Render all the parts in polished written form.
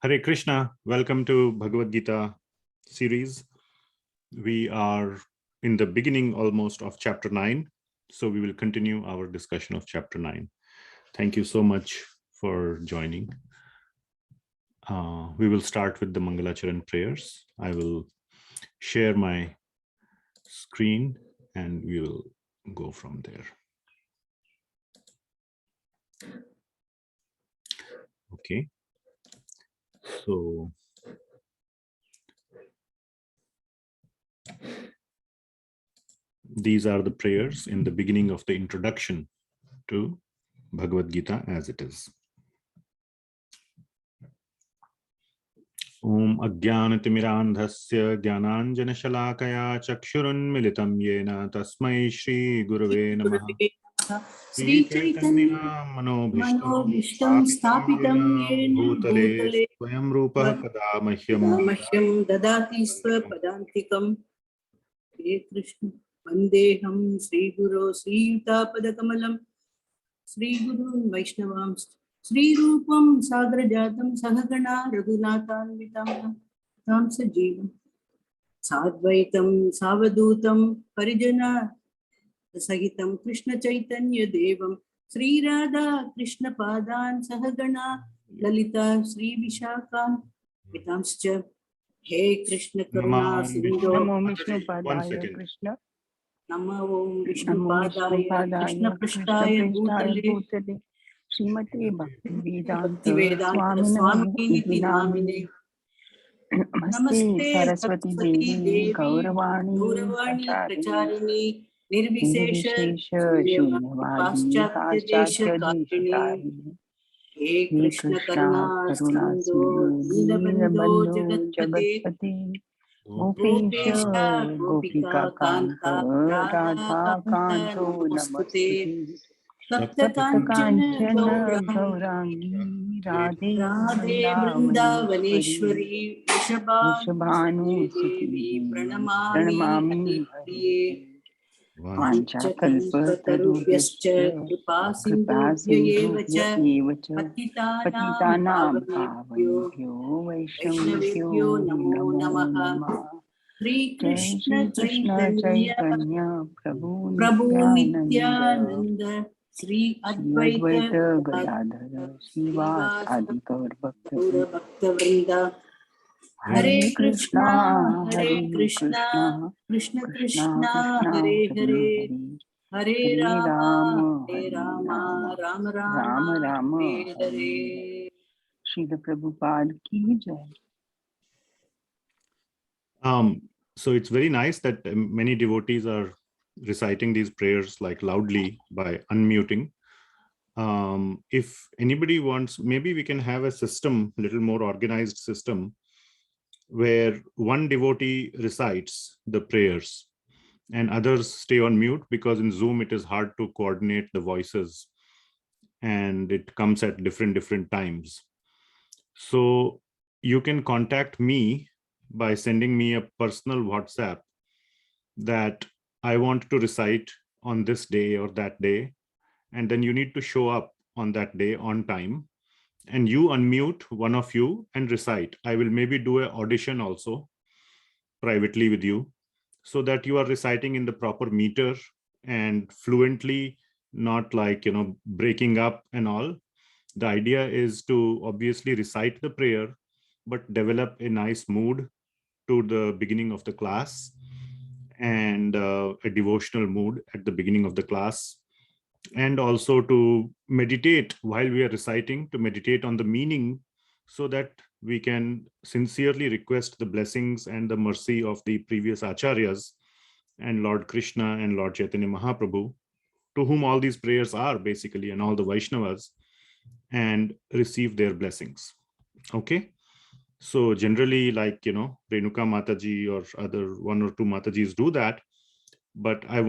Hare Krishna, welcome to Bhagavad Gita series. We are in the beginning almost of chapter 9, so we will continue our discussion of chapter 9. Thank you so much for joining. We will start with the Mangalacharan prayers. I will share my screen and we will go from there. Okay. So these are the prayers in the beginning of the introduction to Bhagavad Gita as it is. Om Ajnanatimirandhasya Jnananjana Shalakaya Chakshurunmilitam Yena Tasmai Shri Gurave Namaha. Shri Chaitanya Manobhishtam Sthapitam Yena Bhutale Swayam Rupa Kada Mahyam Dadati Swapadantikam. Hare Krishna Vandeham Sri Guru Sri Yuta Padakamalam Sri Guru Vaishnavam Sri Rupam Sagrajatam Sahagana Raghunathan Vitam Tam Sajivam Sadvaitam Savadutam Parijana Sahitam Krishna Chaitanya Devam Sri Radha Krishna Padan Sahagana Lalita Sri Vishakan Vitamscha. Hey Krishna Karuna Sindhu. Namo Vishnu Padaya Krishna. Namo Vishnu Padaya Krishna Prishtaya Bhutale Srimati Bhakti Vedanta Swami Namine. Namaste Saraswati Devi Gauravani Pracharini Nirvishesha Shunyavadi Paschatya Deshatarini. He Krishna Karuna Sindhu Dinabandho Jagatpati Gopesha Gopika Kanta Radha Kanto Namaste Sapta Kanchana Gaurangi Radhe Vrindavaneshwari Vrishabhanu Devi Pranamami Hariye Vanchakalpatarubhyascha kripasindhubhya evacha patitanam pavanebhyo vaishnavebhyo namo namaha. Sri Krishna Chaitanya Prabhu Nityananda Sri Advaita Gadadhara Srivas Adikaur Bhakta Vrinda. Hare Krishna, Krishna Krishna, Hare Hare, Hare Rama, Rama Rama, Hare Hare. Srila Prabhupada ki jai. So it's very nice that many devotees are reciting these prayers like loudly by unmuting. If anybody wants, maybe we can have a system, little more organized system, where one devotee recites the prayers and others stay on mute, because in Zoom it is hard to coordinate the voices and it comes at different times. So you can contact me by sending me a personal WhatsApp that I want to recite on this day or that day, and then you need to show up on that day on time. And you unmute one of you and recite. I will maybe do an audition also privately with you, so that you are reciting in the proper meter and fluently, not like, breaking up and all. The idea is to obviously recite the prayer, but develop a nice mood to the beginning of the class, and a devotional mood at the beginning of the class. And also to meditate while we are reciting, to meditate on the meaning, so that we can sincerely request the blessings and the mercy of the previous acharyas and Lord Krishna and Lord Chaitanya Mahaprabhu, to whom all these prayers are basically, and all the Vaishnavas, and receive their blessings. Okay. So generally, like, Renuka Mataji or other one or two Matajis do that, but I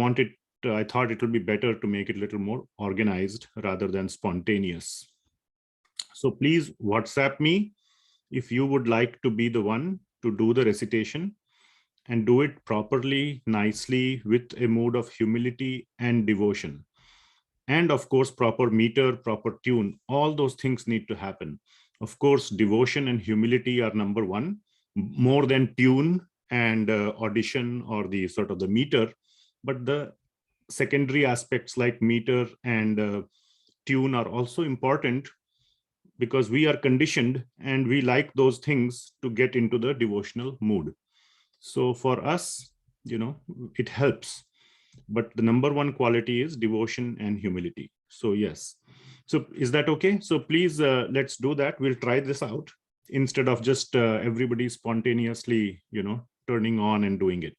thought it would be better to make it a little more organized rather than spontaneous. So please WhatsApp me if you would like to be the one to do the recitation, and do it properly, nicely, with a mood of humility and devotion. And of course, proper meter, proper tune, all those things need to happen. Of course, devotion and humility are number one, more than tune and audition or the sort of the meter. But the secondary aspects like meter and tune are also important, because we are conditioned and we like those things to get into the devotional mood. So for us, it helps. But the number one quality is devotion and humility. So yes. So is that okay? So please, let's do that. We'll try this out instead of just everybody spontaneously, turning on and doing it.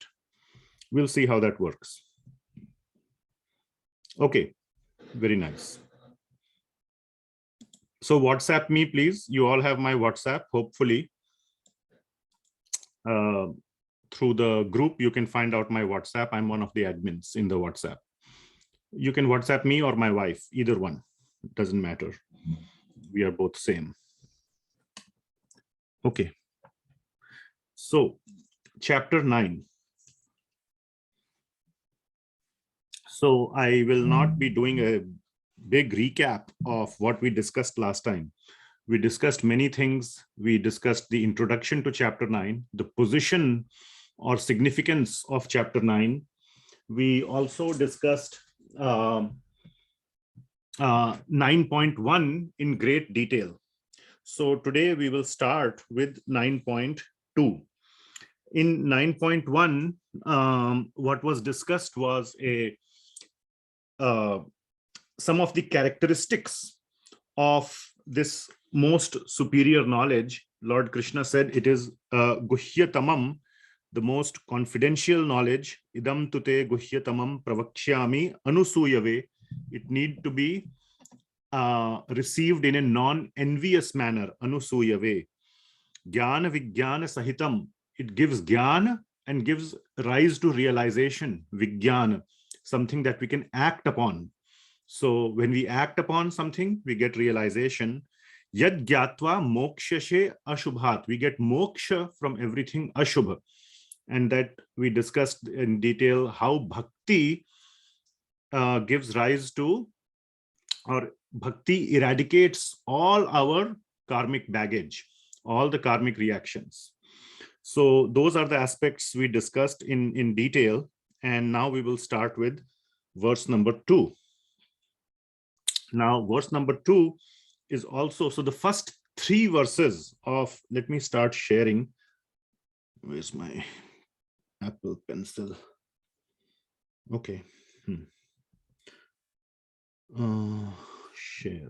We'll see how that works. Okay, very nice. So WhatsApp me, please. You all have my WhatsApp, hopefully. Through the group, you can find out my WhatsApp. I'm one of the admins in the WhatsApp. You can WhatsApp me or my wife, either one. It doesn't matter. We are both same. Okay. So, chapter 9. So I will not be doing a big recap of what we discussed last time. We discussed many things. We discussed the introduction to chapter 9, the position or significance of chapter 9. We also discussed 9.1 in great detail. So today we will start with 9.2. In 9.1, what was discussed was some of the characteristics of this most superior knowledge. Lord Krishna said it is guhyatamam, the most confidential knowledge. Idam tute guhyatamam pravakshyami anusuyave. It need to be received in a non-envious manner. Anusuyave. Jnana vijnana sahitam. It gives jnana and gives rise to realization. Vijnana, something that we can act upon. So when we act upon something, we get realization. Yad gyatva mokshashe ashubhat. We get moksha from everything ashubha. And that we discussed in detail how bhakti gives rise to, or bhakti eradicates all our karmic baggage, all the karmic reactions. So those are the aspects we discussed in detail. And now we will start with verse number 2. Now, verse number 2 is also, so the first 3 verses of, let me start sharing. Where's my Apple Pencil? Okay. Share.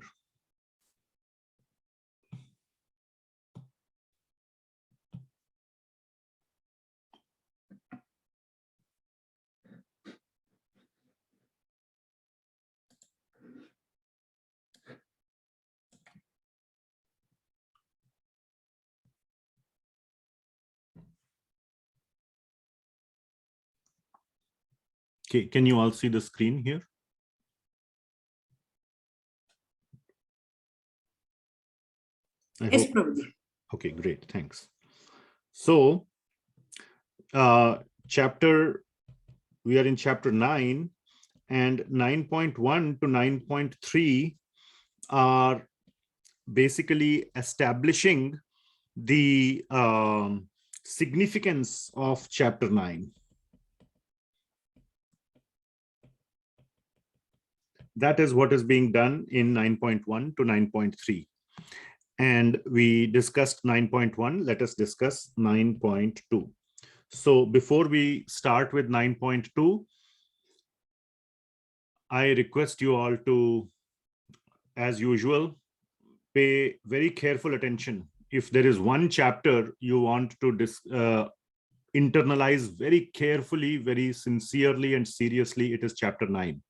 Okay, can you all see the screen here? Yes, Prabhuji. Okay, great, thanks. So, we are in chapter 9, and 9.1 to 9.3 are basically establishing the significance of chapter 9. That is what is being done in 9.1 to 9.3. And we discussed 9.1. Let us discuss 9.2. So before we start with 9.2, I request you all to, as usual, pay very careful attention. If there is one chapter you want to internalize very carefully, very sincerely and seriously, it is chapter 9.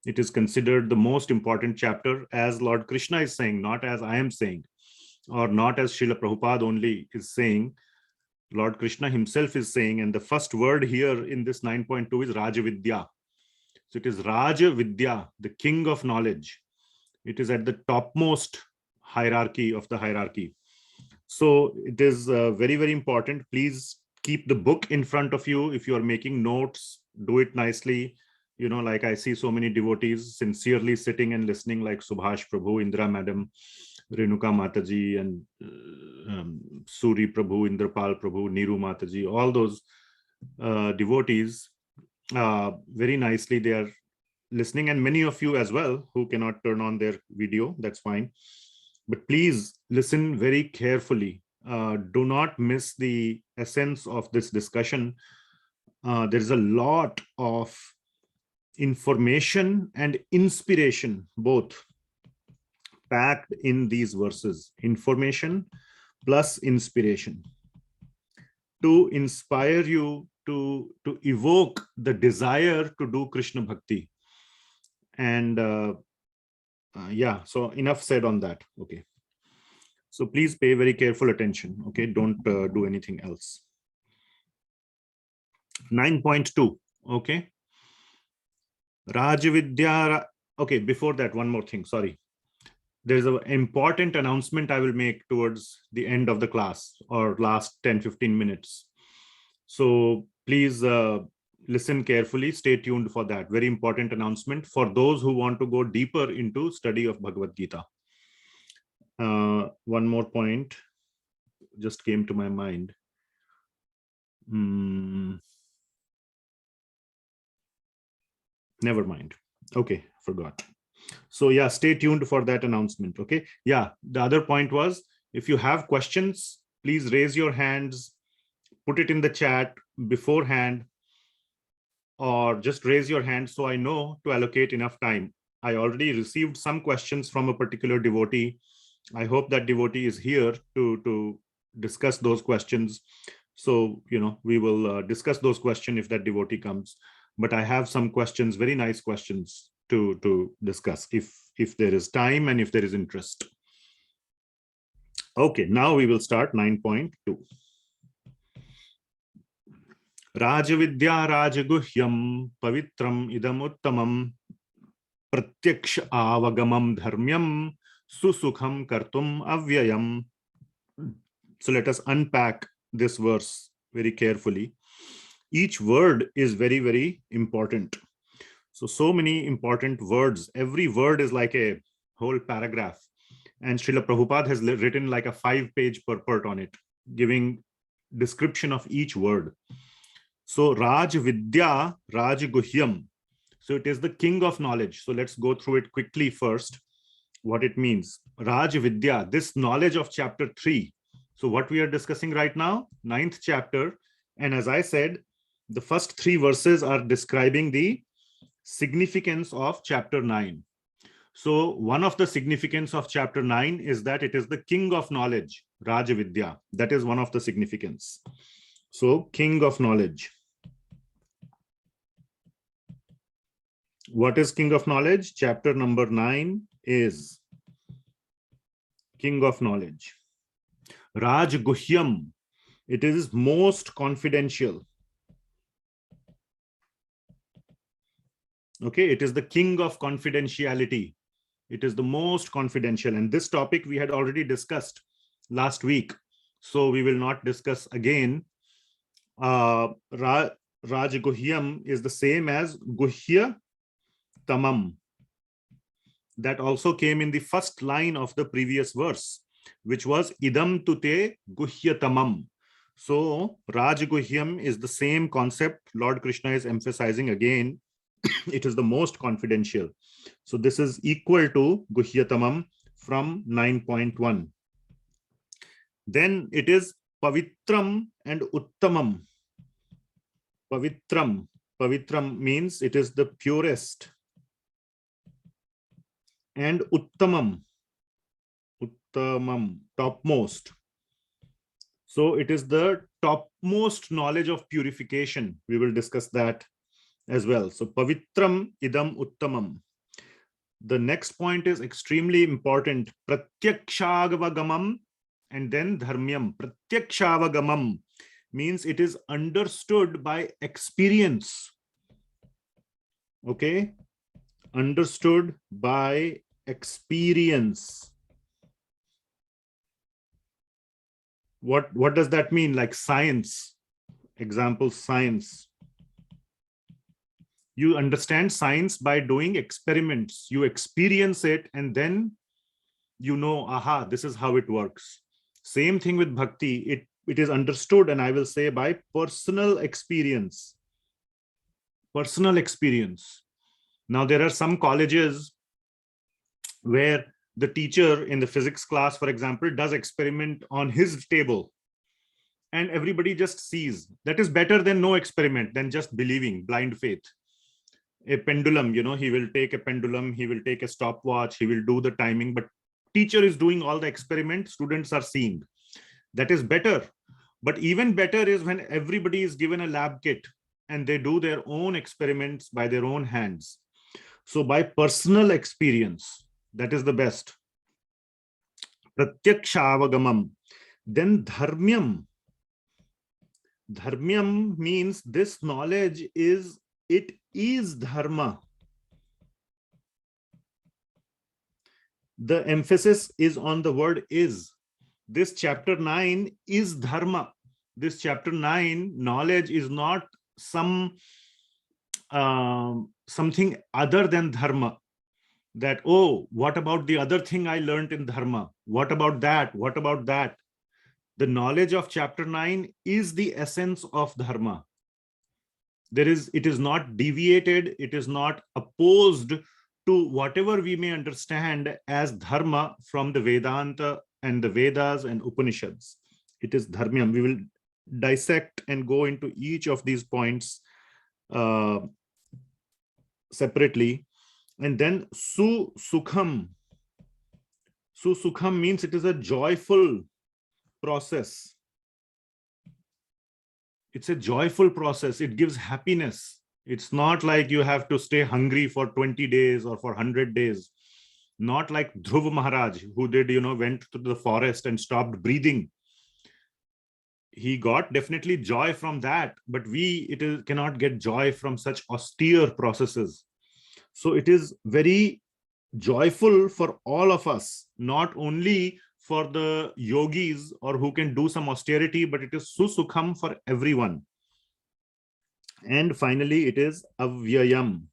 It is considered the most important chapter, as Lord Krishna is saying, not as I am saying, or not as Srila Prabhupada only is saying. Lord Krishna himself is saying, and the first word here in this 9.2 is Rajavidya. So it is Rajavidya, the king of knowledge. It is at the topmost hierarchy of the hierarchy. So it is very, very important. Please keep the book in front of you. If you are making notes, do it nicely. Like I see so many devotees sincerely sitting and listening, like Subhash Prabhu, Indra Madam, Renuka Mataji and Suri Prabhu, Indrapal Prabhu, Niru Mataji, all those devotees, very nicely they are listening, and many of you as well who cannot turn on their video, that's fine. But please listen very carefully. Do not miss the essence of this discussion. There is a lot of information and inspiration, both packed in these verses. Information plus inspiration to inspire you to evoke the desire to do Krishna Bhakti. And yeah, so enough said on that. Okay. So please pay very careful attention. Okay. Don't do anything else. 9.2. Okay. Rajavidya. Okay. Before that, one more thing. Sorry. There's an important announcement I will make towards the end of the class or last 10-15 minutes. So please listen carefully, stay tuned for that. Very important announcement for those who want to go deeper into study of Bhagavad Gita. One more point just came to my mind. Never mind. Okay, forgot. So yeah, stay tuned for that announcement. Okay. Yeah, the other point was, if you have questions, please raise your hands, put it in the chat beforehand, or just raise your hand so I know to allocate enough time. I already received some questions from a particular devotee. I hope that devotee is here to discuss those questions. So, you know, we will discuss those questions if that devotee comes. But I have some questions, very nice questions to discuss if there is time and if there is interest. Okay, now we will start 9.2. Rajavidya Rajaguhyam Pavitram Idamuttamam Pratyaksha Avagamam Dharmyam Susukham Kartum Avyayam. So let us unpack this verse very carefully. Each word is very, very important. So many important words. Every word is like a whole paragraph. And Srila Prabhupada has written like a 5-page purport on it, giving description of each word. So Raj Vidya, Raj Guhyam. So it is the king of knowledge. So let's go through it quickly first, what it means. Raj Vidya, this knowledge of chapter 3. So what we are discussing right now, 9th chapter. And as I said, the first 3 verses are describing the significance of chapter 9. So one of the significance of chapter 9 is that it is the king of knowledge, Raj Vidya. That is one of the significance. So king of knowledge. What is king of knowledge? Chapter number 9 is king of knowledge. Raj Guhyam, it is most confidential. Okay, it is the king of confidentiality. It is the most confidential. And this topic we had already discussed last week. So we will not discuss again. Raj Guhyam is the same as Guhya Tamam. That also came in the first line of the previous verse, which was Idam Tute Guhya Tamam. So Raj Guhyam is the same concept Lord Krishna is emphasizing again. It is the most confidential. So this is equal to Guhya Tamam from 9.1. Then it is Pavitram and Uttamam. Pavitram. Pavitram means it is the purest. And Uttamam. Uttamam, topmost. So it is the topmost knowledge of purification. We will discuss that as well. So Pavitram Idam Uttamam. The next point is extremely important. Pratyakshavagamam and then Dharmyam. Pratyakshavagamam means it is understood by experience. Okay? Understood by experience. What does that mean? Like science. Example, science. You understand science by doing experiments. You experience it and then you know, aha, this is how it works. Same thing with bhakti. It is understood, and I will say, by personal experience. Personal experience. Now, there are some colleges where the teacher in the physics class, for example, does experiment on his table, and everybody just sees. That is better than no experiment, than just believing, blind faith. A pendulum, you know, he will take a pendulum, he will take a stopwatch, he will do the timing, but teacher is doing all the experiment, students are seeing. That is better. But even better is when everybody is given a lab kit and they do their own experiments by their own hands. So by personal experience, that is the best. Pratyakshaavagamam. Then dharmyam. Dharmyam means this knowledge is, it is dharma. The emphasis is on the word is. This chapter 9 is dharma. This chapter 9 knowledge is not something other than dharma. That, oh, what about the other thing I learned in dharma? What about that? What about that? The knowledge of chapter 9 is the essence of dharma. It is not deviated, it is not opposed to whatever we may understand as dharma from the Vedanta and the Vedas and Upanishads. It is dharmyam. We will dissect and go into each of these points separately. And then sukham. Sukham means it is a joyful process. It's a joyful process. It gives happiness. It's not like you have to stay hungry for 20 days or for 100 days. Not like Dhruva Maharaj, who did, went to the forest and stopped breathing. He got definitely joy from that, but cannot get joy from such austere processes. So it is very joyful for all of us, not only for the yogis or who can do some austerity, but it is susukham for everyone. And finally, it is avyayam.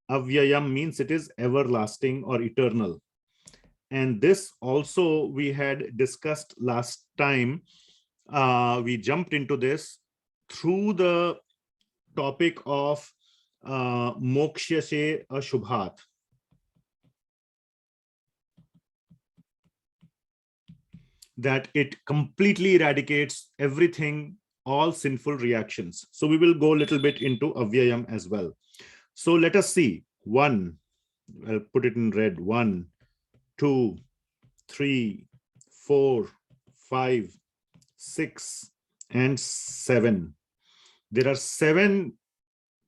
Avyayam means it is everlasting or eternal. And this also we had discussed last time. We jumped into this through the topic of mokshase ashubhat. That it completely eradicates everything, all sinful reactions. So we will go a little bit into avyayam as well. So let us see. 1, I'll put it in red. 1, 2, 3, 4, 5, 6, and 7. There are 7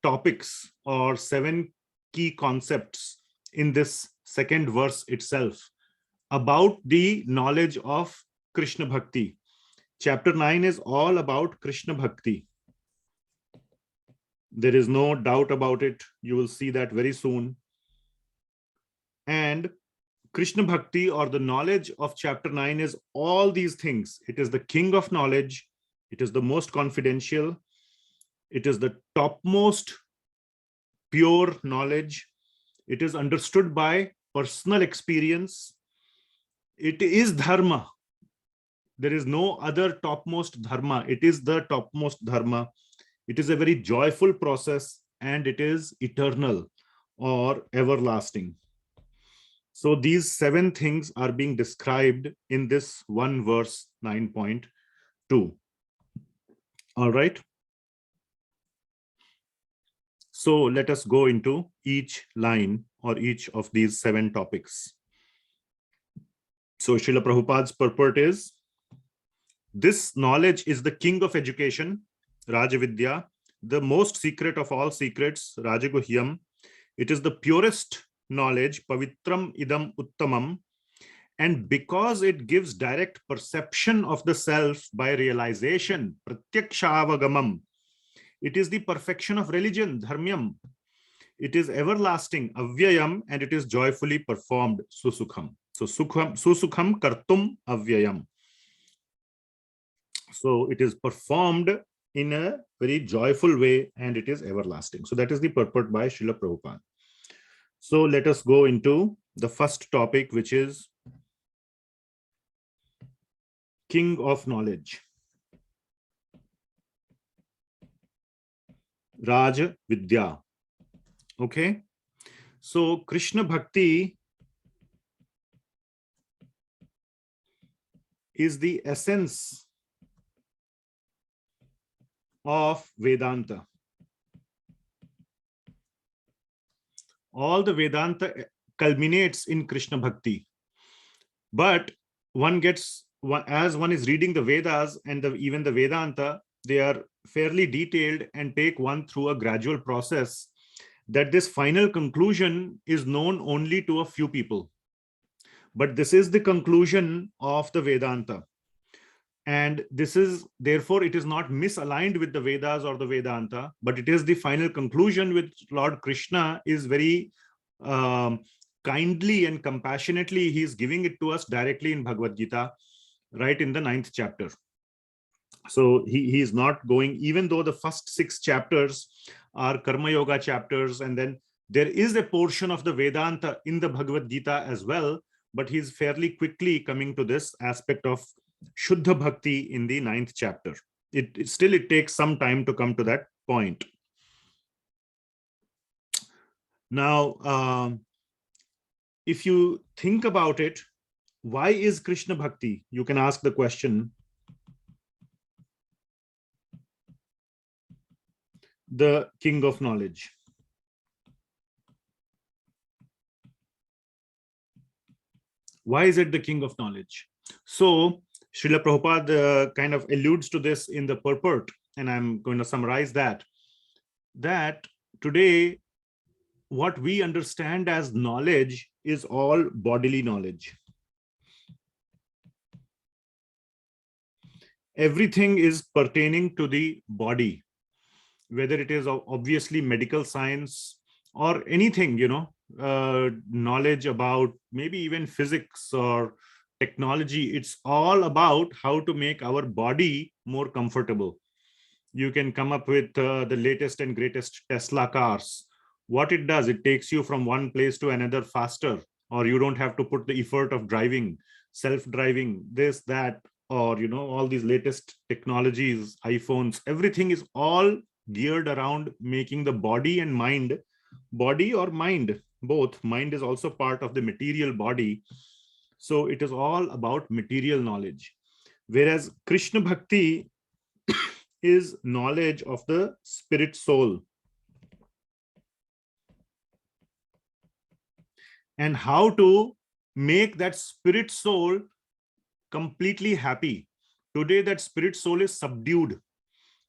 topics or 7 key concepts in this second verse itself about the knowledge of Krishna Bhakti. Chapter 9 is all about Krishna Bhakti. There is no doubt about it. You will see that very soon. And Krishna Bhakti, or the knowledge of chapter 9, is all these things. It is the king of knowledge. It is the most confidential. It is the topmost pure knowledge. It is understood by personal experience. It is dharma. There is no other topmost dharma. It is the topmost dharma. It is a very joyful process, and it is eternal or everlasting. So these 7 things are being described in this one verse 9.2. All right. So let us go into each line or each of these 7 topics. So Srila Prabhupada's purport is, this knowledge is the king of education, Rajavidya, the most secret of all secrets, Rajaguhyam. It is the purest knowledge, Pavitram idam uttamam. And because it gives direct perception of the self by realization, Pratyakshaavagamam, it is the perfection of religion, Dharmyam. It is everlasting, Avyayam, and it is joyfully performed, Susukham. So Susukham kartum Avyayam. So it is performed in a very joyful way, and it is everlasting. So that is the purport by Srila Prabhupada. So let us go into the first topic, which is King of Knowledge. Raj Vidya. Okay. So Krishna Bhakti is the essence of Vedanta. All the Vedanta culminates in Krishna Bhakti. But one gets, as one is reading the Vedas and even the Vedanta, they are fairly detailed and take one through a gradual process, that this final conclusion is known only to a few people. But this is the conclusion of the Vedanta. And this is, therefore, it is not misaligned with the Vedas or the Vedanta, but it is the final conclusion which Lord Krishna is very kindly and compassionately, he is giving it to us directly in Bhagavad Gita, right in the 9th chapter. So he is not going, even though the first 6 chapters are Karma Yoga chapters, and then there is a portion of the Vedanta in the Bhagavad Gita as well, but he's fairly quickly coming to this aspect of Shuddha Bhakti in the 9th chapter. It takes some time to come to that point. Now, if you think about it, why is Krishna Bhakti? You can ask the question. The king of knowledge. Why is it the king of knowledge? So Srila Prabhupada kind of alludes to this in the purport, and I'm going to summarize that today what we understand as knowledge is all bodily knowledge. Everything is pertaining to the body, whether it is obviously medical science or anything, knowledge about maybe even physics or technology. It's all about how to make our body more comfortable. You can come up with the latest and greatest Tesla cars. What it does, it takes you from one place to another faster, or you don't have to put the effort of driving, self-driving, this, that, or, all these latest technologies, iPhones, everything is all geared around making the body and mind, body or mind, both. Mind is also part of the material body. So it is all about material knowledge. Whereas Krishna Bhakti is knowledge of the spirit soul. And how to make that spirit soul completely happy. Today, that spirit soul is subdued.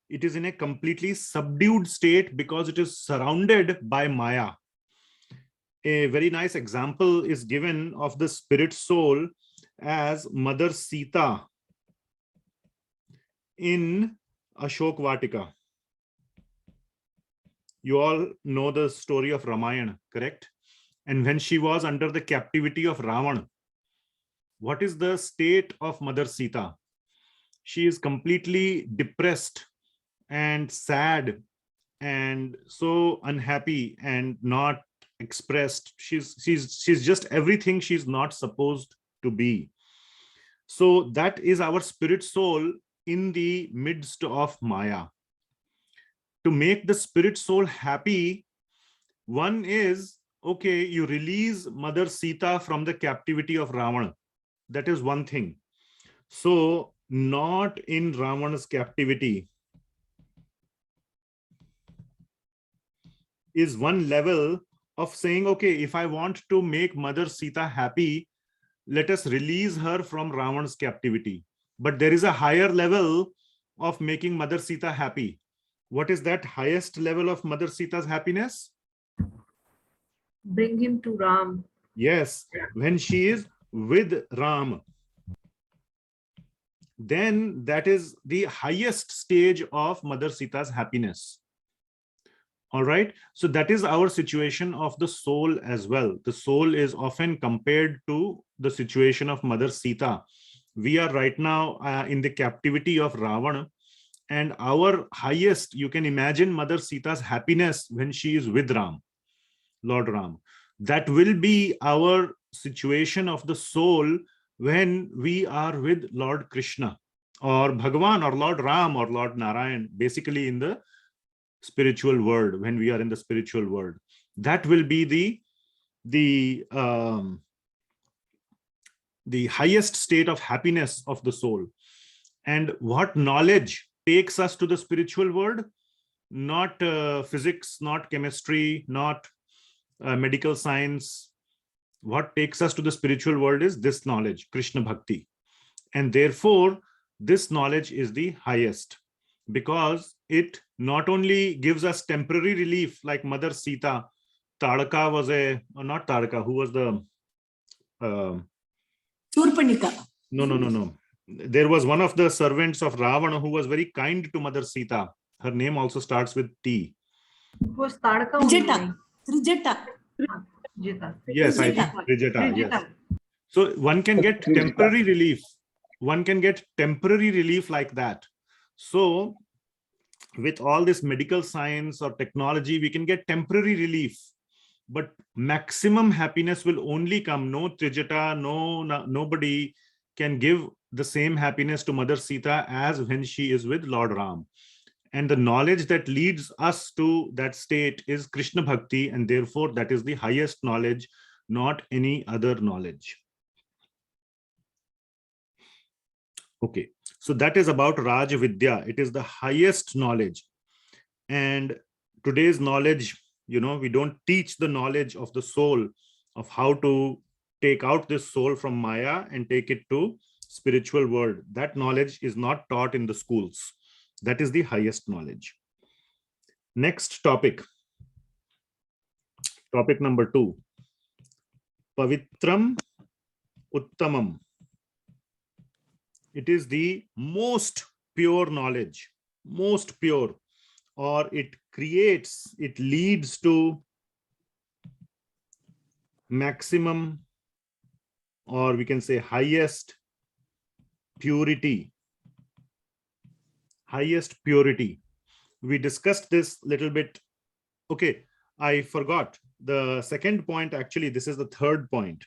It is in a completely subdued state because it is surrounded by Maya. A very nice example is given of the spirit soul as Mother Sita in Ashok Vatika. You all know the story of Ramayana, correct? And when she was under the captivity of Ravana, what is the state of Mother Sita? She is completely depressed and sad and so unhappy and not expressed. She's just everything she's not supposed to be. So that is our spirit soul in the midst of Maya. To make the spirit soul happy, one is, okay, you release Mother Sita from the captivity of Ravana. That is one thing. So not in Ravana's captivity is one level of saying, okay, if I want to make Mother Sita happy, let us release her from Ravana's captivity. But there is a higher level of making Mother Sita happy. What is that highest level of Mother Sita's happiness? Bring him to Ram. Yes, when she is with Ram, then that is the highest stage of Mother Sita's happiness. All right, so that is our situation of the soul as well. The soul is often compared to the situation of Mother Sita. We are right now in the captivity of Ravana, and our highest, you can imagine Mother Sita's happiness when she is with Ram, Lord Ram. That will be our situation of the soul when we are with Lord Krishna or Bhagawan or Lord Ram or Lord Narayan, basically in the spiritual world, when we are in the spiritual world. That will be the highest state of happiness of the soul. And what knowledge takes us to the spiritual world? Not physics, not chemistry, not medical science. What takes us to the spiritual world is this knowledge, Krishna Bhakti. And therefore, this knowledge is the highest, because it not only gives us temporary relief, like Mother Sita. Tadaka was not Tadaka, who was the... Surpanika. No. There was one of the servants of Ravana who was very kind to Mother Sita. Her name also starts with T. It was Tadaka. Trijata. Yes, I think Trijata. Yes. So one can get temporary relief. One can get temporary relief like that. So with all this medical science or technology, we can get temporary relief. But maximum happiness will only come. No Trijata, nobody can give the same happiness to Mother Sita as when she is with Lord Ram. And the knowledge that leads us to that state is Krishna Bhakti, and therefore that is the highest knowledge, not any other knowledge. Okay, so that is about Raj Vidya. It is the highest knowledge. And today's knowledge, we don't teach the knowledge of the soul, of how to take out this soul from Maya and take it to spiritual world. That knowledge is not taught in the schools. That is the highest knowledge. Next topic. Topic number 2. Pavitram Uttamam. It is the most pure knowledge, most pure, or it leads to maximum, or we can say highest purity. Highest purity. We discussed this little bit. Okay, I forgot the second point. Actually, this is the third point.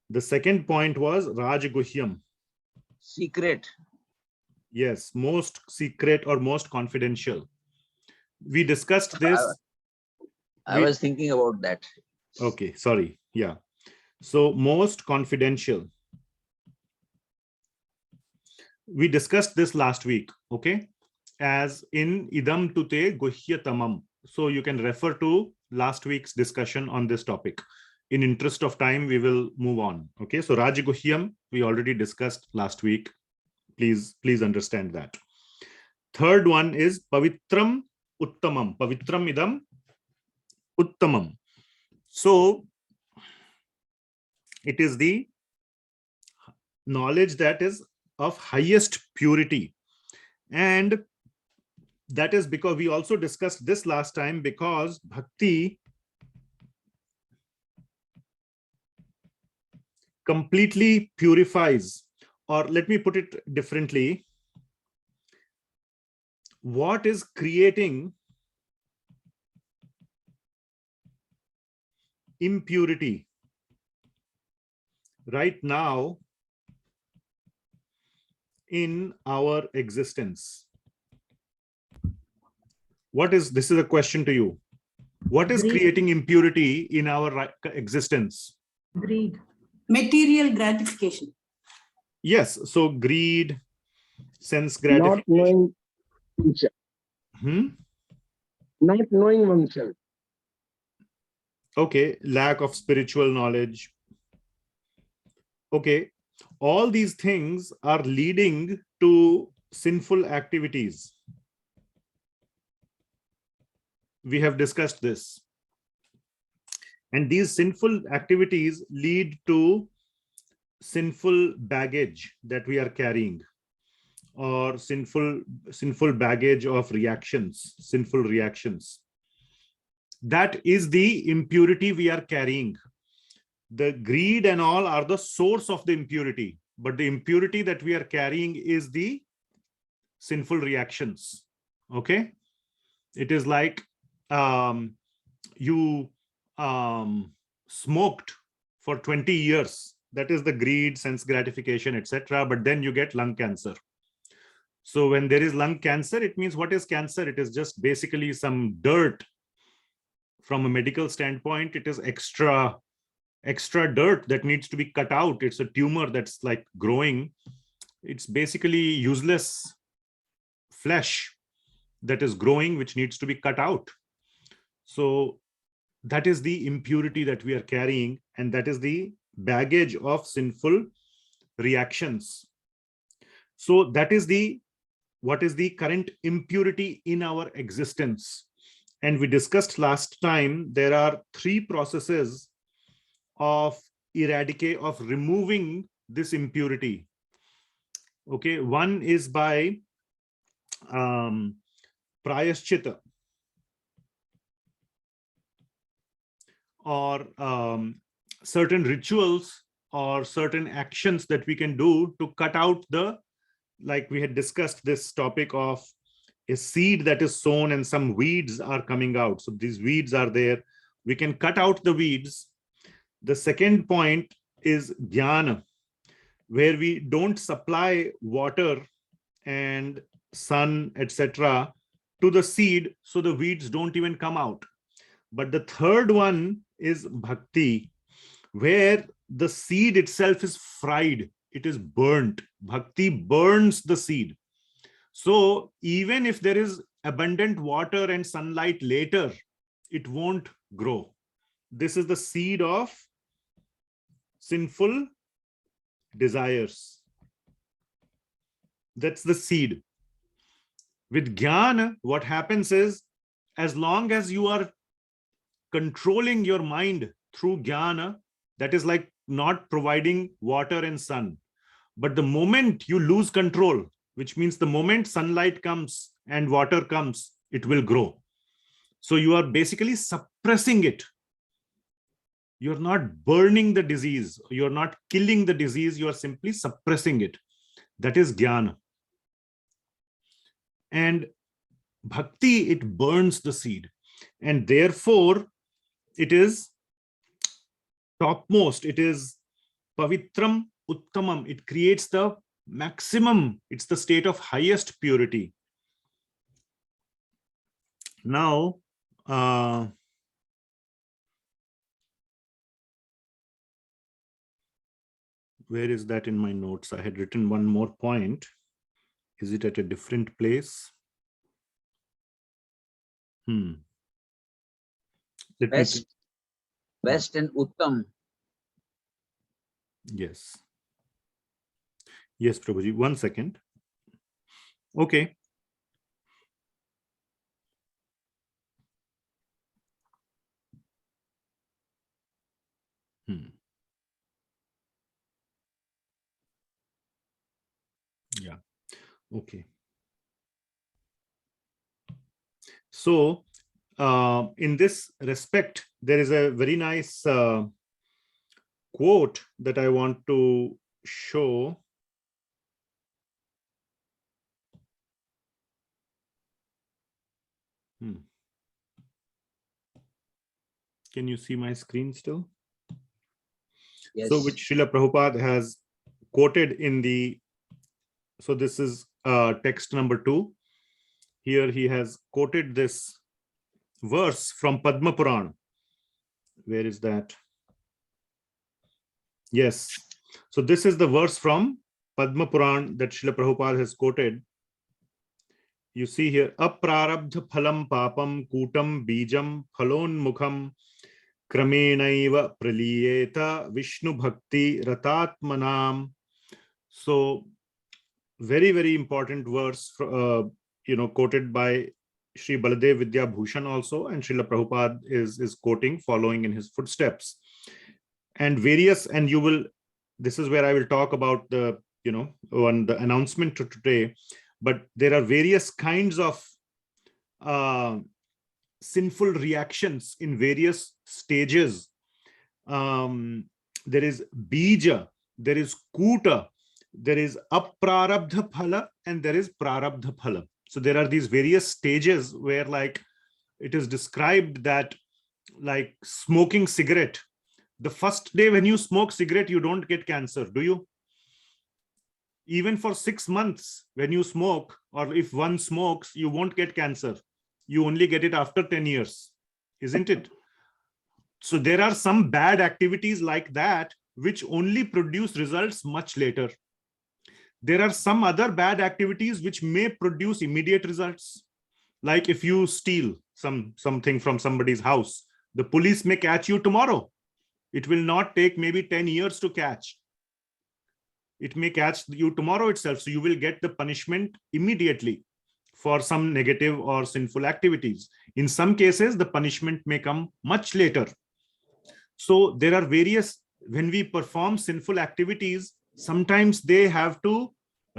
The second point was Rajguhyam. Secret. Yes, most secret or most confidential. We discussed this. I was thinking about that. Okay, sorry. Yeah. So most confidential. We discussed this last week, okay, as in idam tute guhyatamam. So you can refer to last week's discussion on this topic. In interest of time, we will move on. Okay, so Rajguhyam, we already discussed last week. Please understand that. Third one is Pavitram Uttamam. Pavitram idam Uttamam. So it is the knowledge that is of highest purity. And that is because we also discussed this last time, because bhakti completely purifies, or let me put it differently. What is creating impurity right now in our existence? This is a question to you. What is creating impurity in our existence? Greed. Material gratification. Yes, so greed, sense gratification. Not knowing oneself. Not knowing oneself. Okay, lack of spiritual knowledge. Okay, all these things are leading to sinful activities. We have discussed this. And these sinful activities lead to sinful baggage that we are carrying, or sinful baggage of reactions, sinful reactions. That is the impurity we are carrying. The greed and all are the source of the impurity, but the impurity that we are carrying is the sinful reactions. Okay, it is like you smoked for 20 years. That is the greed, sense gratification, etc. But then you get lung cancer. So when there is lung cancer, it means what is cancer? It is just basically some dirt. From a medical standpoint, it is extra dirt that needs to be cut out. It's a tumor that's like growing. It's basically useless flesh that is growing, which needs to be cut out. So that is the impurity that we are carrying, and that is the baggage of sinful reactions. So that is what is the current impurity in our existence. And we discussed last time, there are 3 processes of removing this impurity. Okay, one is by prayaschita, or certain rituals or certain actions that we can do to cut out the, like we had discussed this topic of a seed that is sown and some weeds are coming out. So these weeds are there. We can cut out the weeds. The second point is jnana, where we don't supply water and sun, etc., to the seed, so the weeds don't even come out. But the third one is bhakti, where the seed itself is fried, it is burnt. Bhakti burns the seed. So even if there is abundant water and sunlight later, it won't grow. This is the seed of sinful desires. That's the seed. With jnana, what happens is, as long as you are controlling your mind through jnana, that is like not providing water and sun. But the moment you lose control, which means the moment sunlight comes and water comes, it will grow. So you are basically suppressing it. You're not burning the disease. You're not killing the disease. You are simply suppressing it. That is jnana. And bhakti, it burns the seed. And therefore, it is topmost. It is pavitram uttamam. It creates the maximum. It's the state of highest purity. Now, where is that in my notes? I had written one more point. Is it at a different place? Best and uttam. Yes. Yes, Prabhuji. 1 second. Okay. Yeah. Okay. So, in this respect, there is a very nice quote that I want to show. Can you see my screen still? Yes. So, which Srila Prabhupada has quoted in the, so this is text number 2. Here he has quoted this verse from Padma Purana. Where is that? Yes. So this is the verse from Padma Purana that Srila Prabhupada has quoted. You see here, aprarabdha phalam papam kutam bijam phalon mukham kramenaiva praliyeta Vishnu bhakti ratatmanam. So very, very important verse, quoted by Sri Baladev Vidya Bhushan also, and Srila Prabhupada is quoting, following in his footsteps. And various, and you will, this is where I will talk about the, on the announcement to today, but there are various kinds of sinful reactions in various stages. There is bija, there is kuta, there is aprarabdha phala, and there is prarabdha phala. So there are these various stages where, like, it is described that, like, smoking cigarette, The first day when you smoke cigarette, you don't get cancer, do you? Even for 6 months, when you smoke, or if one smokes, you won't get cancer. You only get it after 10 years, isn't it? So there are some bad activities like that, which only produce results much later. There are some other bad activities which may produce immediate results. Like if you steal something from somebody's house, the police may catch you tomorrow. It will not take maybe 10 years to catch. It may catch you tomorrow itself. So you will get the punishment immediately for some negative or sinful activities. In some cases, the punishment may come much later. So there are various, when we perform sinful activities, sometimes they have to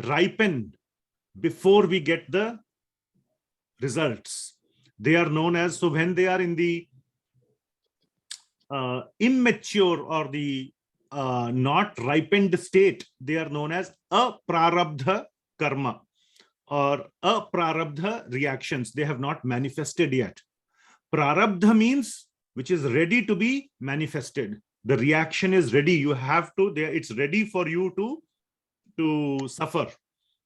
ripen before we get the results. They are known as, so when they are in the immature or the not ripened state, they are known as aprarabdha karma or aprarabdha reactions. They have not manifested yet. Prarabdha means which is ready to be manifested. The reaction is ready. You have to, it's ready for you to suffer.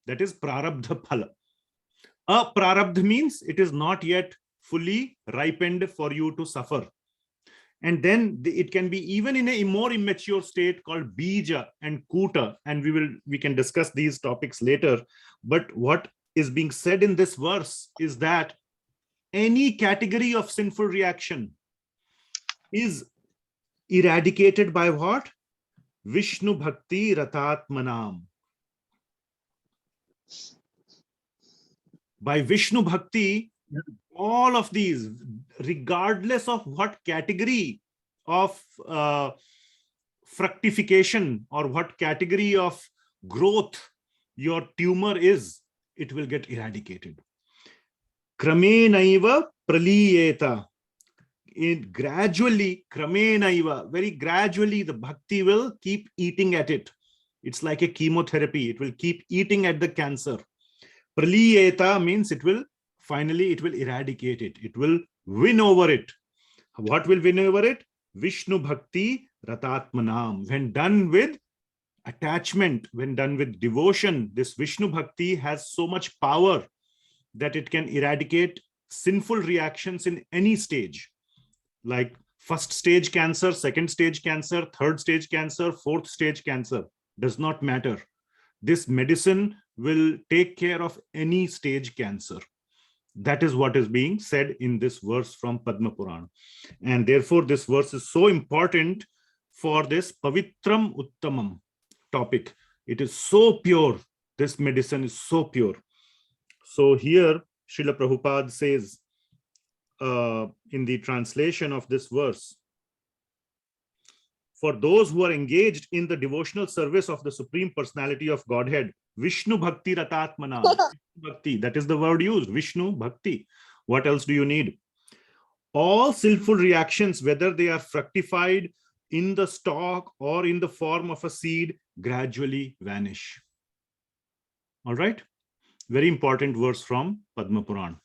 That is prarabdha phala. Aprarabdha means it is not yet fully ripened for you to suffer. And then it can be even in a more immature state called bija and kuta, and we can discuss these topics later. But what is being said in this verse is that any category of sinful reaction is eradicated by what? Vishnu Bhakti Ratatmanam. By Vishnu Bhakti, all of these, regardless of what category of fructification or what category of growth your tumor is, it will get eradicated. Kramenaiva praliyeta. Gradually, kramenaiva, very gradually, the bhakti will keep eating at it. It's like a chemotherapy. It will keep eating at the cancer. Praliyeta means it will eradicate it. It will win over it. What will win over it? Vishnu Bhakti Ratatmanam. When done with attachment, when done with devotion, this Vishnu Bhakti has so much power that it can eradicate sinful reactions in any stage. Like first stage cancer, second stage cancer, third stage cancer, fourth stage cancer. Does not matter. This medicine will take care of any stage cancer. That is what is being said in this verse from Padma Purana. And therefore, this verse is so important for this Pavitram Uttamam topic. It is so pure. This medicine is so pure. So here, Srila Prabhupada says in the translation of this verse, for those who are engaged in the devotional service of the Supreme Personality of Godhead, Vishnu Bhakti Ratatmana. Bhakti, that is the word used, Vishnu Bhakti. What else do you need? All sinful reactions, whether they are fructified in the stalk or in the form of a seed, gradually vanish. All right? Very important verse from Padma Purana.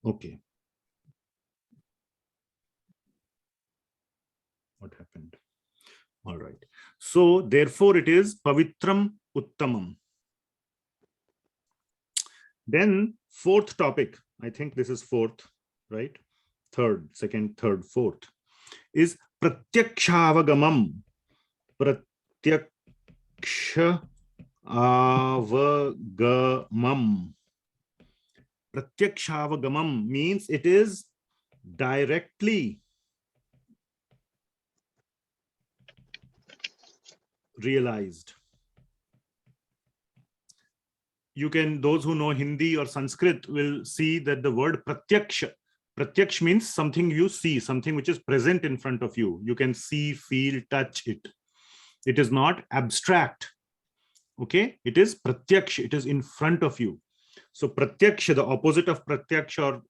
Okay. What happened? All right. So therefore it is Pavitram Uttamam. Then fourth topic, I think this is fourth, right? Third, second, third, fourth, is Pratyakshaavagamam. Pratyakshaavagamam. Pratyakshaavagamam means it is directly realized. You can, those who know Hindi or Sanskrit will see that the word pratyaksha. Pratyaksha means something you see, something which is present in front of you. You can see, feel, touch it. It is not abstract. Okay, it is pratyaksha. It is in front of you. So pratyaksha, the opposite of pratyaksha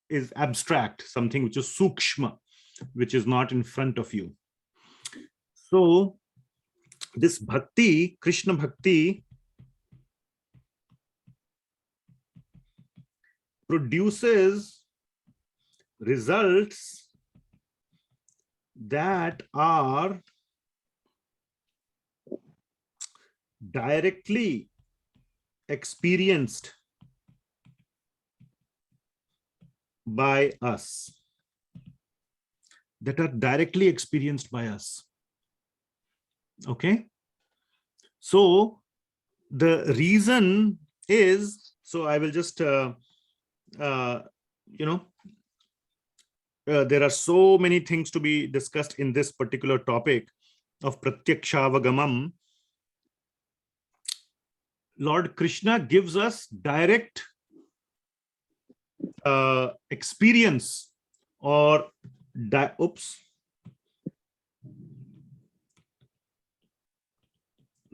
is abstract, something which is sukshma, which is not in front of you. So this bhakti, Krishna Bhakti, produces results that are directly experienced by us. That are directly experienced by us. Okay. So the reason is, so I will just, there are so many things to be discussed in this particular topic of pratyakshaavagamam. Lord Krishna gives us direct experience or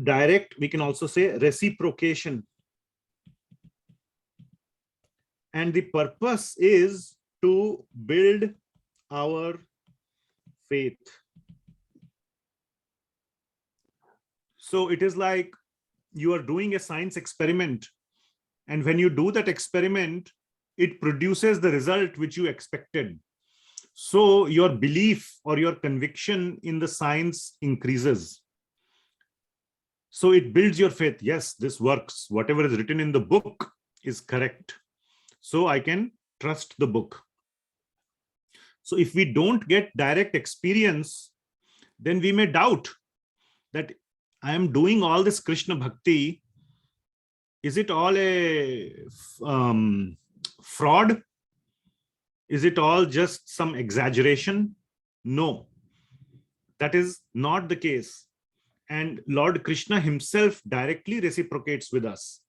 direct, we can also say reciprocation. And the purpose is to build our faith. So it is like you are doing a science experiment, and when you do that experiment, it produces the result which you expected. So your belief or your conviction in the science increases. So it builds your faith. Yes, this works. Whatever is written in the book is correct. So I can trust the book. So if we don't get direct experience, then we may doubt that I am doing all this Krishna Bhakti. Is it all a fraud? Is it all just some exaggeration? No, that is not the case. And Lord Krishna himself directly reciprocates with us.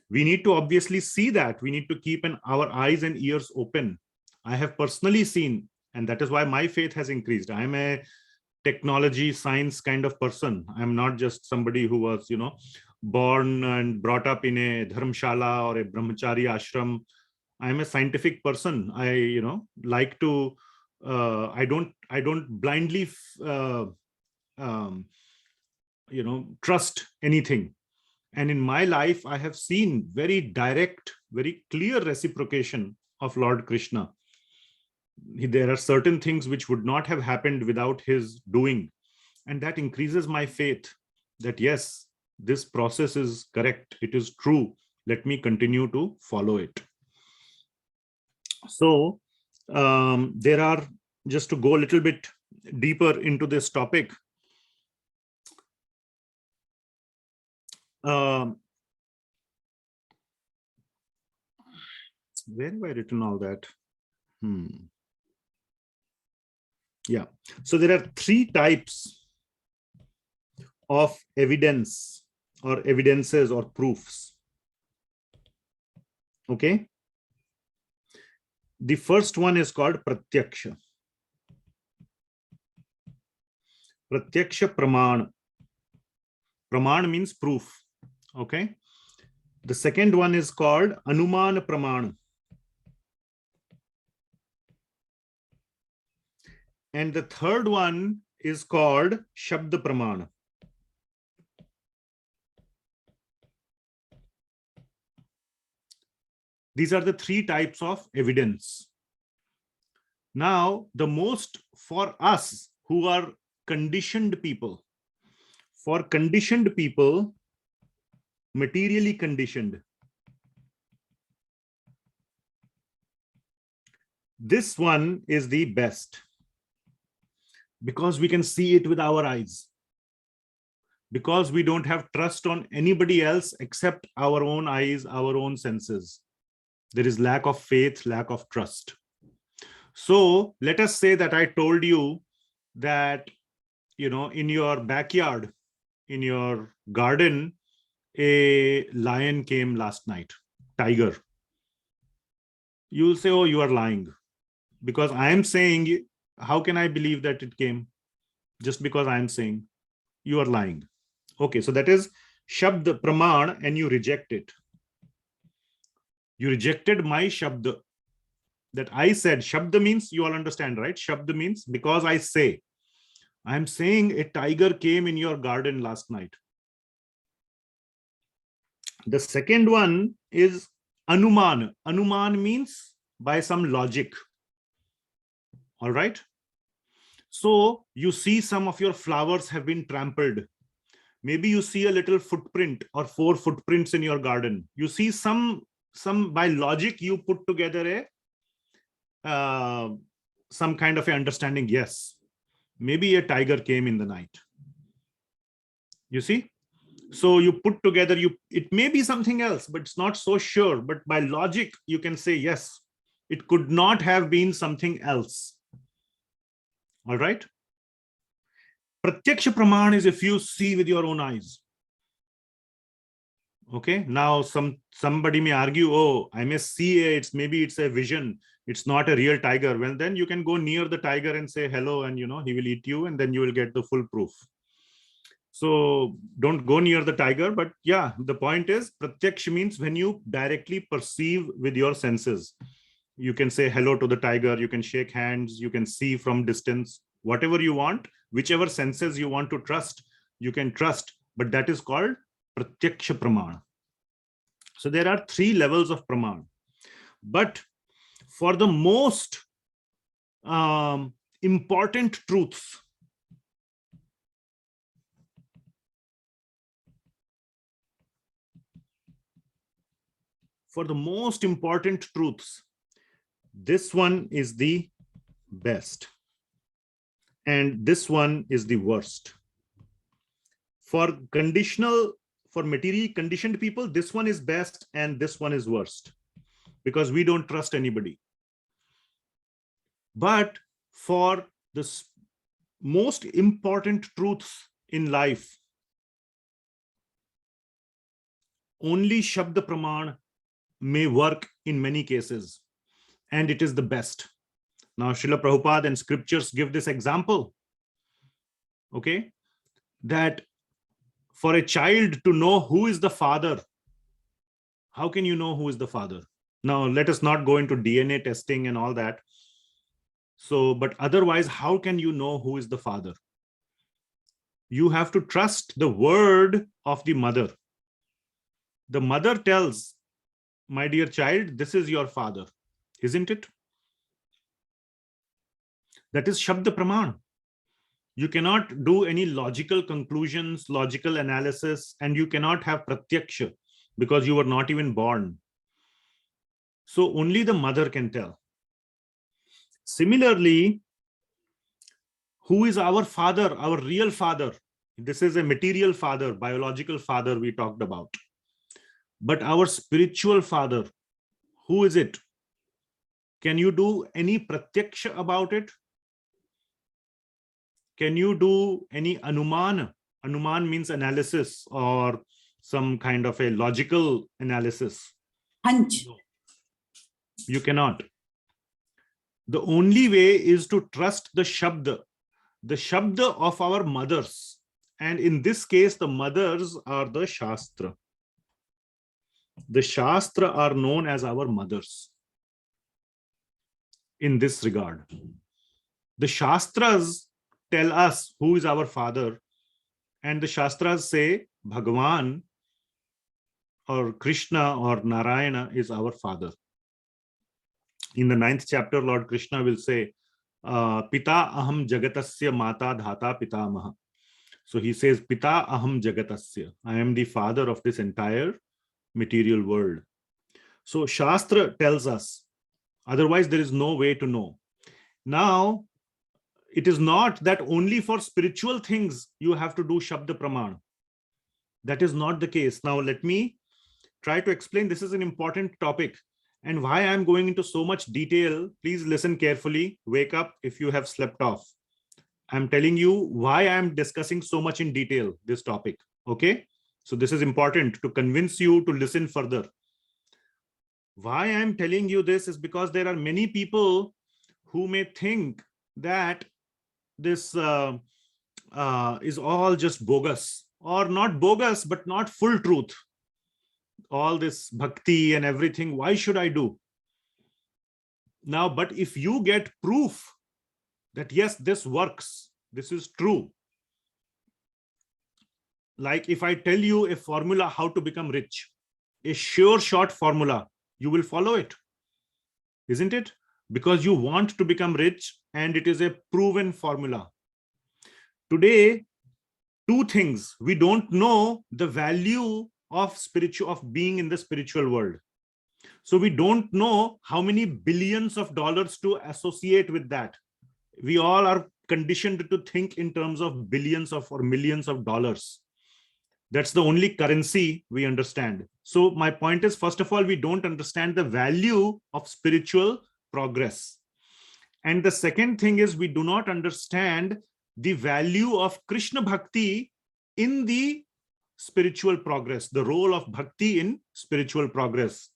We need to obviously see that. We need to keep our eyes and ears open. I have personally seen, and that is why my faith has increased. I am a technology science kind of person. I'm not just somebody who was, born and brought up in a dharmshala or a brahmachari ashram. I'm a scientific person. I, like to, I don't blindly, trust anything. And in my life, I have seen very direct, very clear reciprocation of Lord Krishna. There are certain things which would not have happened without his doing. And that increases my faith that, yes, this process is correct. It is true. Let me continue to follow it. So there are, just to go a little bit deeper into this topic, where have I written all that? Yeah. So there are 3 types of evidence or evidences or proofs. Okay. The first one is called pratyaksha. Pratyaksha pramana. Pramana means proof. Okay. The second one is called anumana pramana. And the third one is called shabd pramana. These are the 3 types of evidence. Now, the most for us who are conditioned people, for conditioned people, materially conditioned, this one is the best because we can see it with our eyes, because we don't have trust on anybody else except our own eyes, our own senses. There is lack of faith, lack of trust. So let us say that I told you that, in your backyard, in your garden, a lion came last night, tiger. You'll say, oh, you are lying. Because I am saying, how can I believe that it came? Just because I am saying, you are lying. Okay, so that is shabd praman, and you reject it. You rejected my shabd that I said. Shabd means, you all understand, right? Shabd means because I say. I'm saying a tiger came in your garden last night. The second one is anuman. Anuman means by some logic. All right. So you see some of your flowers have been trampled. Maybe you see a little footprint or 4 footprints in your garden. You see some by logic you put together some kind of a understanding. Yes, maybe a tiger came in the night. You see? So you put together, it may be something else, but it's not so sure. But by logic, you can say, yes, it could not have been something else. All right. Pratyaksha praman is if you see with your own eyes. Okay. Now somebody may argue, oh, I may see maybe it's a vision. It's not a real tiger. Well, then you can go near the tiger and say hello, and he will eat you, and then you will get the full proof. So don't go near the tiger. But yeah, the point is pratyaksha means when you directly perceive with your senses. You can say hello to the tiger, you can shake hands, you can see from distance, whatever you want, whichever senses you want to trust, you can trust. But that is called pratyaksha pramana. So there are 3 levels of pramana. But for the most important truths, this one is the best and this one is the worst. For materially conditioned people, this one is best and this one is worst, because we don't trust anybody. But for the most important truths in life, only shabd praman may work in many cases, and it is the best. Now, Srila Prabhupada and scriptures give this example, okay, that for a child to know who is the father, how can you know who is the father? Now, let us not go into DNA testing and all that. So, but otherwise, how can you know who is the father? You have to trust the word of the mother. The mother tells, my dear child, this is your father, isn't it? That is shabd praman. You cannot do any logical conclusions, logical analysis, and you cannot have pratyaksha because you were not even born. So only the mother can tell. Similarly, who is our father, our real father? This is a material father, biological father we talked about. But our spiritual father, who is it? Can you do any pratyaksha about it? Can you do any anuman? Anuman means analysis or some kind of a logical analysis. Hunch. No. You cannot. The only way is to trust the shabd of our mothers. And in this case, the mothers are the shastra. The shastra are known as our mothers in this regard. The shastras tell us who is our father, and the shastras say Bhagawan or Krishna or Narayana is our father. In the 9th chapter, Lord Krishna will say, Pita aham jagatasya mata dhata pitamaha. So he says, Pita aham jagatasya. I am the father of this entire material world. So Shastra tells us, otherwise there is no way to know. Now, it is not that only for spiritual things you have to do Shabda Praman. That is not the case. Now, let me try to explain. This is an important topic. And why I'm going into so much detail, please listen carefully. Wake up if you have slept off. I'm telling you why I'm discussing so much in detail this topic. Okay? So this is important to convince you to listen further. Why I'm telling you this is because there are many people who may think that this is all just bogus, or not bogus, but not full truth. All this bhakti and everything, why should I do? Now, but if you get proof that yes, this works, this is true. Like if I tell you a formula how to become rich, a sure short formula, you will follow it, isn't it? Because you want to become rich and it is a proven formula. Today, two things: we don't know the value of being in the spiritual world. So we don't know how many billions of dollars to associate with that. We all are conditioned to think in terms of billions of or millions of dollars. That's the only currency we understand. So my point is, first of all, we don't understand the value of spiritual progress. And the second thing is, we do not understand the value of Krishna Bhakti in the spiritual progress, the role of bhakti in spiritual progress.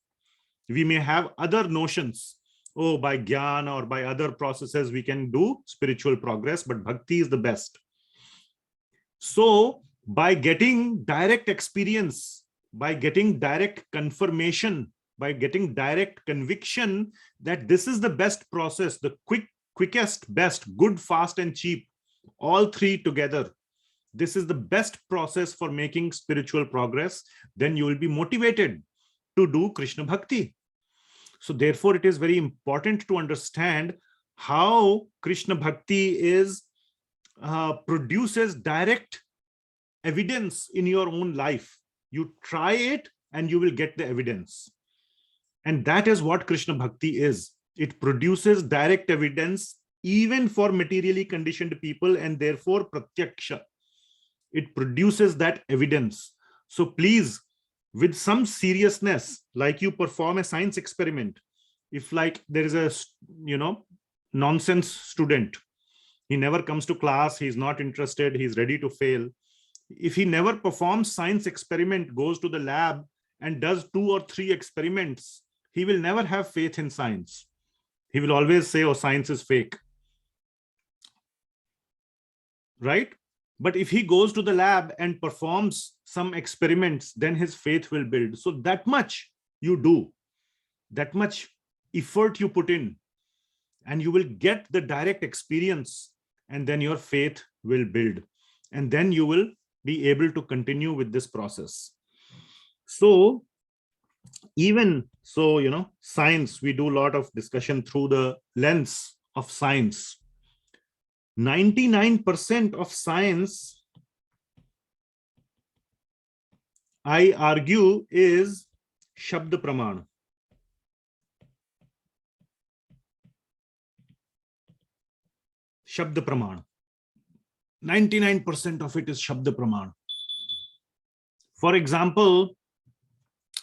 We may have other notions. Oh, by jnana or by other processes, we can do spiritual progress, but bhakti is the best. So by getting direct experience, by getting direct confirmation, by getting direct conviction that this is the best process, the quickest, best, good, fast, and cheap, all three together, this is the best process for making spiritual progress, then you will be motivated to do Krishna Bhakti. So therefore, it is very important to understand how Krishna Bhakti produces direct evidence in your own life. You try it and you will get the evidence. And that is what Krishna Bhakti is. It produces direct evidence even for materially conditioned people, and therefore pratyaksha. It produces that evidence. So please, with some seriousness, like you perform a science experiment, if like there is a nonsense student, he never comes to class, he's not interested, he's ready to fail. If he never performs science experiment, goes to the lab and does 2 or 3 experiments, he will never have faith in science. He will always say, oh, science is fake. Right? But if he goes to the lab and performs some experiments, then his faith will build. So that much you do, that much effort you put in, and you will get the direct experience, and then your faith will build. And then you will be able to continue with this process. So even so, science, we do a lot of discussion through the lens of science. 99% of science, I argue, is shabd pramana. Shabd pramana. 99% of it is shabd pramana. For example,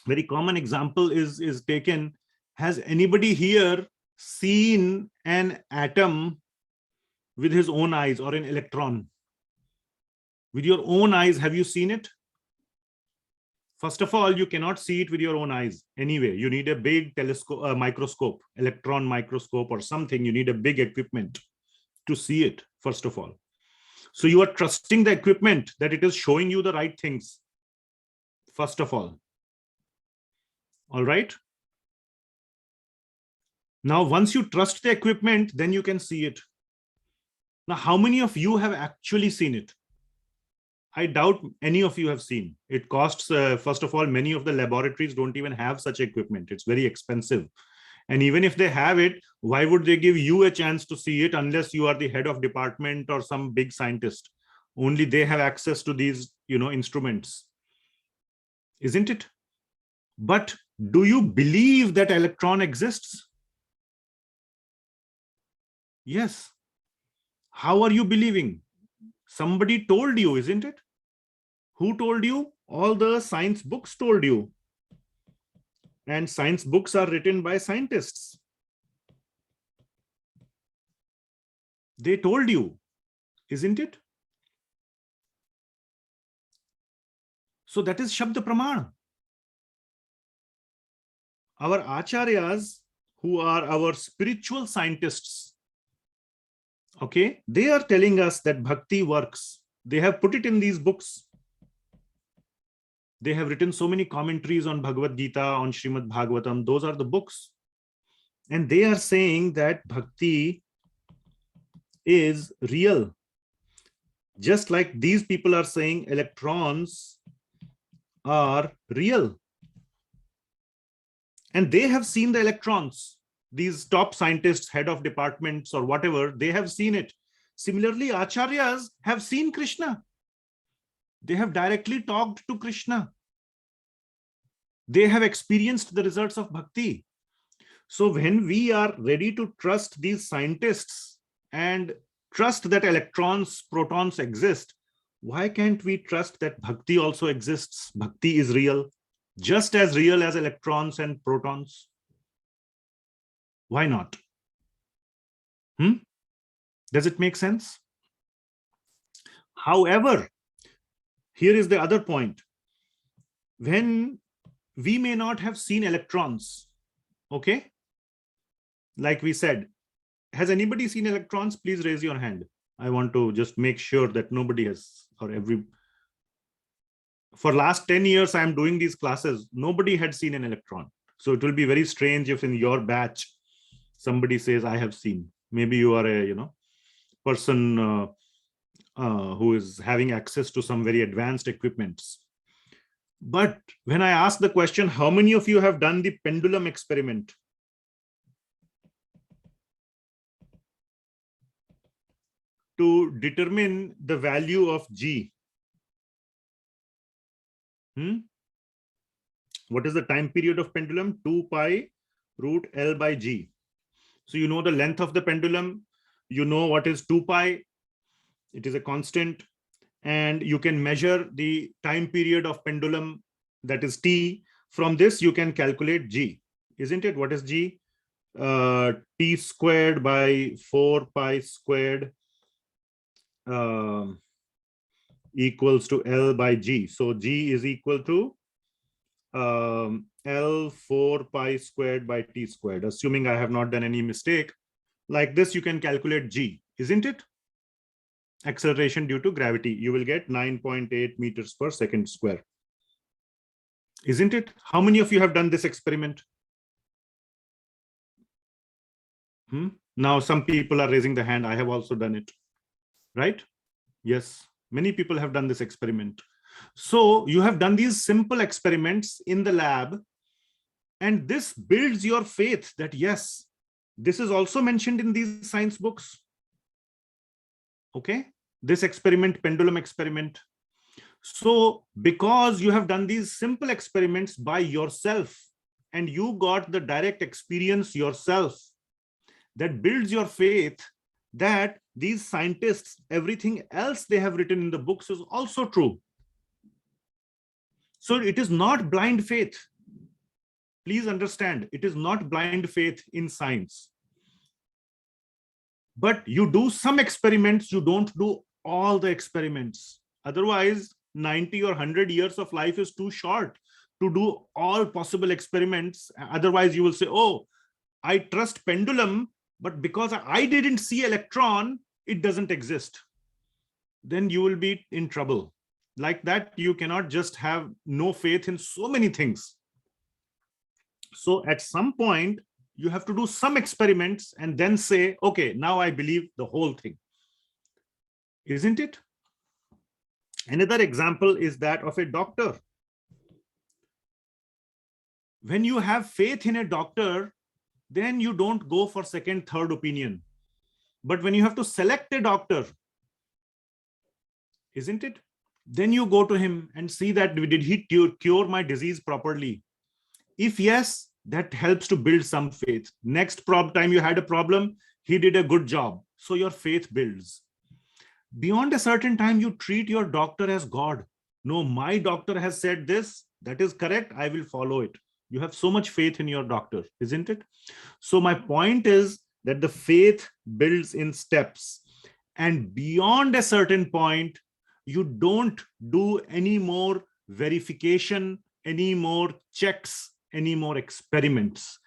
very common example is taken. Has anybody here seen an atom with his own eyes, or an electron? With your own eyes, have you seen it? First of all, you cannot see it with your own eyes anyway. You need a big telescope, microscope, electron microscope or something. You need a big equipment to see it, first of all. So you are trusting the equipment that it is showing you the right things, first of all. All right. Now, once you trust the equipment, then you can see it. Now, how many of you have actually seen it? I doubt any of you have seen. It costs, first of all, many of the laboratories don't even have such equipment. It's very expensive. And even if they have it, why would they give you a chance to see it unless you are the head of department or some big scientist? Only they have access to these, instruments. Isn't it? But do you believe that electron exists? Yes. How are you believing? Somebody told you, isn't it? Who told you? All the science books told you. And science books are written by scientists. They told you, isn't it? So that is Shabd Pramana. Our acharyas, who are our spiritual scientists, okay, they are telling us that bhakti works. They have put it in these books. They have written so many commentaries on Bhagavad Gita, on Srimad Bhagavatam. Those are the books. And they are saying that bhakti is real. Just like these people are saying electrons are real. And they have seen the electrons. these top scientists, head of departments or whatever, they have seen it. Similarly, acharyas have seen Krishna. They have directly talked to Krishna. They have experienced the results of bhakti. So when we are ready to trust these scientists and trust that electrons, protons exist, why can't we trust that bhakti also exists? Bhakti is real, just as real as electrons and protons. Why not? Does it make sense? However, here is the other point. When we may not have seen electrons, okay? Like we said, has anybody seen electrons? Please raise your hand. I want to just make sure that nobody has, or for last 10 years, I am doing these classes. Nobody had seen an electron. So it will be very strange if in your batch, somebody says, I have seen. Maybe you are a, person who is having access to some very advanced equipments. But when I ask the question, how many of you have done the pendulum experiment? To determine the value of G. What is the time period of pendulum? 2 pi root L by G. So you know the length of the pendulum. You know what is 2 pi. It is a constant. And you can measure the time period of pendulum, that is T. From this, you can calculate G. Isn't it? What is G? T squared by 4 pi squared equals to L by G. So G is equal to L 4 pi squared by T squared. Assuming I have not done any mistake, like this, you can calculate G, isn't it? Acceleration due to gravity. You will get 9.8 meters per second square. Isn't it? How many of you have done this experiment? Now some people are raising the hand. I have also done it. Right? Yes, many people have done this experiment. So you have done these simple experiments in the lab, and this builds your faith that yes, this is also mentioned in these science books. Okay, this experiment, pendulum experiment. So because you have done these simple experiments by yourself and you got the direct experience yourself, that builds your faith that these scientists, everything else they have written in the books is also true. So it is not blind faith. Please understand, it is not blind faith in science. But you do some experiments, you don't do all the experiments. Otherwise, 90 or 100 years of life is too short to do all possible experiments. Otherwise, you will say, oh, I trust pendulum, but because I didn't see electron, it doesn't exist. Then you will be in trouble. Like that, you cannot just have no faith in so many things. So at some point, you have to do some experiments and then say, okay, now I believe the whole thing. Isn't it? Another example is that of a doctor. When you have faith in a doctor, then you don't go for second, third opinion. But when you have to select a doctor, isn't it? Then you go to him and see that did he cure my disease properly? If yes, that helps to build some faith. Next time you had a problem, he did a good job. So your faith builds. Beyond a certain time, you treat your doctor as God. No, my doctor has said this, that is correct, I will follow it. You have so much faith in your doctor, isn't it? So my point is that the faith builds in steps. And beyond a certain point, you don't do any more verification, any more checks, any more experiments.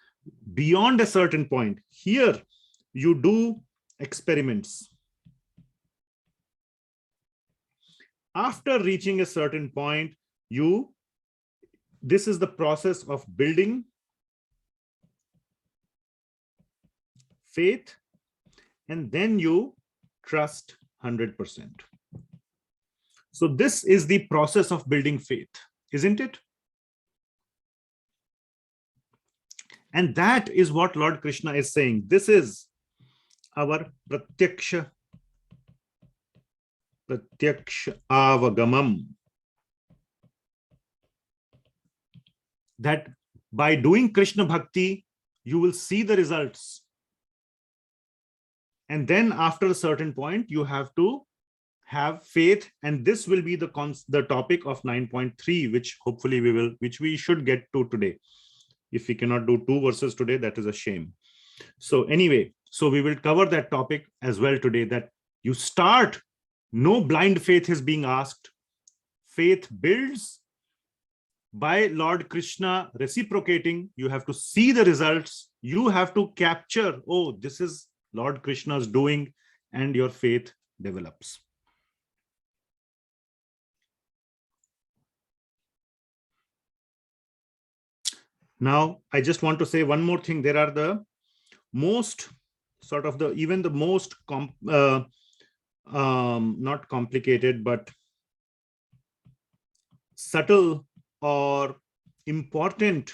Beyond a certain point, here you do experiments. After reaching a certain point, this is the process of building faith, and then you trust 100%. So this is the process of building faith, isn't it? And that is what Lord Krishna is saying. This is our pratyaksha avagamam. That by doing Krishna Bhakti, you will see the results. And then after a certain point, you have to have faith. And this will be the topic of 9.3, which we should get to today. If we cannot do 2 verses today, that is a shame. So anyway, so we will cover that topic as well today, that you start, no blind faith is being asked. Faith builds by Lord Krishna reciprocating. You have to see the results. You have to capture, oh, this is Lord Krishna's doing, and your faith develops. Now, I just want to say one more thing. There are the most sort of even the most not complicated, but subtle or important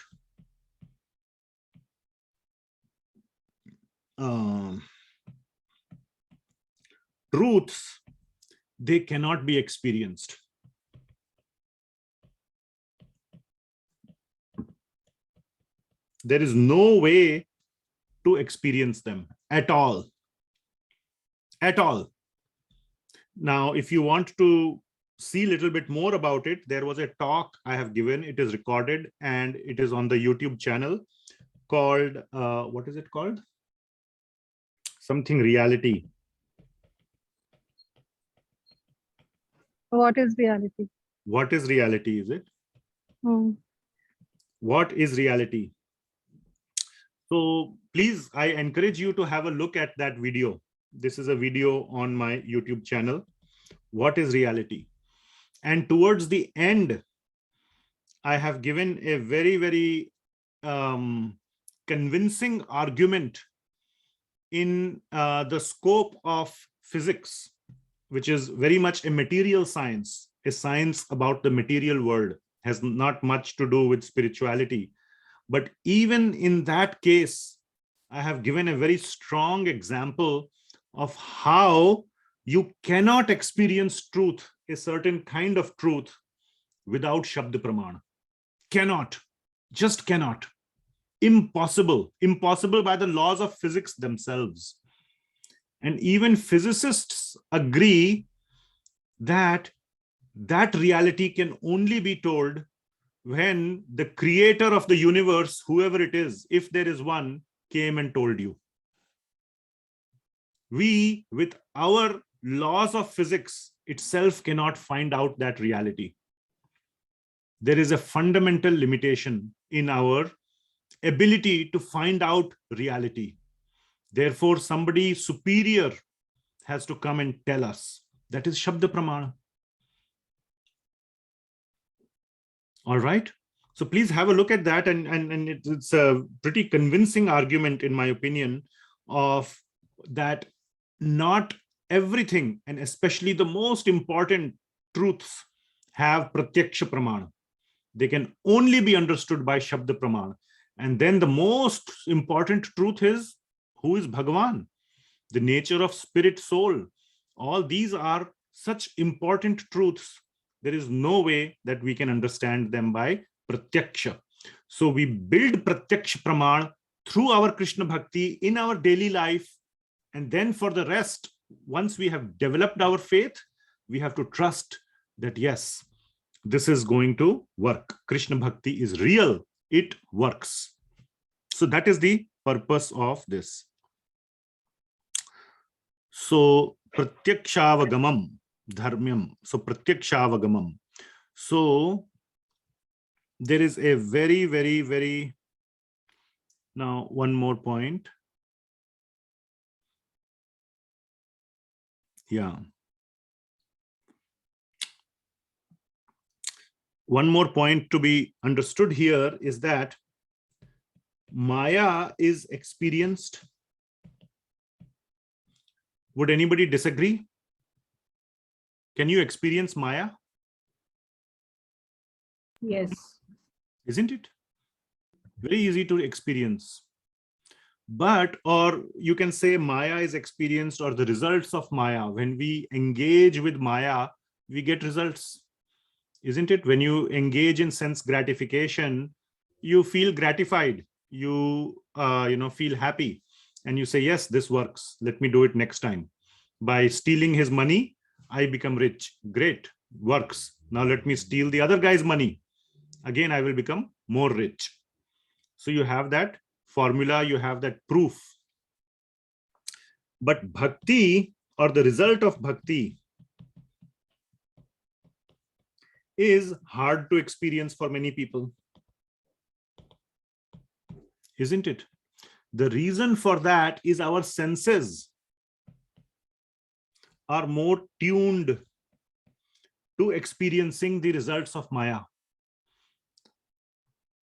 truths, they cannot be experienced. There is no way to experience them at all. At all. Now, if you want to see a little bit more about it, there was a talk I have given. It is recorded and it is on the YouTube channel called, what is it called? Something reality. What is reality? What is reality, is it? What is reality? So please, I encourage you to have a look at that video. This is a video on my YouTube channel. What is reality? And towards the end, I have given a very, very convincing argument in the scope of physics, which is very much a material science, a science about the material world, has not much to do with spirituality. But even in that case, I have given a very strong example of how you cannot experience truth, a certain kind of truth, without shabd pramana. Cannot, just cannot. Impossible, impossible by the laws of physics themselves. And even physicists agree that that reality can only be told when the creator of the universe, whoever it is, if there is one, came and told you. We, with our laws of physics itself, cannot find out that reality. There is a fundamental limitation in our ability to find out reality. Therefore, somebody superior has to come and tell us. That is shabd pramana. All right. So please have a look at that. And it's a pretty convincing argument, in my opinion, of that not everything, and especially the most important truths, have pratyaksha pramana. They can only be understood by shabd pramana. And then the most important truth is, who is Bhagawan? The nature of spirit, soul. All these are such important truths. There is no way that we can understand them by pratyaksha. So we build pratyaksha pramana through our Krishna Bhakti in our daily life. And then for the rest, once we have developed our faith, we have to trust that, yes, this is going to work. Krishna Bhakti is real. It works. So that is the purpose of this. So pratyakshaavagamam dharmyam. So pratyakshaavagamam. So there is a very, very, very, now one more point. Yeah. One more point to be understood here is that Maya is experienced. Would anybody disagree? Can you experience Maya? Yes. Isn't it? very easy to experience. But, or you can say Maya is experienced, or the results of Maya. When we engage with Maya, we get results. Isn't it? When you engage in sense gratification, you feel gratified. You, feel happy. And you say, yes, this works. Let me do it next time. By stealing his money, I become rich. Great, works. Now let me steal the other guy's money. Again, I will become more rich. So you have that formula, you have that proof. But bhakti, or the result of bhakti, is hard to experience for many people. Isn't it? The reason for that is our senses are more tuned to experiencing the results of Maya.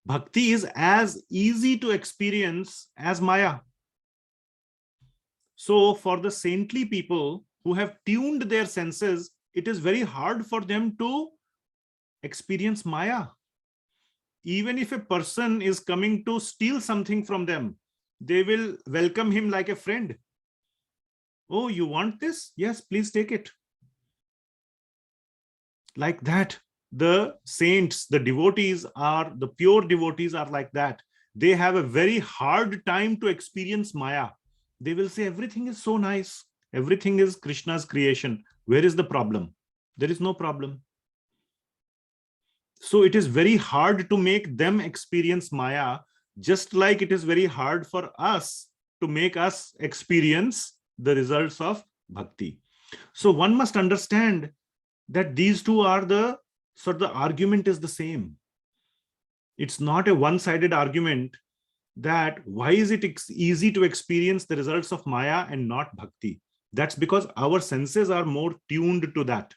Bhakti is as easy to experience as Maya. So for the saintly people who have tuned their senses, it is very hard for them to experience Maya. Even if a person is coming to steal something from them, they will welcome him like a friend. Oh, you want this? Yes, please take it. Like that. The saints, the devotees are, the pure devotees are like that. They have a very hard time to experience Maya. They will say everything is so nice. Everything is Krishna's creation. Where is the problem? There is no problem. So it is very hard to make them experience Maya, just like it is very hard for us to make us experience the results of bhakti. So one must understand that these two are the argument is the same. It's not a one-sided argument that why is it easy to experience the results of Maya and not bhakti? That's because our senses are more tuned to that.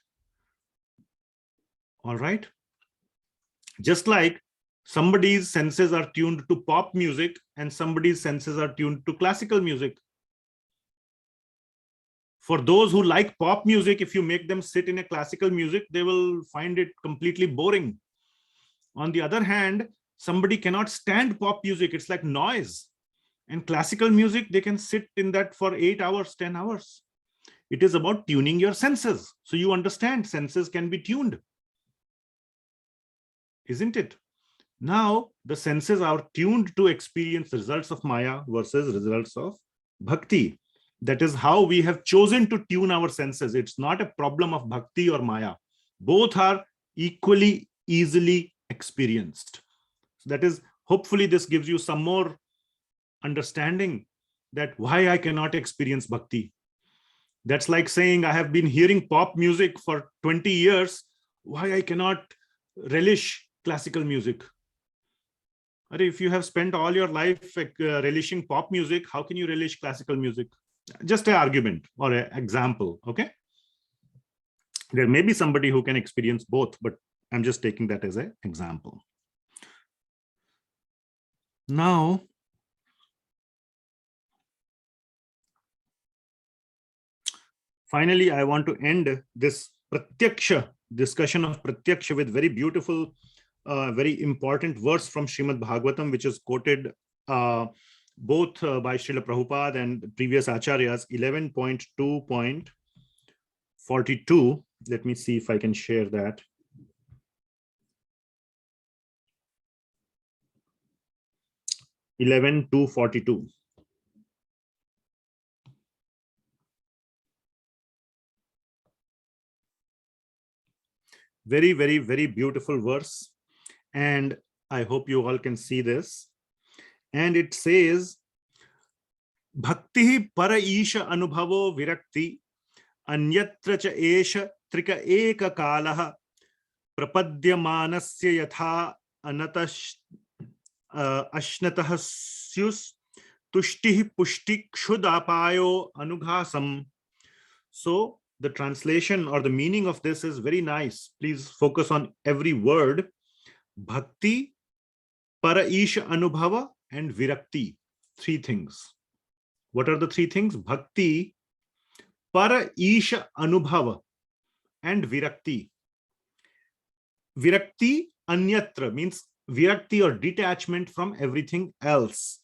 All right. Just like somebody's senses are tuned to pop music and somebody's senses are tuned to classical music. For those who like pop music, if you make them sit in a classical music, they will find it completely boring. On the other hand, somebody cannot stand pop music. It's like noise. And classical music, they can sit in that for 8 hours, 10 hours. It is about tuning your senses. So you understand senses can be tuned. Isn't it? Now, the senses are tuned to experience the results of Maya versus results of bhakti. That is how we have chosen to tune our senses. It's not a problem of bhakti or Maya. Both are equally easily experienced. So that is, hopefully this gives you some more understanding that why I cannot experience bhakti. That's like saying I have been hearing pop music for 20 years. Why I cannot relish classical music? If you have spent all your life relishing pop music, how can you relish classical music? Just an argument or an example, okay? There may be somebody who can experience both, but I'm just taking that as an example. Now, finally, I want to end this pratyaksha, discussion of pratyaksha, with very beautiful, very important verse from Srimad Bhagavatam, which is quoted both by Srila Prabhupada and previous acharyas, 11.2.42. Let me see if I can share that. (11.2.42). Very, very, very beautiful verse. And I hope you all can see this. And it says, Bhakti para isha anubhavo virakti anyatra cha esha trika eka kalaha prapadyamanasya yatha anatash ashnatah syus tushtihi pushti kshudapayo anughasam. So the translation or the meaning of this is very nice. Please focus on every word. Bhakti, para isha anubhava, and virakti. Three things. What are the three things? Bhakti, para isha anubhava, and virakti. Virakti anyatra means virakti or detachment from everything else.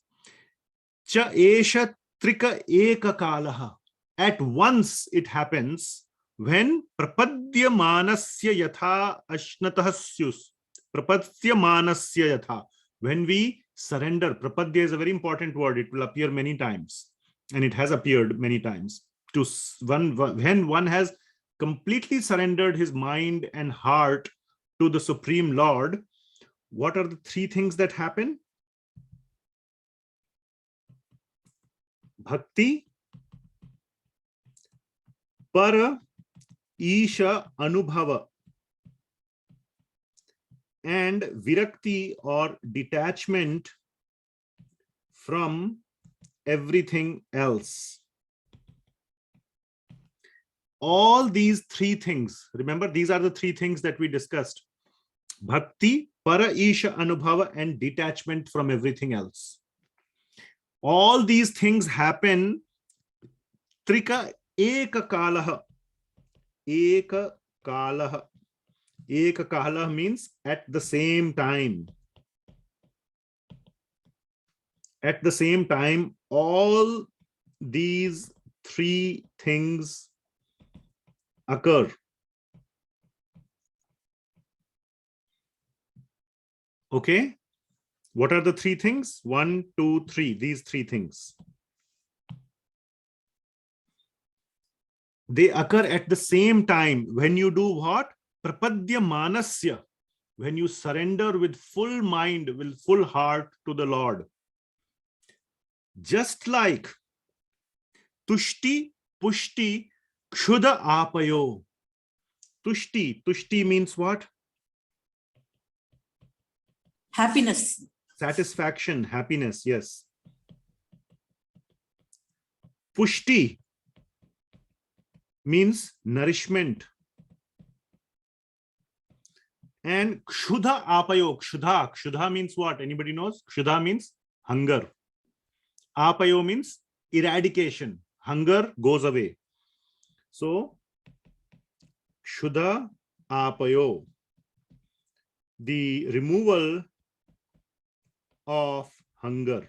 Cha esha trika eka kalaha. At once it happens when prapadya manasya yatha ashnatah syus. Prapadya manasya yatha. When we surrender, prapadya is a very important word. It will appear many times, and it has appeared many times. When one has completely surrendered his mind and heart to the Supreme Lord, what are the three things that happen? Bhakti, para, isha, anubhava, and virakti or detachment from everything else. All these three things, remember, these are the three things that we discussed: bhakti, para, isha, anubhava, and detachment from everything else. All these things happen trika eka kalaha. Eka kalaha. Eka kalaha means at the same time. At the same time, all these three things occur. Okay? What are the three things? 1, 2, 3. These three things. They occur at the same time when you do what? Prapadya manasya. When you surrender with full mind, with full heart to the Lord. Just like tushti, pushti, kshuda apayo. Tushti. Tushti means what? Happiness. Satisfaction, happiness, yes. Pushti means nourishment. And kshuddha apayo, kshuddha means what? Anybody knows? Kshuddha means hunger. Apayo means eradication. Hunger goes away. So, kshuddha apayo, the removal of hunger.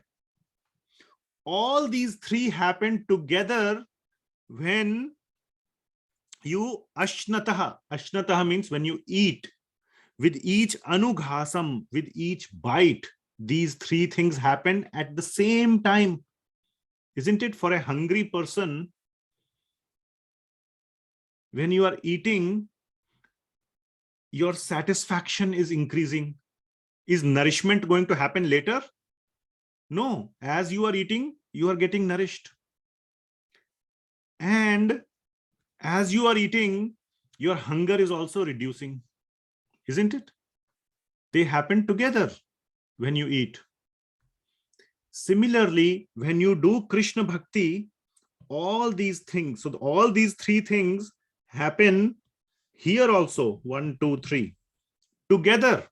All these three happen together when you ashnataha. Ashnataha means when you eat. With each anughasam, with each bite, these three things happen at the same time. Isn't it? For a hungry person, when you are eating, your satisfaction is increasing. Is nourishment going to happen later? No. As you are eating, you are getting nourished. And as you are eating, your hunger is also reducing. Isn't it? They happen together when you eat. Similarly, when you do Krishna Bhakti, all these things, so all these three things happen here also, 1, 2, 3, together.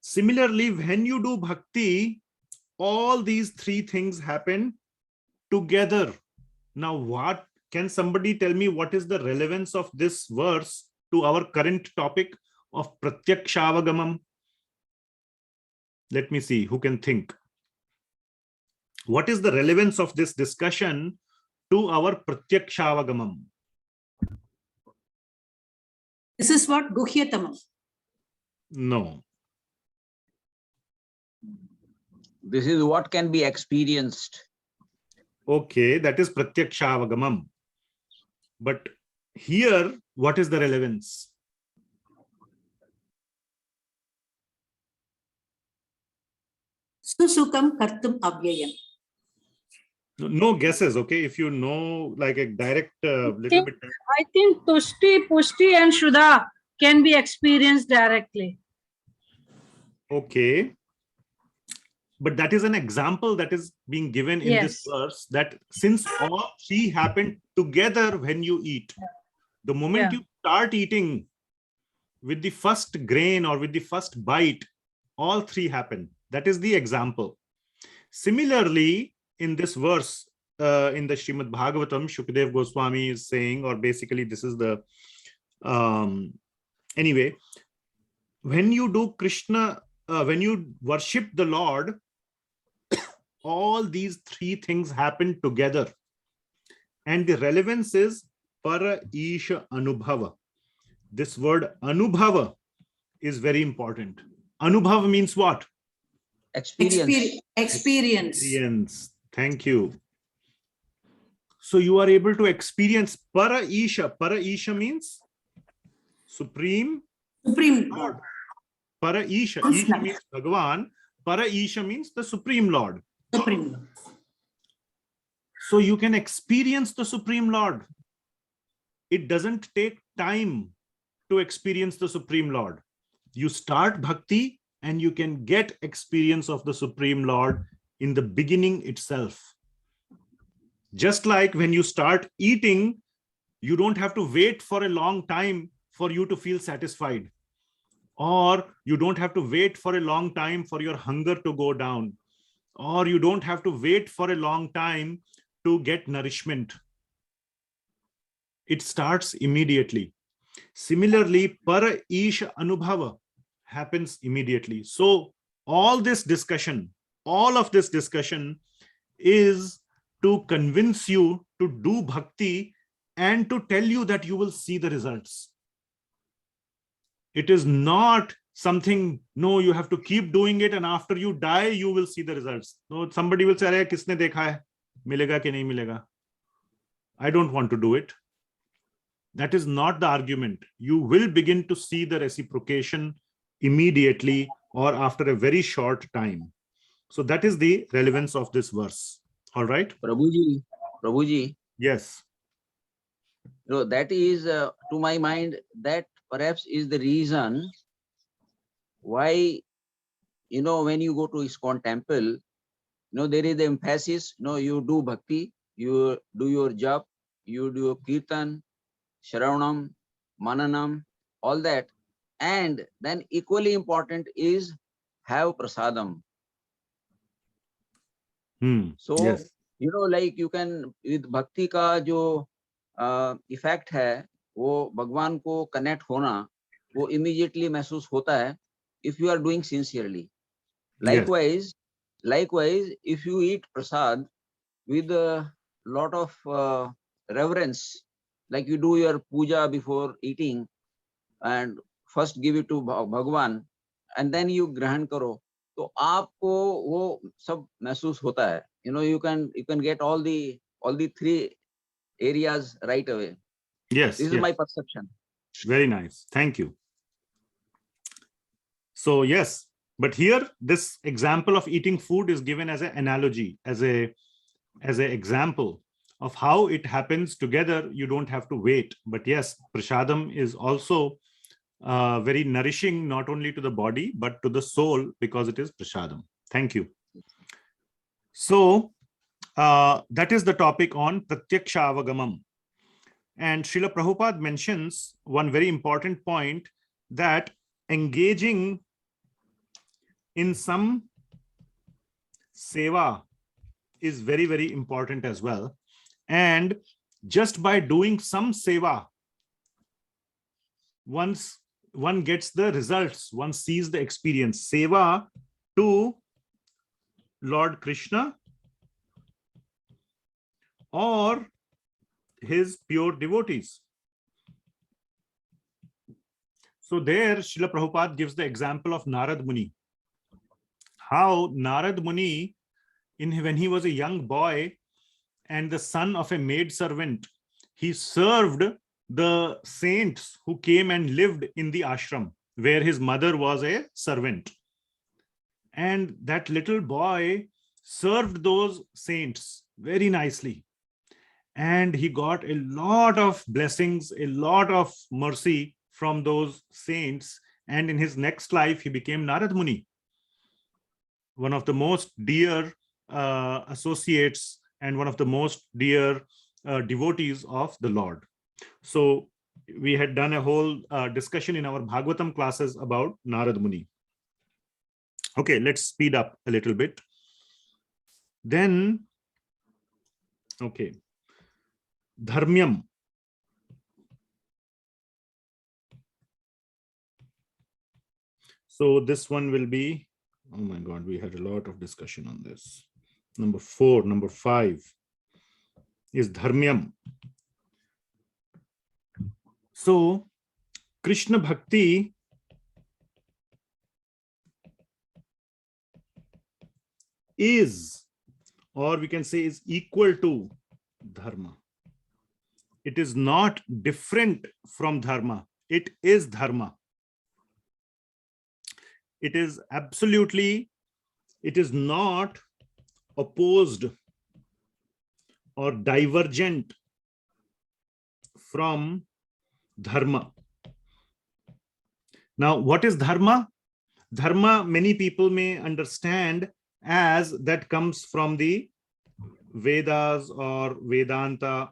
Similarly, when you do Bhakti, all these three things happen together. Now, what can somebody tell me what is the relevance of this verse to our current topic of Pratyakshavagamam? Let me see who can think. What is the relevance of this discussion to our Pratyakshavagamam? This is what Guhyatamam. No. This is what can be experienced. Okay, that is Pratyakshavagamam. But here, what is the relevance? Susukam kartum avyayam. No guesses, okay? If you know like a direct little bit. I think Tushti, Pushti and Shuddha can be experienced directly. Okay. But that is an example that is being given in this verse, that since all three happen together when you eat, the moment you start eating with the first grain or with the first bite, all three happen. That is the example. Similarly, in this verse, in the Srimad Bhagavatam, Shukdev Goswami is saying, or basically this is the, anyway, when you do Krishna when you worship the Lord, all these three things happen together. And the relevance is para isha anubhava. This word anubhava is very important. Anubhava means what? Experience. Experience. Thank you. So you are able to experience para isha. Para isha means supreme Lord. Para isha. Isha means Bhagawan. Para isha means the supreme Lord. Supreme Lord. So you can experience the supreme Lord. It doesn't take time to experience the supreme Lord. You start bhakti and you can get experience of the supreme Lord in the beginning itself. Just like when you start eating, you don't have to wait for a long time for you to feel satisfied, or you don't have to wait for a long time for your hunger to go down, or you don't have to wait for a long time to get nourishment. It starts immediately. Similarly, para isha anubhava happens immediately. So all of this discussion is to convince you to do bhakti and to tell you that you will see the results. It is not something, no, you have to keep doing it and after you die, you will see the results. No, somebody will say, kisne dekha hai? Milega ki nahi milega? I don't want to do it. That is not the argument. You will begin to see the reciprocation immediately or after a very short time. So that is the relevance of this verse. All right. Prabhuji. Yes. That is, to my mind, that perhaps is the reason why, when you go to ISKCON temple, there is the emphasis, you do bhakti, you do your jap, you do your kirtan, shravanam, mananam, all that. And then equally important is have prasadam. So, yes. Like you can, with bhakti ka jo effect hai, wo Bhagwan ko connect hona, wo immediately महसूस होता है if you are doing sincerely. Likewise, if you eat prasad with a lot of reverence, like you do your puja before eating and first give it to Bhagawan and then you grahan karo, तो आपको वो सब महसूस होता है. You can get all the three areas right away. Yes. This is my perception. Very nice. Thank you. So yes, but here this example of eating food is given as an analogy, as a example of how it happens together. You don't have to wait. But yes, prasadam is also very nourishing, not only to the body, but to the soul, because it is prasadam. Thank you. So that is the topic on pratyaksha-avagamam. And Srila Prabhupada mentions one very important point, that engaging in some sewa is very, very important as well. And just by doing some sewa, once one gets the results, one sees the experience. Sewa to Lord Krishna or his pure devotees. So there Srila Prabhupada gives the example of Narad Muni. How Narad Muni, when he was a young boy and the son of a maid servant, he served the saints who came and lived in the ashram where his mother was a servant. And that little boy served those saints very nicely. And he got a lot of blessings, a lot of mercy from those saints. And in his next life, he became Narad Muni, one of the most dear associates and one of the most dear devotees of the Lord. So we had done a whole discussion in our Bhagavatam classes about Narad Muni. Okay, let's speed up a little bit. Then, okay, Dharmyam. So this one will be, oh my God, we had a lot of discussion on this. Number 4, number 5 is dharmyam. So Krishna Bhakti is, or we can say is equal to dharma. It is not different from dharma. It is dharma. It is absolutely, it is not opposed or divergent from dharma. Now, what is dharma? Dharma, many people may understand as that comes from the Vedas or Vedanta,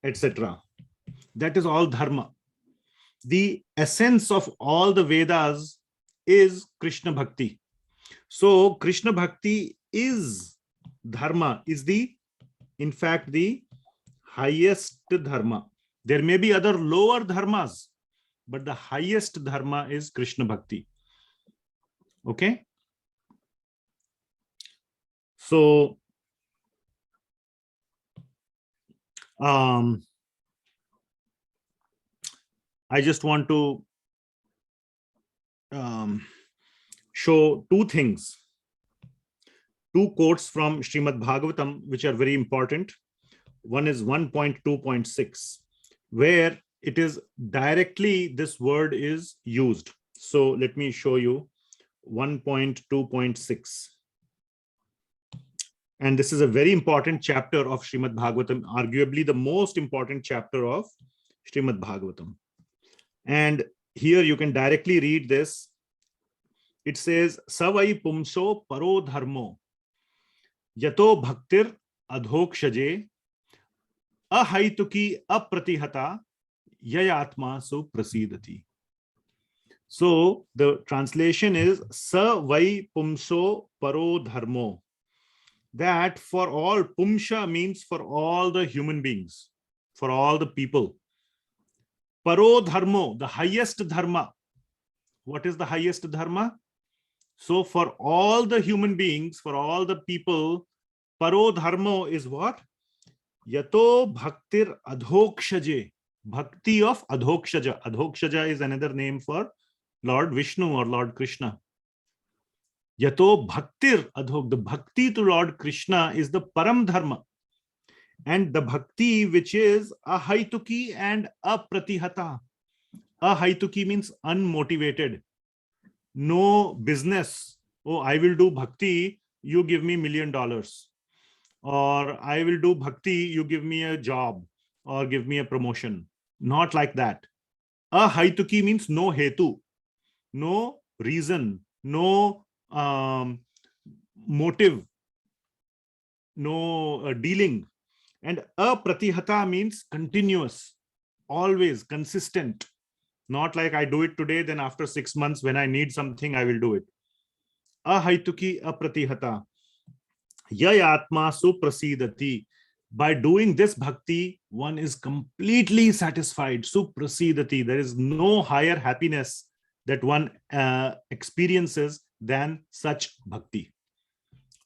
etc. That is all dharma. The essence of all the Vedas is Krishna Bhakti. So Krishna Bhakti is dharma, is the, in fact, the highest dharma. There may be other lower dharmas, but the highest dharma is Krishna Bhakti. Okay? So, I just want to show two things, two quotes from Srimad Bhagavatam, which are very important. One is 1.2.6, where it is directly, this word is used. So let me show you 1.2.6. And this is a very important chapter of Srimad Bhagavatam, arguably the most important chapter of Srimad Bhagavatam. And here you can directly read this. It says, Savai pumso paro dharmo, yato bhaktir adhokshaje, ahaituki apratihata, yayatma su prasidati. So the translation is, Savai pumso paro dharmo. That for all, pumsha means for all the human beings, for all the people. Paro dharmo, the highest dharma. What is the highest dharma? So for all the human beings, for all the people, paro dharmo is what? Yato bhaktir adhokshaje. Bhakti of adhokshaja. Adhokshaja is another name for Lord Vishnu or Lord Krishna. Yato bhaktir adhok. The bhakti to Lord Krishna is the param dharma. And the bhakti which is ahaituki and apratihata. Ahaituki means unmotivated. No business. Oh, I will do bhakti, you give me $1 million. Or I will do bhakti, you give me a job or give me a promotion. Not like that. Ahaituki means no hetu, no reason, no motive, no dealing. And apratihata means continuous, always consistent. Not like I do it today, then after 6 months when I need something, I will do it. Ahaituki apratihata. Yayatma suprasidati. By doing this bhakti, one is completely satisfied. Suprasidati. There is no higher happiness that one experiences than such bhakti.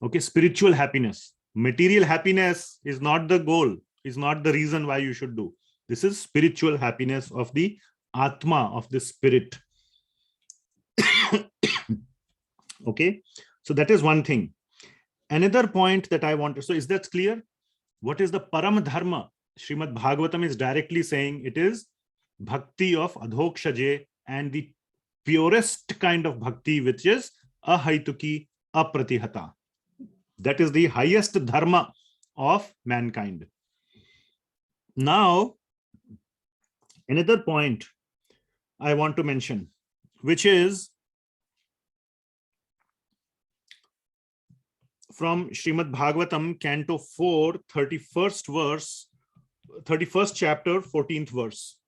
Okay, spiritual happiness. Material happiness is not the goal, is not the reason why you should do. This is spiritual happiness of the Atma, of the spirit. Okay, so that is one thing. Another point that I want to, so is that clear? What is the param dharma? Srimad Bhagavatam is directly saying it is bhakti of adhokshaje, and the purest kind of bhakti, which is ahaituki apratihata. That is the highest dharma of mankind. Now, another point I want to mention, which is from Srimad Bhagavatam, Canto 4, 31st verse, 31st chapter, 14th verse.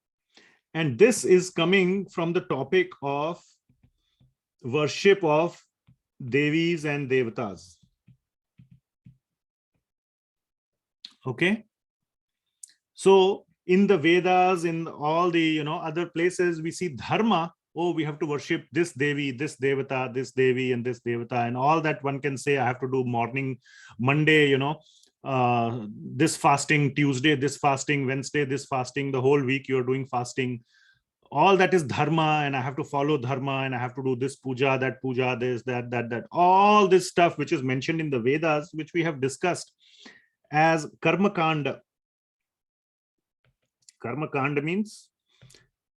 And this is coming from the topic of worship of devis and devatas. Okay. So in the Vedas, in all the other places, we see dharma oh, we have to worship this devi, this devata, this devi, and this devata, and all that one can say. I have to do morning, Monday, this fasting, Tuesday, this fasting, Wednesday, this fasting, the whole week you're doing fasting. All that is dharma, and I have to follow dharma, and I have to do this puja, this, that, all this stuff which is mentioned in the Vedas, which we have discussed as karma kanda. Karma kanda means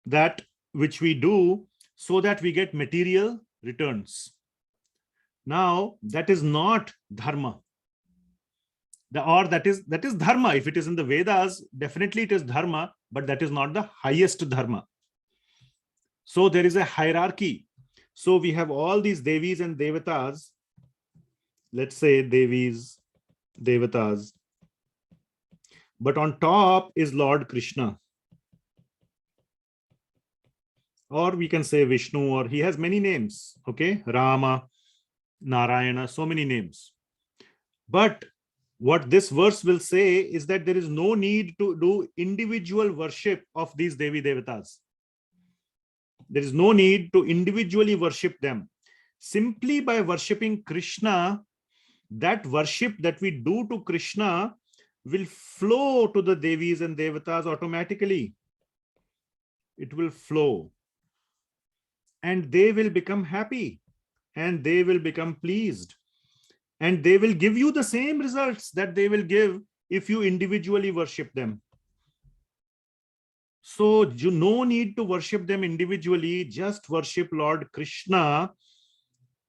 that which we do so that we get material returns. Now, that is not dharma. That is dharma. If it is in the Vedas, definitely it is dharma, but that is not the highest dharma. So there is a hierarchy. So we have all these devis and devatas. Let's say devis, devatas. But on top is Lord Krishna. Or we can say Vishnu, or he has many names. Okay, Rama, Narayana, so many names. But what this verse will say is that there is no need to do individual worship of these Devi Devatas. There is no need to individually worship them. Simply by worshipping Krishna, that worship that we do to Krishna will flow to the Devis and Devatas automatically. It will flow. And they will become happy. And they will become pleased. And they will give you the same results that they will give if you individually worship them. So you no need to worship them individually, just worship Lord Krishna,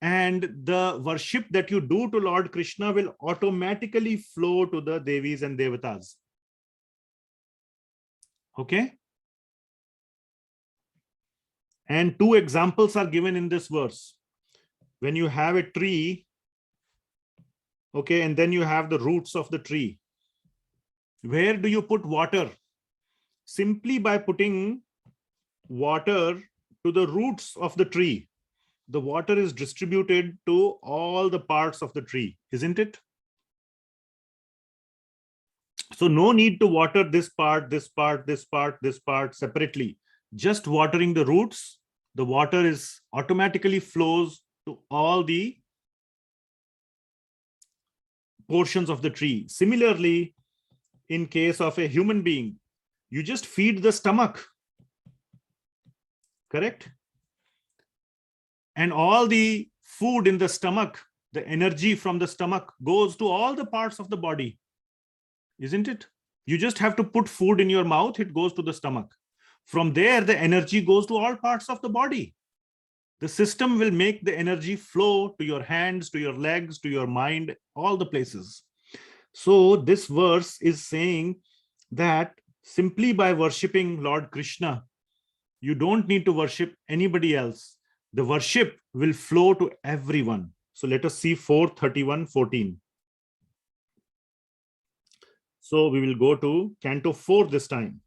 and the worship that you do to Lord Krishna will automatically flow to the Devis and Devatas. Okay? And two examples are given in this verse. When you have a tree, okay, and then you have the roots of the tree. Where do you put water? Simply by putting water to the roots of the tree. The water is distributed to all the parts of the tree, isn't it? So no need to water this part, this part, this part, this part separately. Just watering the roots, the water is automatically flows to all the portions of the tree. Similarly, in case of a human being, you just feed the stomach, correct? And all the food in the stomach, the energy from the stomach goes to all the parts of the body, isn't it? You just have to put food in your mouth, it goes to the stomach. From there, the energy goes to all parts of the body. The system will make the energy flow to your hands, to your legs, to your mind, all the places. So this verse is saying that simply by worshipping Lord Krishna, you don't need to worship anybody else. The worship will flow to everyone. So let us see 4:31:14. So we will go to Canto 4 this time.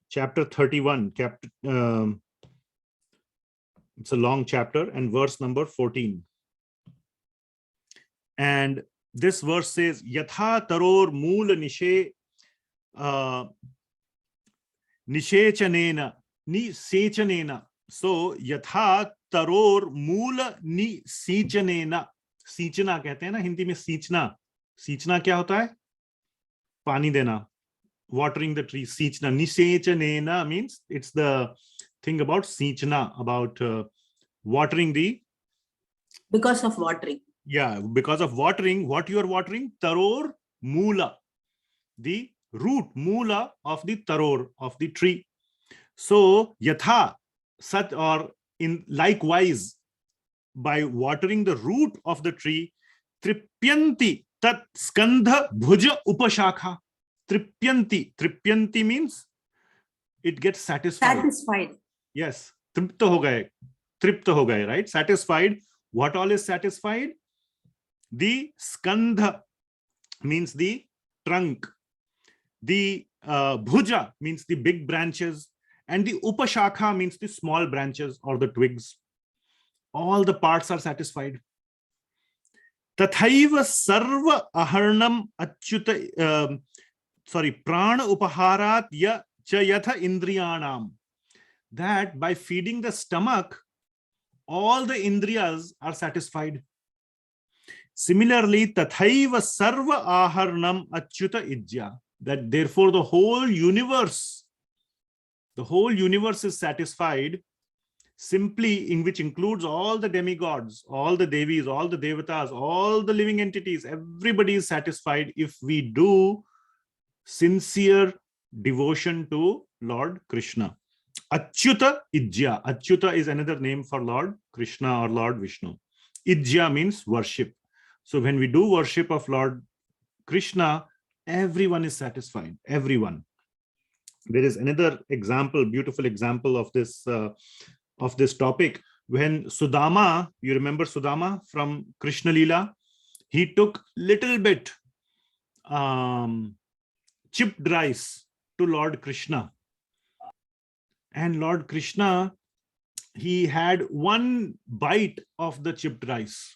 Chapter 31. It's a long chapter, and verse number 14. And this verse says, Yatha taror mool nishe nishechanena, nisechanena. So, yatha taror mool nisechanena. सींचना कहते हैं ना हिंदी में, सींचना. सींचना क्या होता है? पानी देना. Watering the tree. सींचना. Nisechanena means it's the thing about सींचना, about watering the. Because of watering. Yeah, because of watering. What you are watering? Taror moola. The root, moola of the taror, of the tree. So, yatha, such, or in likewise, by watering the root of the tree, tripyanti tat skandha bhuja upashakha. Tripyanti. Tripyanti means it gets satisfied. Satisfied. Yes. Tripta ho gaye. Tripta ho gaye, right? Satisfied. What all is satisfied? The skandha means the trunk. The bhuja means the big branches. And the upashakha means the small branches or the twigs. All the parts are satisfied. Tathaiva sarva aharnam achyuta, prana upaharat ya chayatha indriyanam. that by feeding the stomach, all the indriyas are satisfied. Similarly, tathaiva sarva aharnam achyuta ijya, that therefore the whole universe is satisfied simply, in which includes all the demigods, all the devis, all the devatas, all the living entities. Everybody is satisfied if we do sincere devotion to Lord Krishna. Achyuta Ijya. Achyuta is another name for Lord Krishna or Lord Vishnu. Ijya means worship. So when we do worship of Lord Krishna, everyone is satisfied. Everyone. There is another example, beautiful example of this topic. When Sudama, you remember Sudama from Krishna Leela, he took little bit chipped rice to Lord Krishna. And Lord Krishna, he had one bite of the chipped rice,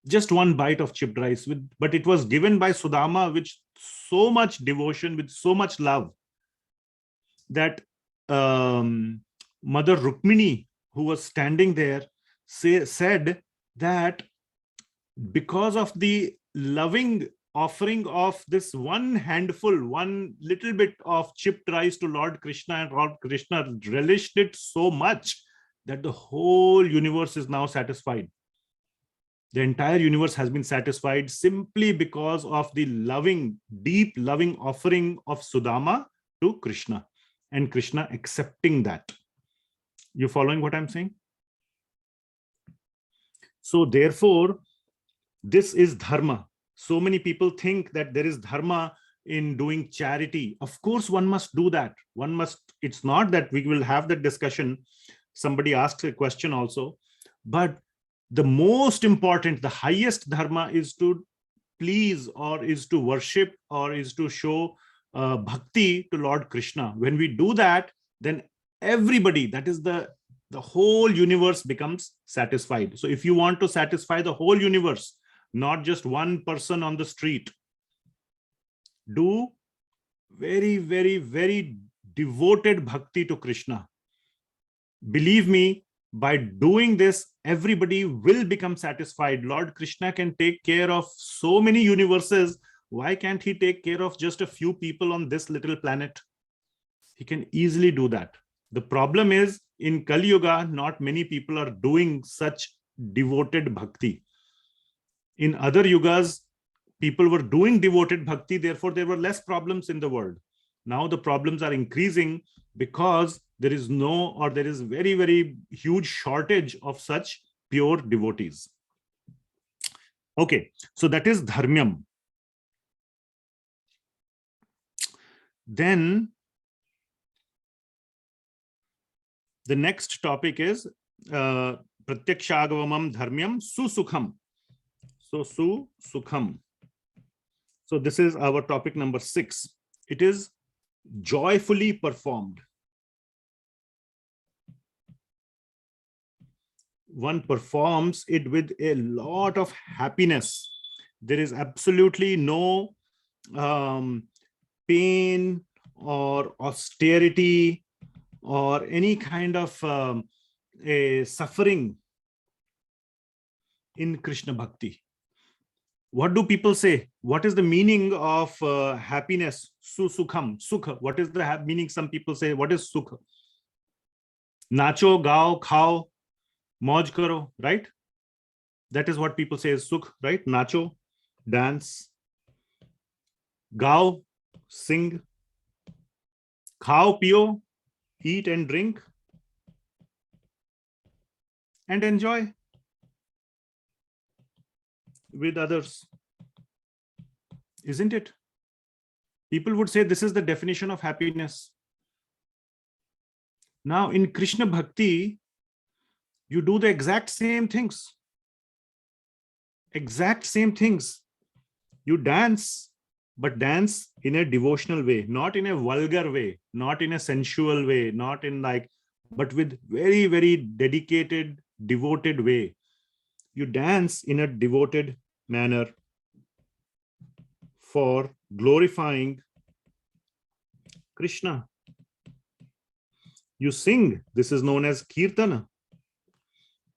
just one bite of chipped rice, but it was given by Sudama with so much devotion, with so much love, that Mother Rukmini, who was standing there, said that because of the loving offering of this one handful, one little bit of chipped rice to Lord Krishna, and Lord Krishna relished it so much that the whole universe is now satisfied. The entire universe has been satisfied simply because of the loving, deep loving offering of Sudama to Krishna, and Krishna accepting that. You following what I'm saying? So therefore, this is dharma. So many people think that there is dharma in doing charity. Of course, one must do that. One must, it's not that we will have that discussion. Somebody asked a question also, but the most important, the highest dharma is to please, or is to worship, or is to show bhakti to Lord Krishna. When we do that, then everybody, that is the whole universe becomes satisfied. So if you want to satisfy the whole universe, not just one person on the street, do very, very, very devoted bhakti to Krishna. Believe me, by doing this, everybody will become satisfied. Lord Krishna can take care of so many universes. Why can't he take care of just a few people on this little planet? He can easily do that. The problem is, in Kali Yuga, not many people are doing such devoted bhakti. In other yugas, people were doing devoted bhakti, therefore there were less problems in the world. Now the problems are increasing because there is no, or there is very, very huge shortage of such pure devotees. Okay, so that is dharmyam. Then the next topic is pratyakshagavamam dharmyam susukham. So susukham. So this is our topic number 6. It is joyfully performed. One performs it with a lot of happiness. There is absolutely no pain or austerity or any kind of a suffering in Krishna Bhakti. What do people say? What is the meaning of happiness? Susukham, sukha. What is the meaning? Some people say, what is sukha? Nacho, gao, khao, mauj karo, right? That is what people say is sukh, right? Nacho, dance. Gao, sing. Khao, pio, eat and drink. And enjoy with others. Isn't it? People would say this is the definition of happiness. Now in Krishna Bhakti, you do the exact same things. Exact same things. You dance, but dance in a devotional way, not in a vulgar way, not in a sensual way, not in like, but with very, very dedicated, devoted way. You dance in a devoted manner for glorifying Krishna. You sing. This is known as kirtana.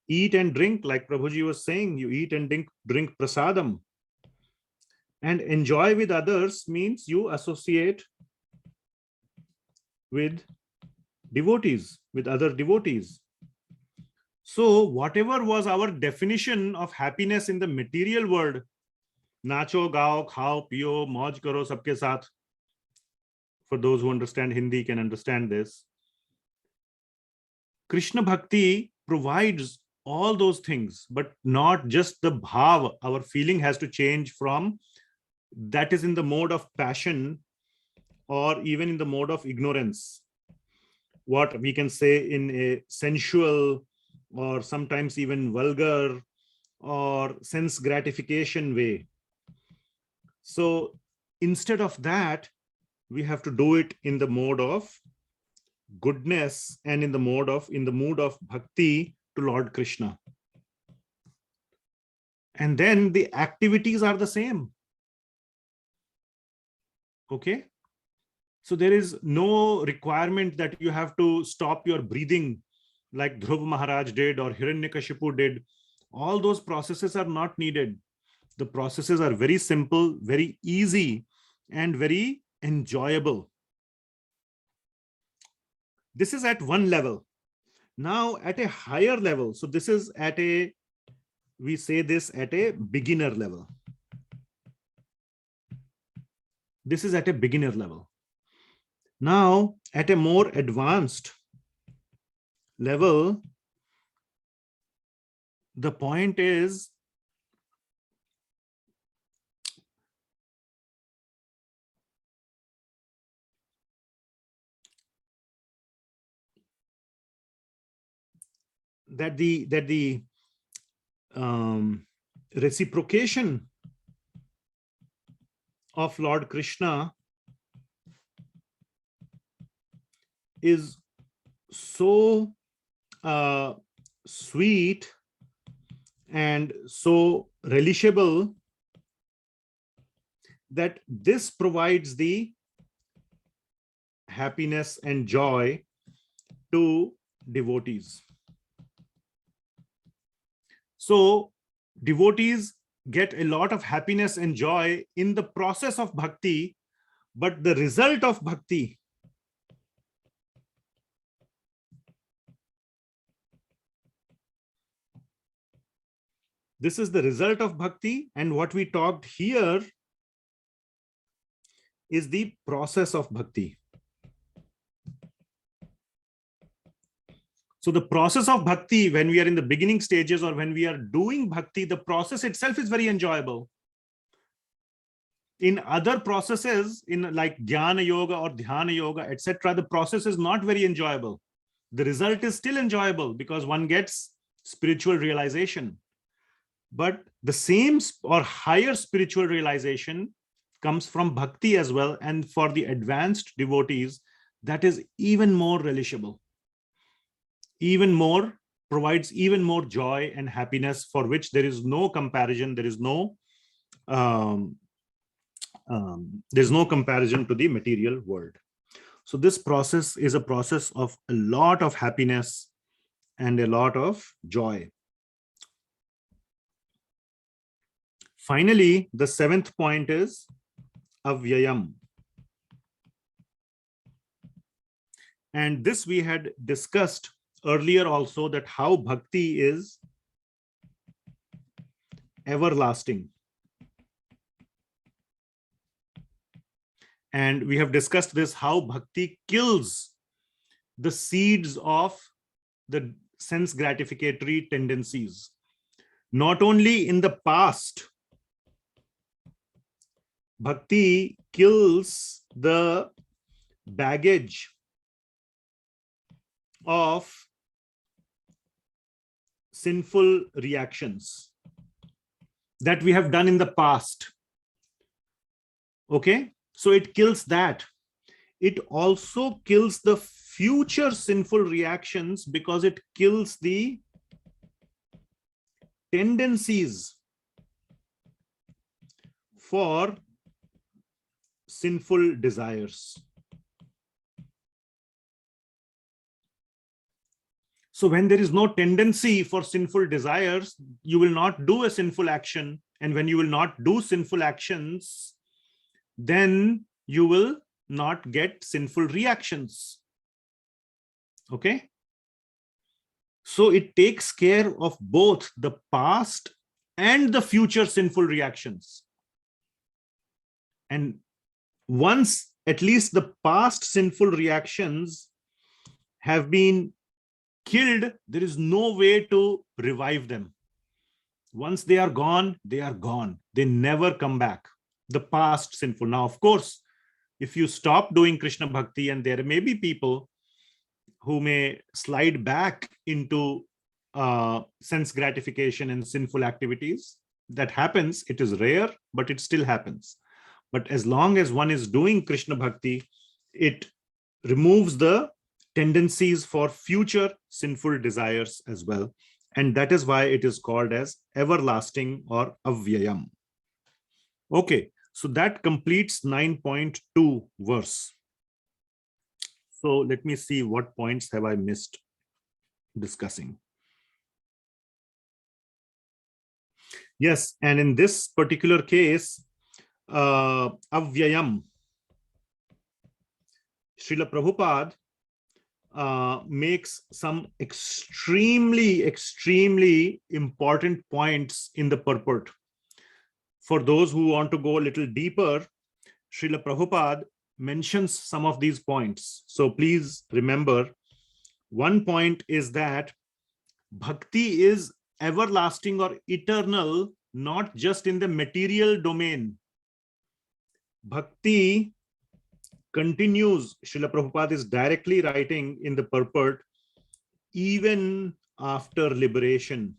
Eat and drink, like Prabhuji was saying, you eat and drink prasadam. And enjoy with others means you associate with devotees, with other devotees. So whatever was our definition of happiness in the material world, nacho, gao, khao, piyo, mauj karo, sabke saath. For those who understand Hindi can understand this. Krishna Bhakti provides all those things, but not just the bhav. Our feeling has to change from that is in the mode of passion or even in the mode of ignorance. What we can say in a sensual or sometimes even vulgar or sense gratification way. So instead of that, we have to do it in the mode of goodness and in the mood of bhakti to Lord Krishna. And then the activities are the same. Okay. So there is no requirement that you have to stop your breathing like Dhruv Maharaj did or Hiranyakashipu did. All those processes are not needed. The processes are very simple, very easy, and very enjoyable. This is at one level. Now at a higher level, so this is at a, we say this at a beginner level. This is at a beginner level. Now at a more advanced level, the point is that the reciprocation of Lord Krishna is so sweet and so relishable that this provides the happiness and joy to devotees. So devotees get a lot of happiness and joy in the process of bhakti, but the result of bhakti this is the result of bhakti, and what we talked here is the process of bhakti. So the process of bhakti, when we are in the beginning stages or when we are doing bhakti, the process itself is very enjoyable. In other processes, in like jnana yoga or dhyana yoga, etc., the process is not very enjoyable. The result is still enjoyable because one gets spiritual realization. But the same or higher spiritual realization comes from bhakti as well. And for the advanced devotees, that is even more relishable. Even more, provides even more joy and happiness, for which there is no comparison. There is no there's no comparison to the material world. So this process is a process of a lot of happiness and a lot of joy. Finally, the seventh point is avyayam. And this we had discussed earlier also, that how bhakti is everlasting. And we have discussed this, how bhakti kills the seeds of the sense gratificatory tendencies. Not only in the past, bhakti kills the baggage of sinful reactions that we have done in the past. Okay, so it kills that. It also kills the future sinful reactions because it kills the tendencies for sinful desires. So when there is no tendency for sinful desires, you will not do a sinful action. And when you will not do sinful actions, then you will not get sinful reactions. Okay? So it takes care of both the past and the future sinful reactions. And once at least the past sinful reactions have been killed, there is no way to revive them. Once they are gone, they are gone. They never come back. The past sinful. Now, of course, if you stop doing Krishna Bhakti, and there may be people who may slide back into sense gratification and sinful activities, that happens. It is rare, but it still happens. But as long as one is doing Krishna Bhakti, it removes the tendencies for future sinful desires as well. And that is why it is called as everlasting or avyayam. Okay, so that completes 9.2 verse. So let me see what points have I missed discussing. Yes, and in this particular case, avyayam, Srila Prabhupada makes some extremely important points in the purport. For those who want to go a little deeper, Srila Prabhupada mentions some of these points. So please remember, one point is that bhakti is everlasting or eternal, not just in the material domain. Bhakti continues. Srila Prabhupada is directly writing in the purport, even after liberation.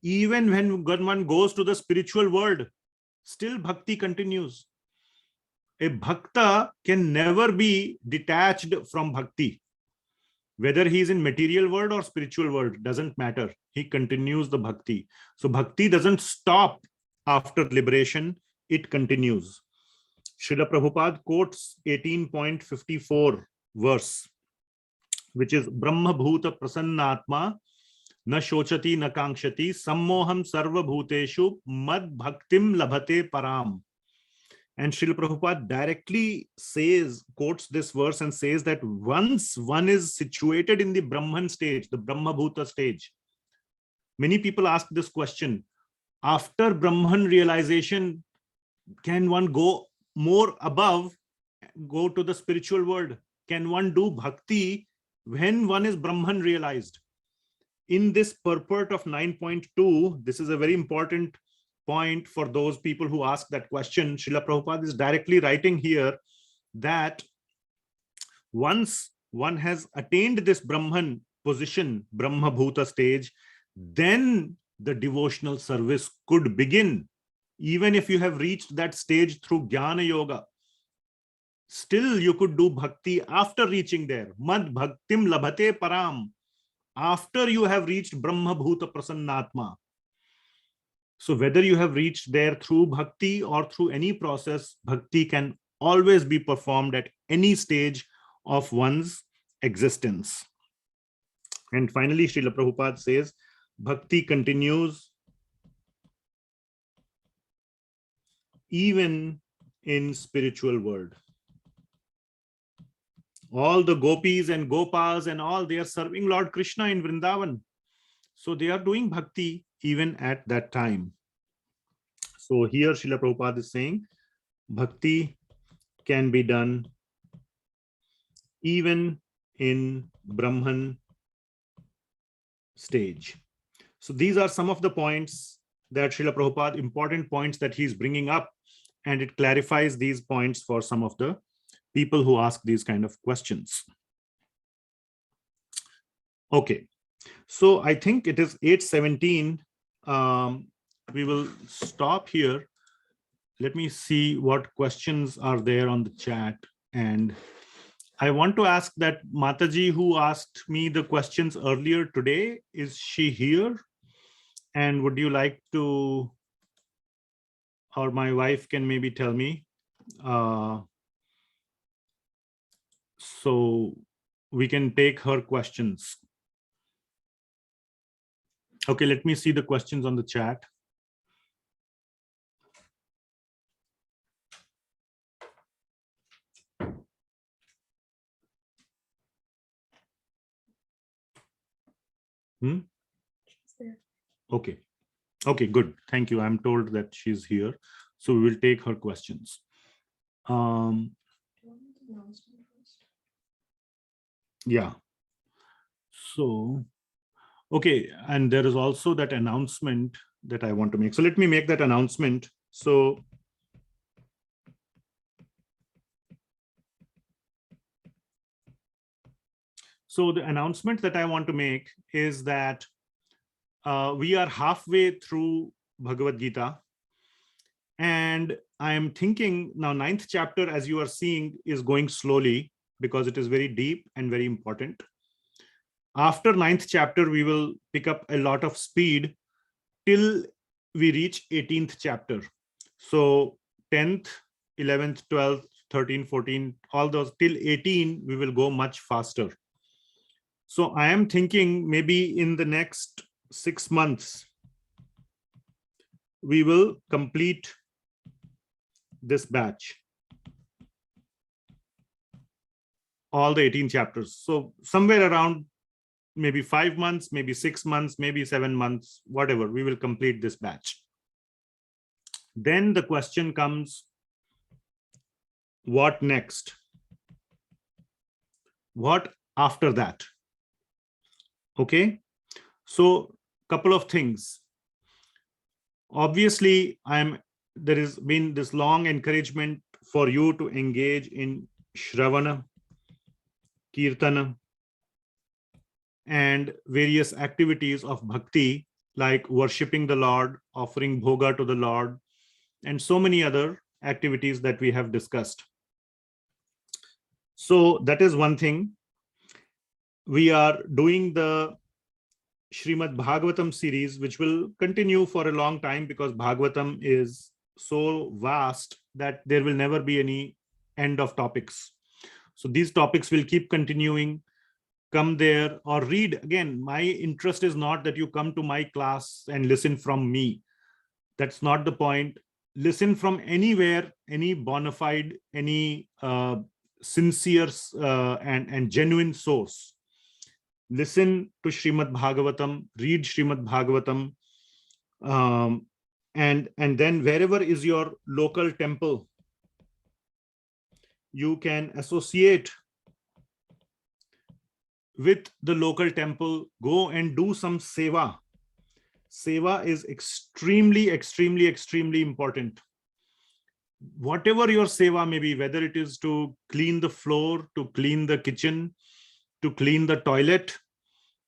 Even when one goes to the spiritual world, still bhakti continues. A bhakta can never be detached from bhakti. Whether he is in material world or spiritual world, doesn't matter. He continues the bhakti. So bhakti doesn't stop after liberation, it continues. Srila Prabhupada quotes 18.54 verse, which is Brahma Bhuta Prasannatma na shochati na kankshati sammoham sarva bhuteshu mad bhaktim labhate param. And Srila Prabhupada directly quotes this verse and says that once one is situated in the Brahman stage, the Brahma Bhuta stage, many people ask this question, after Brahman realization, can one go more above, go to the spiritual world? Can one do bhakti when one is Brahman realized? In this purport of 9.2, this is a very important point for those people who ask that question. Srila Prabhupada is directly writing here that once one has attained this Brahman position, Brahma Bhuta stage, then the devotional service could begin. Even if you have reached that stage through Jnana Yoga, still you could do bhakti after reaching there. Mad bhaktim labhate param. After you have reached Brahma Bhuta Prasannatma. So whether you have reached there through bhakti or through any process, bhakti can always be performed at any stage of one's existence. And finally, Srila Prabhupada says, bhakti continues even in spiritual world. All the gopis and gopas and all, they are serving Lord Krishna in Vrindavan. So they are doing bhakti even at that time. So here Srila Prabhupada is saying, bhakti can be done even in Brahman stage. So these are some of the points that Srila Prabhupada, important points that he's bringing up, and it clarifies these points for some of the people who ask these kind of questions. Okay, so I think it is 8:17. We will stop here. Let me see what questions are there on the chat. And I want to ask that Mataji, who asked me the questions earlier today, is she here? And would you like to, or my wife can maybe tell me. So we can take her questions. Okay, let me see the questions on the chat. Okay. Okay, good. Thank you. I'm told that she's here. So we will take her questions. Yeah. So, okay. And there is also that announcement that I want to make. So let me make that announcement. So the announcement that I want to make is that we are halfway through Bhagavad Gita. And I am thinking now 9th chapter, as you are seeing, is going slowly because it is very deep and very important. After 9th chapter, we will pick up a lot of speed till we reach 18th chapter. So 10th, 11th, 12th, 13, 14, all those till 18, we will go much faster. So I am thinking maybe in the next 6 months, we will complete this batch, all the 18 chapters. So somewhere around maybe 5 months, maybe 6 months, maybe 7 months, whatever, we will complete this batch. Then the question comes, what next? What after that? Okay, so couple of things. Obviously, there has been this long encouragement for you to engage in Shravana, Kirtana, and various activities of bhakti, like worshipping the Lord, offering bhoga to the Lord, and so many other activities that we have discussed. So that is one thing. We are doing the Srimad Bhagavatam series, which will continue for a long time because Bhagavatam is so vast that there will never be any end of topics. So these topics will keep continuing. Come there or read. Again, my interest is not that you come to my class and listen from me. That's not the point. Listen from anywhere, any bona fide, any sincere and genuine source. Listen to Srimad Bhagavatam, read Srimad Bhagavatam, and then wherever is your local temple, you can associate with the local temple, go and do some sewa. Sewa is extremely, extremely, extremely important. Whatever your sewa may be, whether it is to clean the floor, to clean the kitchen, to clean the toilet,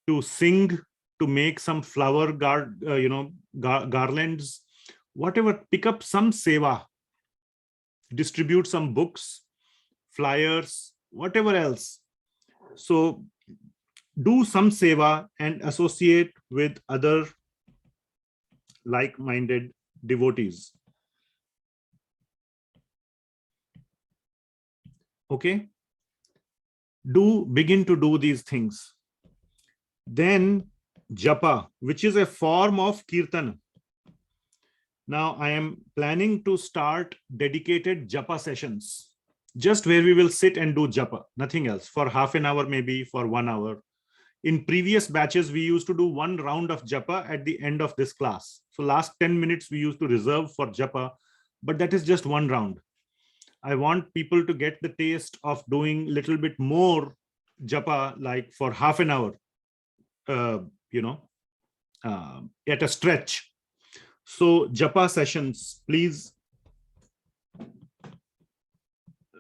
to sing, to make some flower garlands, whatever, pick up some sewa, distribute some books, flyers, whatever else. So do some seva and associate with other like-minded devotees. Okay, begin to do these things. Then japa, which is a form of kirtan. Now I am planning to start dedicated japa sessions, just where we will sit and do japa, nothing else, for half an hour, maybe for 1 hour. In previous batches, we used to do one round of japa at the end of this class. So last 10 minutes we used to reserve for japa, but that is just one round. I want people to get the taste of doing a little bit more japa, like for half an hour, at a stretch. So japa sessions, please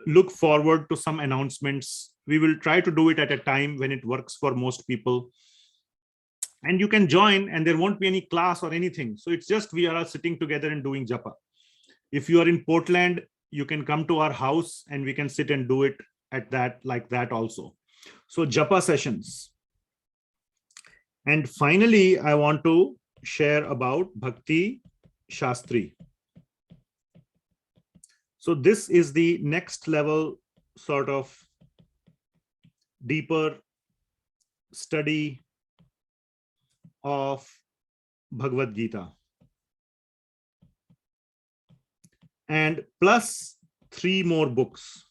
look forward to some announcements. We will try to do it at a time when it works for most people. And you can join and there won't be any class or anything. So it's just we are sitting together and doing japa. If you are in Portland, you can come to our house and we can sit and do it at that, like that also. So japa sessions. And finally, I want to share about Bhakti Shastri. So this is the next level sort of deeper study of Bhagavad Gita, and plus 3 more books.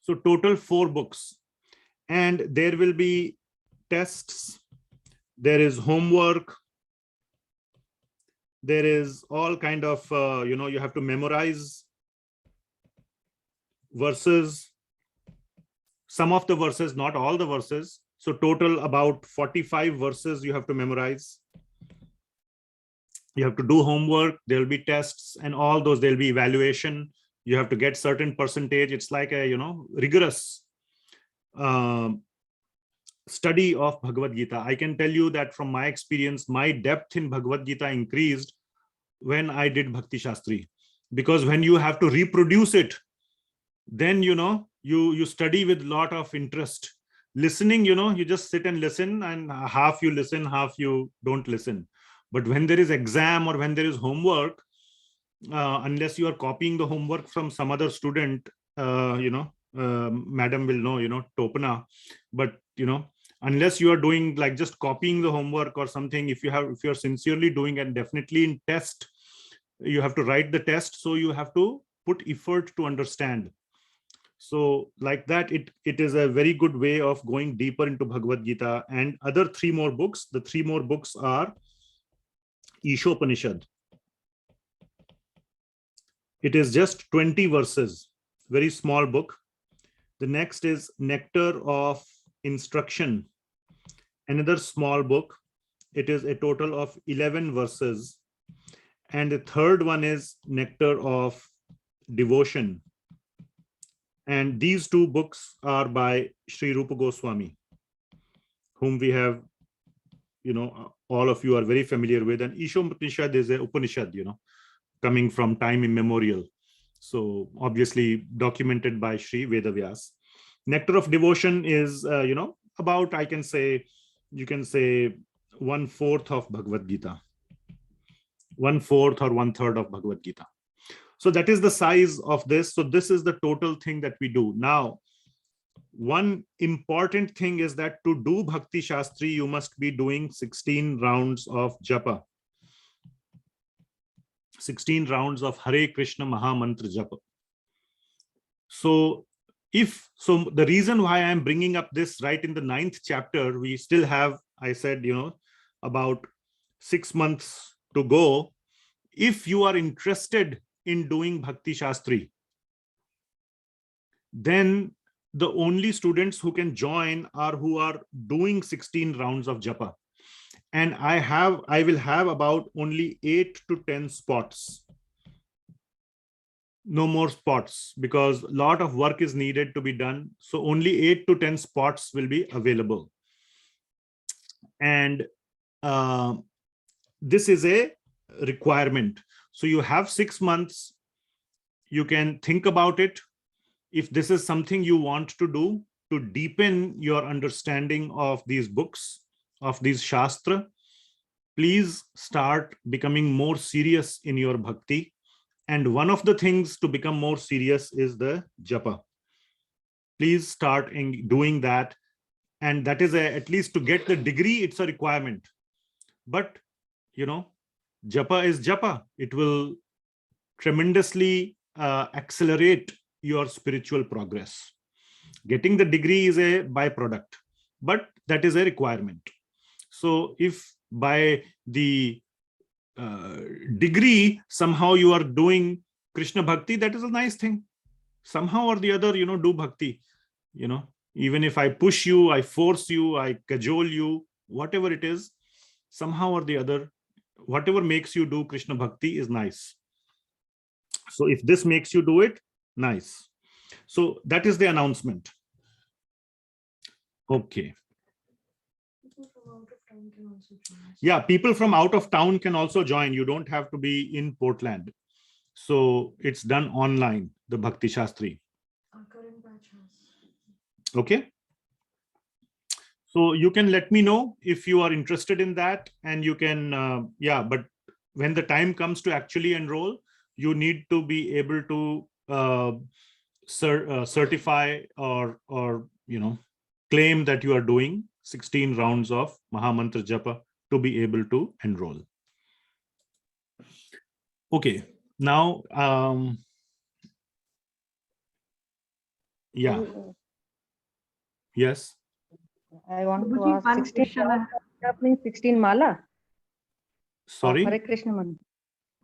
So total 4 books, and there will be tests, there is homework, there is all kind of, you have to memorize verses, some of the verses, not all the verses. So total about 45 verses you have to memorize. You have to do homework, there will be tests and all those, there will be evaluation. You have to get certain percentage. It's like a, rigorous study of Bhagavad Gita. I can tell you that from my experience, my depth in Bhagavad Gita increased when I did Bhakti Shastri, because when you have to reproduce it, then you study with a lot of interest. Listening, you just sit and listen, and half you listen, half you don't listen. But when there is exam or when there is homework, unless you are copying the homework from some other student, madam will know, Topana, but unless you are doing like just copying the homework or something, if you're sincerely doing, and definitely in test you have to write the test, so you have to put effort to understand. So like that, it is a very good way of going deeper into Bhagavad Gita. And other 3 more books, the 3 more books are Ishopanishad. It is just 20 verses, very small book. The next is Nectar of Instruction, another small book. It is a total of 11 verses. And the third one is Nectar of Devotion. And these 2 books are by Sri Rupa Goswami, whom we have, all of you are very familiar with. And Ishopanishad is a Upanishad, coming from time immemorial. So obviously documented by Sri Vedavyas. Nectar of Devotion is, about, you can say 1/4 of Bhagavad Gita. 1/4 or 1/3 of Bhagavad Gita. So that is the size of this. So this is the total thing that we do. Now, one important thing is that to do Bhakti Shastri, you must be doing 16 rounds of japa. 16 rounds of Hare Krishna Maha Mantra japa. So the reason why I'm bringing up this right in the 9th chapter, we still have, I said, about 6 months to go. If you are interested in doing Bhakti Shastri, then the only students who can join are who are doing 16 rounds of japa. And I will have about only 8 to 10 spots. No more spots, because a lot of work is needed to be done. So only 8 to 10 spots will be available. And this is a requirement. So you have 6 months. You can think about it. If this is something you want to do to deepen your understanding of these books, of these Shastra, please start becoming more serious in your bhakti. And one of the things to become more serious is the japa. Please start doing that. And that is at least to get the degree, it's a requirement. But, japa is japa. It will tremendously accelerate your spiritual progress. Getting the degree is a byproduct, but that is a requirement. So if by the degree somehow you are doing Krishna Bhakti, that is a nice thing. Somehow or the other, do Bhakti. Even if I push you, I force you, I cajole you, whatever it is, somehow or the other, whatever makes you do Krishna Bhakti is nice. So if this makes you do it, nice. So that is the announcement. Okay. Yeah, people from out of town can also join. You don't have to be in Portland. So it's done online, the Bhakti Shastri. Okay. So you can let me know if you are interested in that, and you can, but when the time comes to actually enroll, you need to be able to certify or claim that you are doing 16 rounds of Mahamantra Japa to be able to enroll. Okay, now yeah, yes. I want to Guruji, ask one 16 question. that means 16 mala. Sorry. Hare Krishna mantra.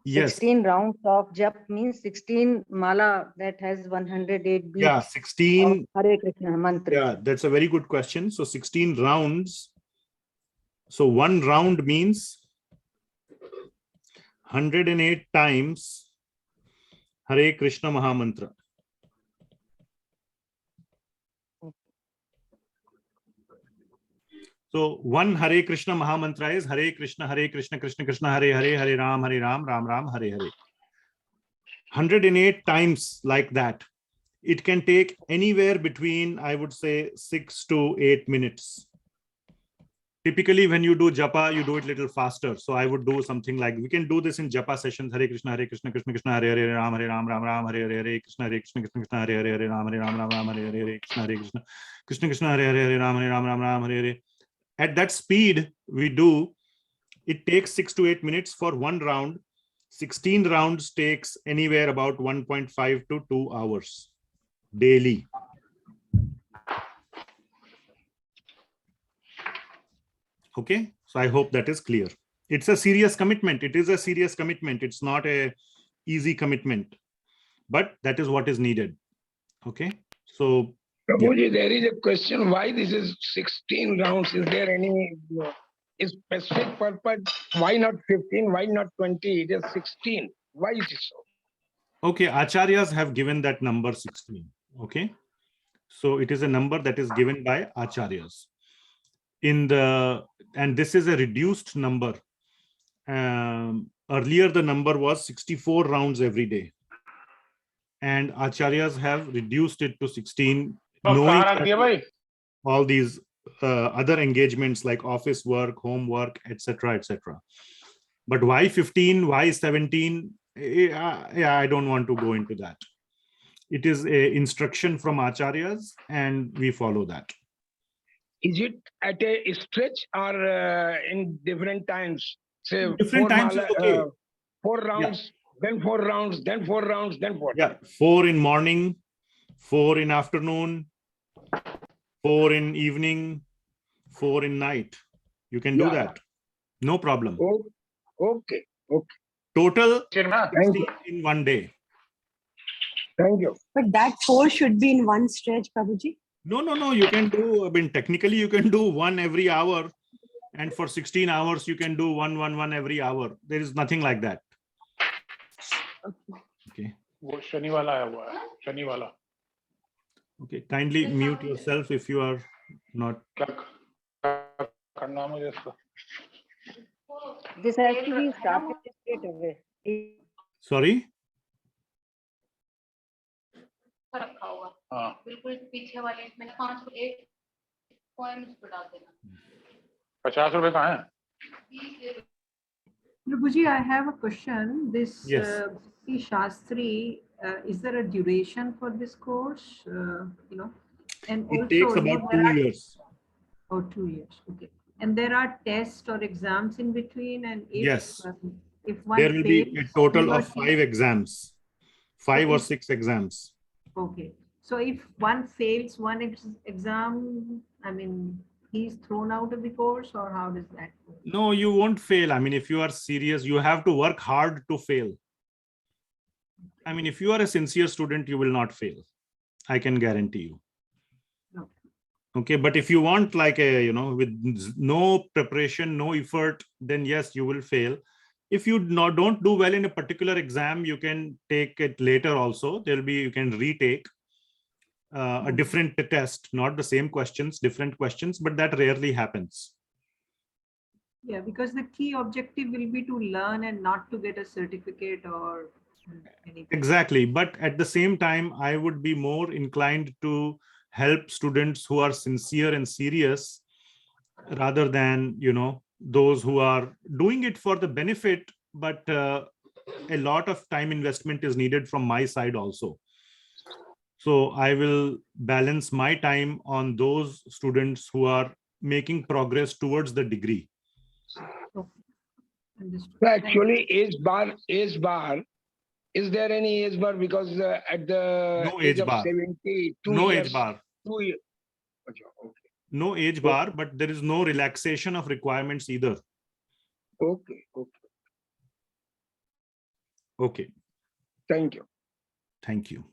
Yes. 16 rounds of jap means 16 mala that has 108 beats. Yeah, 16. Hare Krishna mantra. Yeah, that's a very good question. So 16 rounds. So one round means 108 times Hare Krishna Mahamantra. So one Hare Krishna Mahamantra is Hare Krishna, Krishna Krishna, Hare Hare, Hare Ram, Ram Ram, Hare Hare. 108 times like that. It can take anywhere between, I would say, 6 to 8 minutes. Typically, when you do japa, you do it a little faster. So I would do something like, we can do this in japa sessions. Hare Krishna, Krishna Krishna, Hare Hare, Ram Ram Ram, Hare Hare, Krishna Krishna Krishna, Hare Hare, Ram Ram, Hare Hare, Krishna Krishna Krishna, Hare Hare, Ram Ram, Hare Hare. At that speed we do, it takes 6 to 8 minutes for one round. 16 rounds takes anywhere about 1.5 to 2 hours daily. Okay, so I hope that is clear. It's a serious commitment. It is a serious commitment. It's not a easy commitment, but that is what is needed. Okay, so Prabhuji, there is a question why this is 16 rounds. Is there any specific purpose? Why not 15? Why not 20? It is 16. Why is it so? Okay, acharyas have given that number 16. Okay, so it is a number that is given by acharyas. And this is a reduced number. Earlier the number was 64 rounds every day, and acharyas have reduced it to 16, knowing that all these other engagements like office work, home work, etc., etc. But why 15? Why 17? Yeah, I don't want to go into that. It is a instruction from acharyas, and we follow that. Is it at a stretch or in different times? Say Different times is okay. 4 rounds, then 4 rounds, then 4 rounds, then 4. Yeah, 4 in morning, 4 in afternoon, 4 in evening, 4 in night. You can do that. No problem. Okay. Total 16 in one day. Thank you. But that 4 should be in one stretch, Prabhuji. No. You can do, I mean, technically you can do 1 every hour. And for 16 hours, you can do 1 every hour. There is nothing like that. Okay. Okay. Kindly mute yourself if you are not. This has to be started straight away. Sorry? बिल्कुल पीछे वाले मैंने 501 points पे डाल देना 50 रुपए कहाँ है? Prabhuji, I have a question. This Yes. Shastri, is there a duration for this course? And It also takes about 2 years. Oh, 2 years. Okay. And there are tests or exams in between, and Yes. If one There will be a total of fails, 5 exams, 5 or 6 exams. Okay. So if one fails one exam, I mean, he's thrown out of the course, or how does that go? No, you won't fail. I mean, if you are serious, you have to work hard to fail. I mean, if you are a sincere student, you will not fail. I can guarantee you. Okay, but if you want like a, with no preparation, no effort, then yes, you will fail. If you don't do well in a particular exam, you can take it later also. You can retake a different test, not the same questions, different questions, but that rarely happens. Yeah, because the key objective will be to learn and not to get a certificate or anything. Exactly. But at the same time, I would be more inclined to help students who are sincere and serious rather than, those who are doing it for the benefit, but a lot of time investment is needed from my side also. So I will balance my time on those students who are making progress towards the degree. Understood. So actually, age bar, is there any age bar? Because at the No age age of bar. 72 No years, age bar. 2 years. Okay. No age bar, but there is no relaxation of requirements either. Okay. Okay. Thank you. Thank you.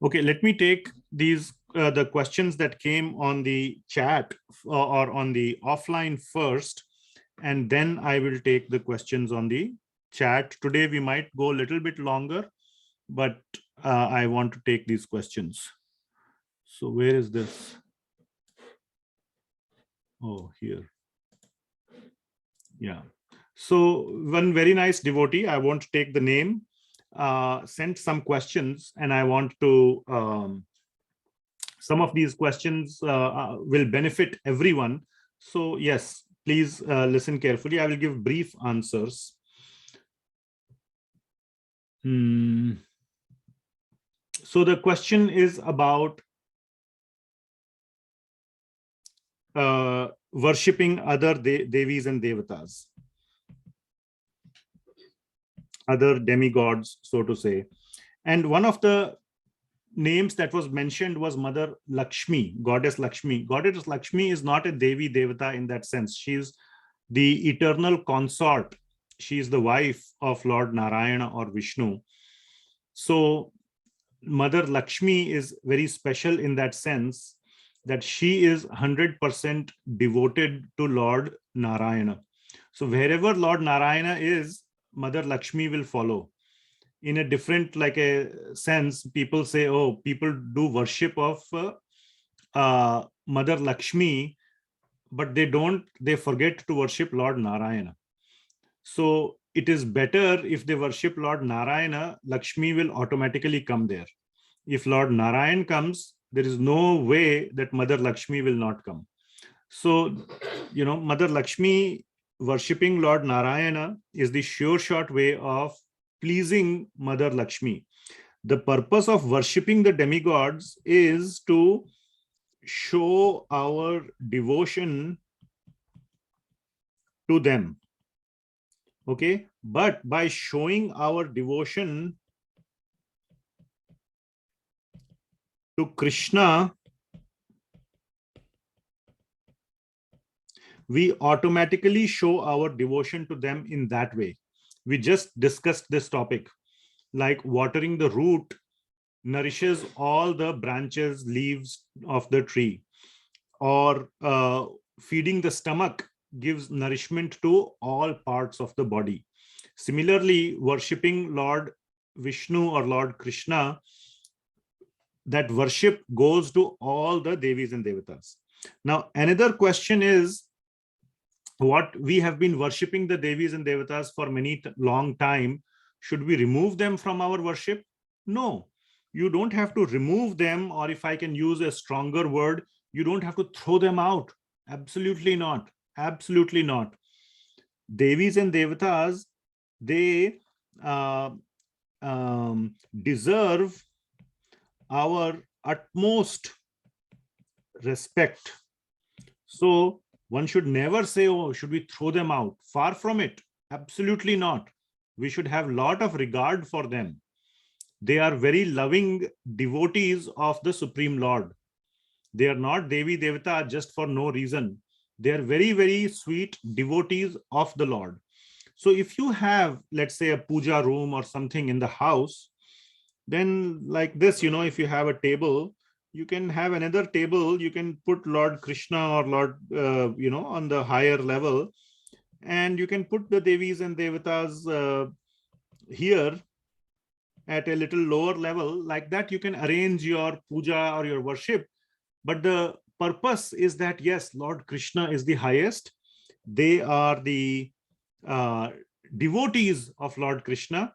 Okay, let me take these the questions that came on the chat or on the offline first, and then I will take the questions on the chat. Today we might go a little bit longer, but I want to take these questions. So where is this? Oh, here. Yeah. So one very nice devotee, I won't take the name, sent some questions, and I want to some of these questions will benefit everyone. So yes, please listen carefully. I will give brief answers. So the question is about worshipping other devis and devatas, other demigods, so to say. And one of the names that was mentioned was Mother Lakshmi, Goddess Lakshmi. Goddess Lakshmi is not a Devi Devata in that sense. She is the eternal consort. She is the wife of Lord Narayana or Vishnu. So Mother Lakshmi is very special in that sense that she is 100% devoted to Lord Narayana. So wherever Lord Narayana is, Mother Lakshmi will follow. In a different sense, people say, oh, people do worship of Mother Lakshmi, but they forget to worship Lord Narayana. So it is better if they worship Lord Narayana, Lakshmi will automatically come there. If Lord Narayan comes, there is no way that Mother Lakshmi will not come. So, Mother Lakshmi worshipping Lord Narayana is the sure shot way of pleasing Mother Lakshmi. The purpose of worshipping the demigods is to show our devotion to them. Okay, but by showing our devotion to Krishna, we automatically show our devotion to them in that way. We just discussed this topic, like watering the root nourishes all the branches, leaves of the tree, or feeding the stomach gives nourishment to all parts of the body. Similarly, worshipping Lord Vishnu or Lord Krishna, that worship goes to all the devis and devatas. Now, another question is, what we have been worshipping the devis and devatas for many long time, should we remove them from our worship? No, you don't have to remove them, or if I can use a stronger word, you don't have to throw them out. Absolutely not. Absolutely not. Devis and devatas, they deserve our utmost respect. So one should never say, oh, should we throw them out? Far from it. Absolutely not. We should have a lot of regard for them. They are very loving devotees of the Supreme Lord. They are not Devi Devata just for no reason. They are very, very sweet devotees of the Lord. So if you have, let's say, a puja room or something in the house, then like this, if you have a table, you can have another table, you can put Lord Krishna or Lord, on the higher level, and you can put the Devis and Devatas here at a little lower level. Like that, you can arrange your puja or your worship. But the purpose is that, yes, Lord Krishna is the highest. They are the devotees of Lord Krishna.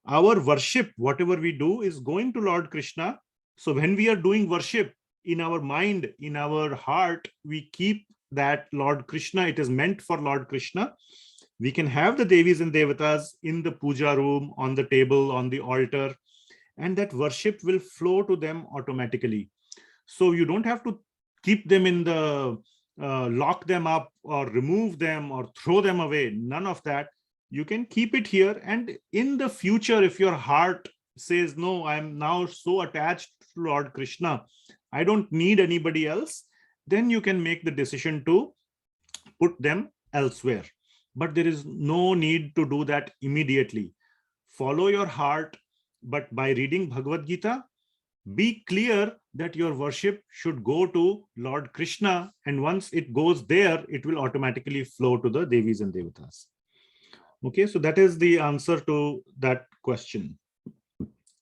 Our worship, whatever we do, is going to Lord Krishna. So when we are doing worship, in our mind, in our heart, we keep that Lord Krishna. It is meant for Lord Krishna. We can have the Devis and Devatas in the puja room, on the table, on the altar. and that worship will flow to them automatically. So you don't have to keep them in the lock them up or remove them or throw them away. None of that. You can keep it here, and in the future, if your heart says, no, I'm now so attached to Lord Krishna, I don't need anybody else, then you can make the decision to put them elsewhere. But there is no need to do that immediately. Follow your heart, but by reading Bhagavad Gita, be clear that your worship should go to Lord Krishna, and once it goes there, it will automatically flow to the devis and devatas. Okay, so that is the answer to that question.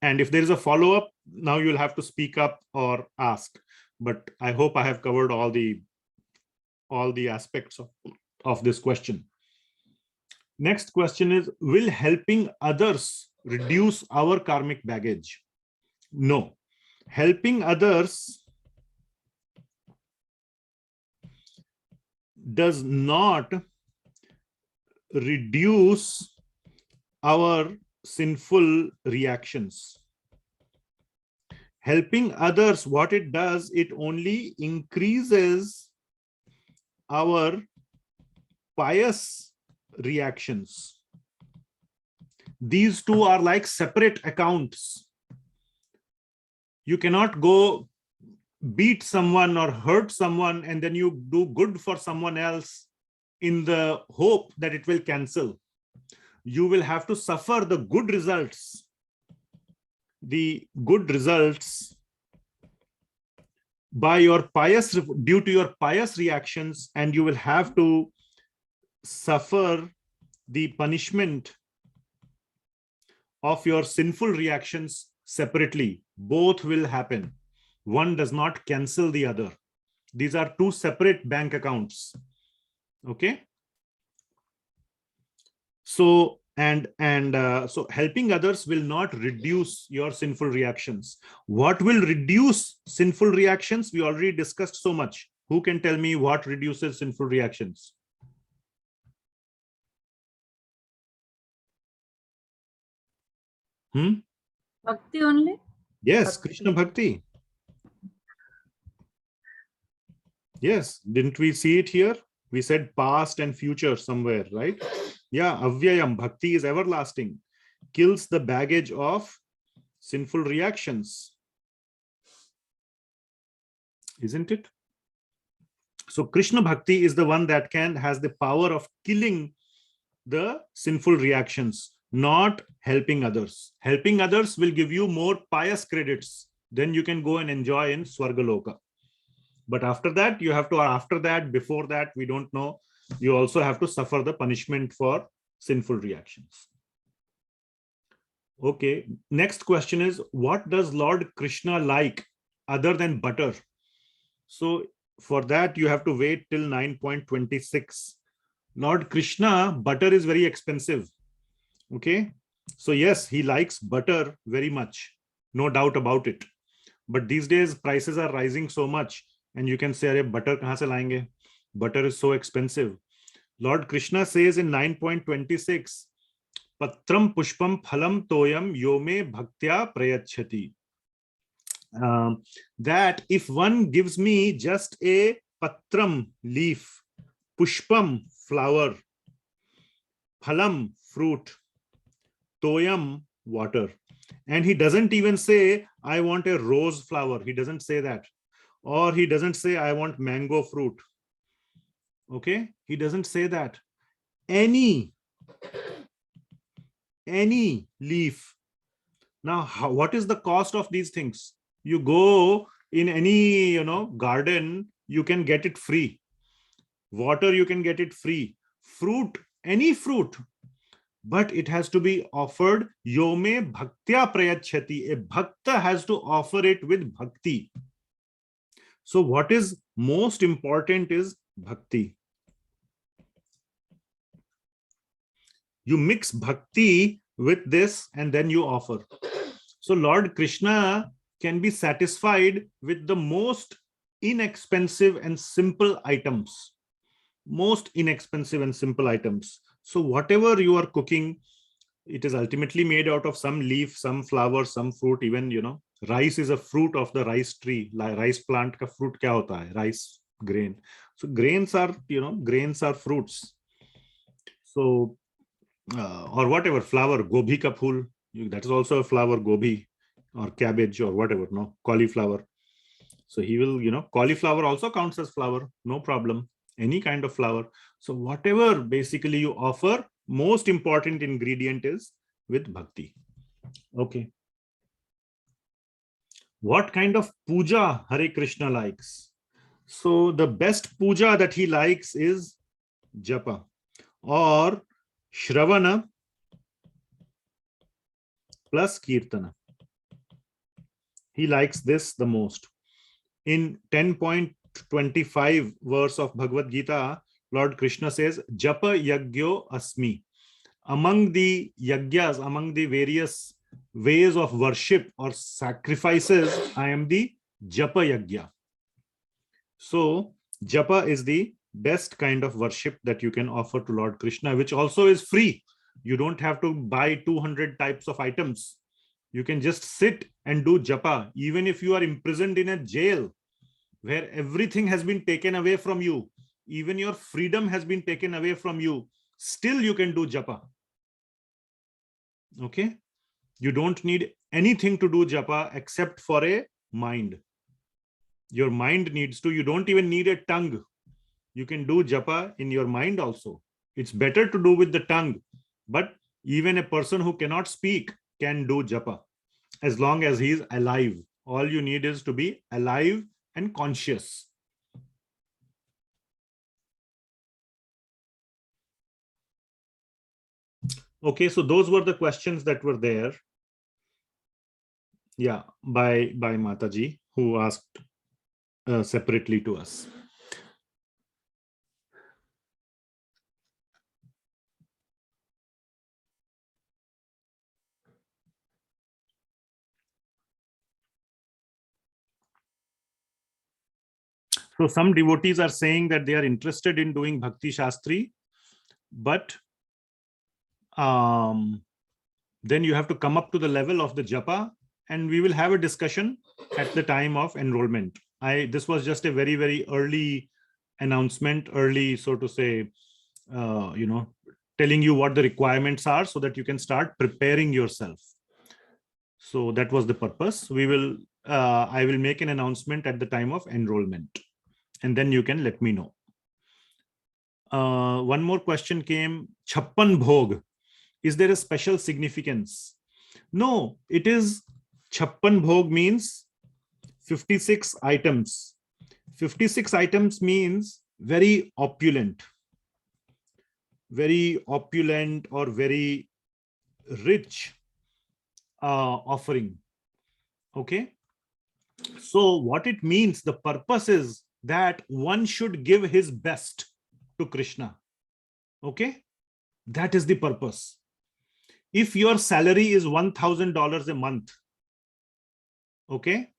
And if there is a follow-up, now you'll have to speak up or ask. But I hope I have covered all the aspects of this question. Next question is, will helping others reduce our karmic baggage? No. Helping others does not reduce our sinful reactions. Helping others, what it does, it only increases our pious reactions. These two are like separate accounts. You cannot go beat someone or hurt someone and then you do good for someone else in the hope that it will cancel. You will have to suffer the good results. The good results by your pious, due to your pious reactions, and you will have to suffer the punishment of your sinful reactions separately. Both will happen. One does not cancel the other. These are two separate bank accounts. Okay. So so helping others will not reduce your sinful reactions. What will reduce sinful reactions? We already discussed so much. Who can tell me what reduces sinful reactions? Bhakti only? Yes, Krishna Bhakti. Yes, didn't we see it here? We said past and future somewhere, right? Yeah, avyayam, bhakti is everlasting, kills the baggage of sinful reactions. Isn't it? So Krishna Bhakti is the one that has the power of killing the sinful reactions, not helping others. Helping others will give you more pious credits. Then you can go and enjoy in Swargaloka. But after that, you have to, before that, we don't know. You also have to suffer the punishment for sinful reactions. Okay, next question is, what does Lord Krishna like other than butter? So for that, you have to wait till 9.26. Lord Krishna, butter is very expensive. Okay, so yes, he likes butter very much, no doubt about it. But these days, prices are rising so much. And you can say, Arey, butter kahan se layenge? Butter is so expensive. Lord Krishna says in 9.26, Patram pushpam phalam toyam yome bhaktya prayachati. That if one gives me just a patram leaf, pushpam flower, phalam fruit, toyam water, and he doesn't even say, I want a rose flower. He doesn't say that. Or he doesn't say, I want mango fruit. Okay, he doesn't say that. Any leaf. Now, what is the cost of these things? You go in any garden, you can get it free. Water, you can get it free. Fruit, any fruit. But it has to be offered yome bhaktya prayachati. A bhakta has to offer it with bhakti. So what is most important is bhakti. You mix bhakti with this and then you offer. So Lord Krishna can be satisfied with the most inexpensive and simple items. Most inexpensive and simple items. So whatever you are cooking, It is ultimately made out of some leaf, some flower, some fruit. Even, you know, rice is a fruit of the rice tree. Like rice plant ka fruit kya hota hai? Rice grain. So grains are, you know, grains are fruits. So, or whatever, flower, gobi ka phool, that is also a flower, gobi, or cabbage, or whatever, no, cauliflower. So he will, you know, cauliflower also counts as flower, no problem, any kind of flower. So whatever basically you offer, most important ingredient is with bhakti. Okay. What kind of puja Hare Krishna likes? So the best puja that he likes is japa or shravana plus kirtana. He likes this the most. In 10.25 verse of Bhagavad Gita, Lord Krishna says, Japa yagyo asmi. Among the yagyas, among the various ways of worship or sacrifices, I am the Japa yagya. So Japa is the best kind of worship that you can offer to Lord Krishna, which also is free. You don't have to buy 200 types of items. You can just sit and do japa, even if you are imprisoned in a jail where everything has been taken away from you, even your freedom has been taken away from you, still you can do japa. Okay? You don't need anything to do japa except for a mind. Your mind needs to, you don't even need a tongue. You can do japa in your mind also. It's better to do with the tongue, but even a person who cannot speak can do japa as long as he is alive. All you need is to be alive and conscious. Okay, so those were the questions that were there. Yeah, by Mataji, who asked separately to us. So some devotees are saying that they are interested in doing Bhakti Shastri, but then you have to come up to the level of the japa, and we will have a discussion at the time of enrollment. This was just a very, very early announcement, early, so to say, you know, telling you what the requirements are so that you can start preparing yourself. So that was the purpose. We will, I will make an announcement at the time of enrollment, and then you can let me know. One more question came, chappan bhog. Is there a special significance? No, it is, chappan bhog means 56 items. 56 items means very opulent or very rich offering. Okay. So what it means, the purpose is that one should give his best to Krishna. Okay. That is the purpose. If your salary is $1,000 a month, okay,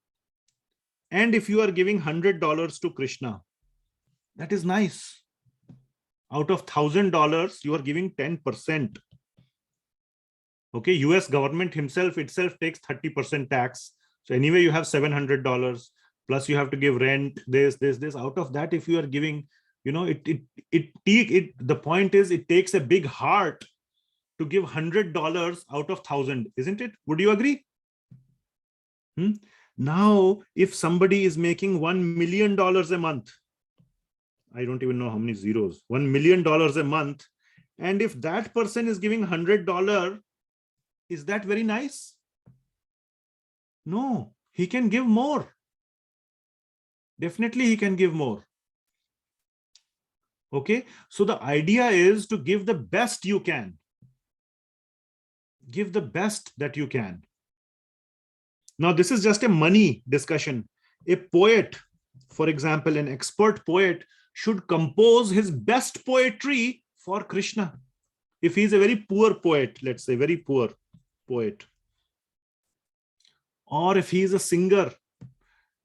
and if you are giving $100 to Krishna, that is nice. Out of $1,000, you are giving 10%. Okay, US government itself takes 30% tax. So anyway, you have $700, plus you have to give rent, this. Out of that, if you are giving, you know, the point is, it takes a big heart to give $100 out of 1,000, isn't it? Would you agree? Now, if somebody is making $1 million a month, I don't even know how many zeros, $1 million a month, and if that person is giving $100, is that very nice? No, he can give more. Definitely he can give more. Okay, so the idea is to give the best you can. Give the best that you can. Now, this is just a money discussion. A poet, for example, an expert poet should compose his best poetry for Krishna. If he's a very poor poet, let's say, very poor poet, or if he is a singer,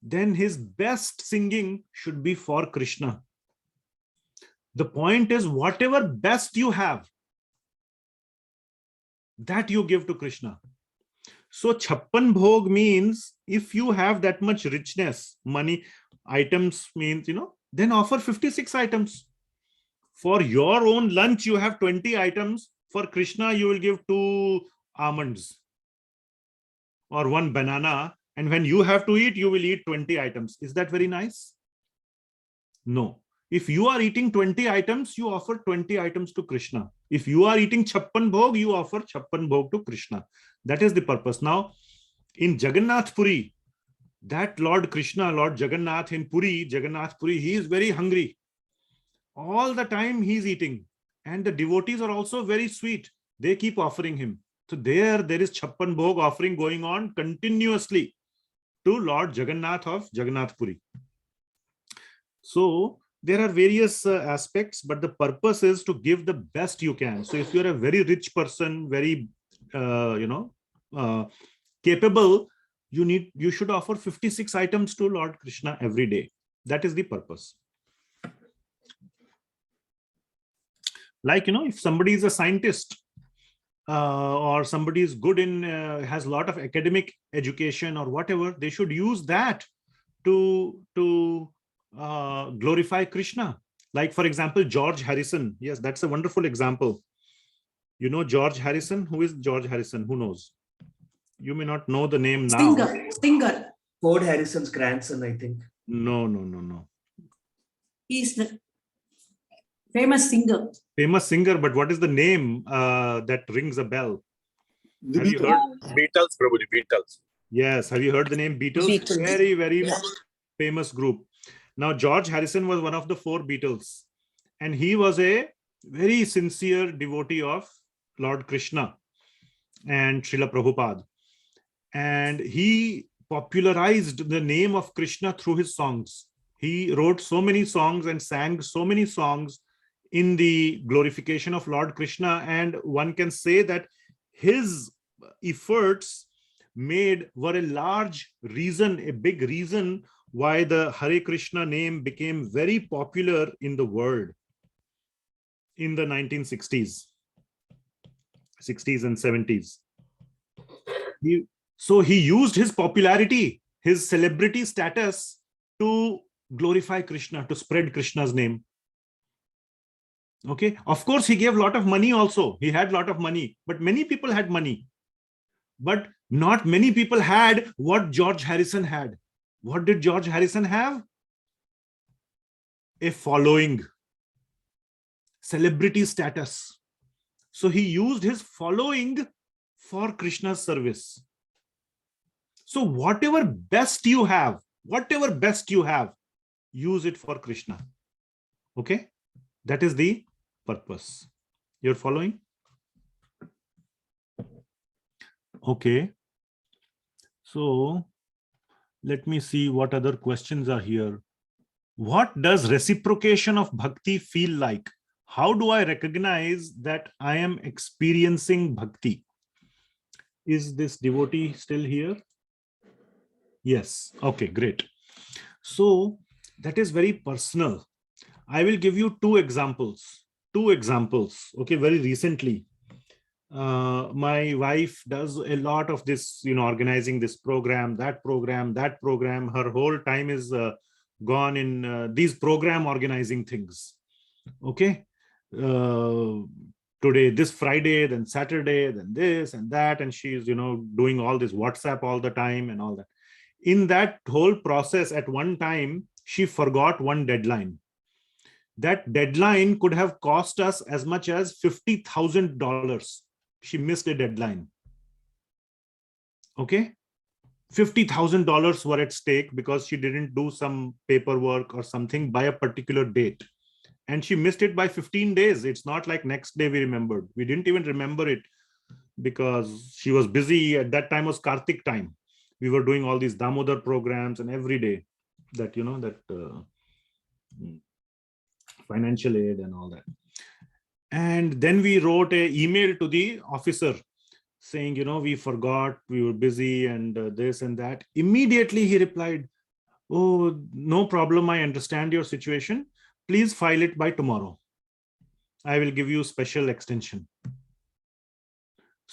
then his best singing should be for Krishna. The point is, whatever best you have, that you give to Krishna. So chappan bhog means if you have that much richness, money, items means, then offer 56 items. For your own lunch, you have 20 items. For Krishna, you will give 2 almonds or 1 banana. And when you have to eat, you will eat 20 items. Is that very nice? No. If you are eating 20 items, you offer 20 items to Krishna. If you are eating chappan bhog, you offer chappan bhog to Krishna. That is the purpose. Now, in Jagannath Puri, that Lord Krishna, Lord Jagannath in Puri, Jagannath Puri, he is very hungry. All the time he is eating. And the devotees are also very sweet. They keep offering him. So there is chappan bhog offering going on continuously to Lord Jagannath of Jagannath Puri. So there are various aspects, but the purpose is to give the best you can. So if you're a very rich person, very capable, you should offer 56 items to Lord Krishna every day. That is the purpose. Like, if somebody is a scientist or somebody is good in, has a lot of academic education or whatever, they should use that to glorify Krishna. Like, for example, George Harrison. Yes, that's a wonderful example. You know George Harrison? Who is George Harrison? Who knows? You may not know the name now. Singer. Ford Harrison's grandson, I think. No. He's the famous singer. Famous singer, but what is the name that rings a bell? Have you heard? Beatles, Prabhuji, Beatles. Yes, have you heard the name Beatles? Beatles. Very, very famous group. Now, George Harrison was one of the 4 Beatles, and he was a very sincere devotee of Lord Krishna and Srila Prabhupada. And he popularized the name of Krishna through his songs. He wrote so many songs and sang so many songs in the glorification of Lord Krishna. And one can say that his efforts were a large reason, a big reason why the Hare Krishna name became very popular in the world in the 1960s, 60s and 70s. So he used his popularity, his celebrity status to glorify Krishna, to spread Krishna's name. Okay. Of course, he gave a lot of money also. He had a lot of money, but many people had money. But not many people had what George Harrison had. What did George Harrison have? A following, celebrity status. So he used his following for Krishna's service. So whatever best you have, use it for Krishna. Okay? That is the purpose. You're following? Okay. So let me see what other questions are here. What does reciprocation of bhakti feel like? How do I recognize that I am experiencing bhakti? Is this devotee still here? Yes. Okay, great. So that is very personal. I will give you 2 examples. Okay, very recently. My wife does a lot of this, organizing this program, that program. Her whole time is gone in these program organizing things. Okay. Today, this Friday, then Saturday, then this and that. And she's, doing all this WhatsApp all the time and all that. In that whole process, at one time, she forgot one deadline. That deadline could have cost us as much as $50,000. She missed a deadline. Okay. $50,000 were at stake because she didn't do some paperwork or something by a particular date. And she missed it by 15 days. It's not like next day we remembered. We didn't even remember it because she was busy. At that time was Kartik time. We were doing all these Damodar programs, and every day that, financial aid and all that. And then we wrote an email to the officer saying, we forgot, we were busy and this and that. Immediately he replied, oh, no problem. I understand your situation. Please file it by tomorrow. I will give you special extension.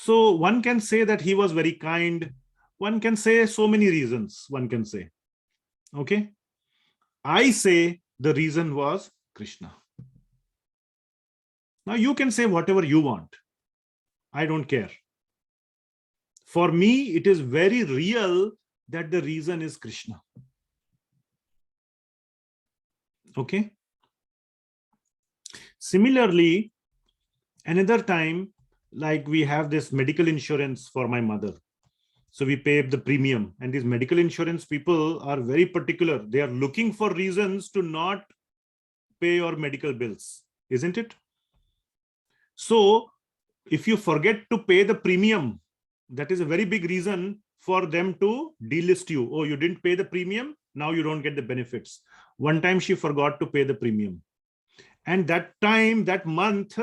So one can say that he was very kind. One can say so many reasons, one can say. Okay. I say the reason was Krishna. Now you can say whatever you want. I don't care. For me, it is very real that the reason is Krishna. Okay. Similarly, another time, like we have this medical insurance for my mother. So we pay the premium, and these medical insurance people are very particular. They are looking for reasons to not pay your medical bills, isn't it? So if you forget to pay the premium, that is a very big reason for them to delist you. Oh, you didn't pay the premium, now you don't get the benefits. One time she forgot to pay the premium. And that time, that month,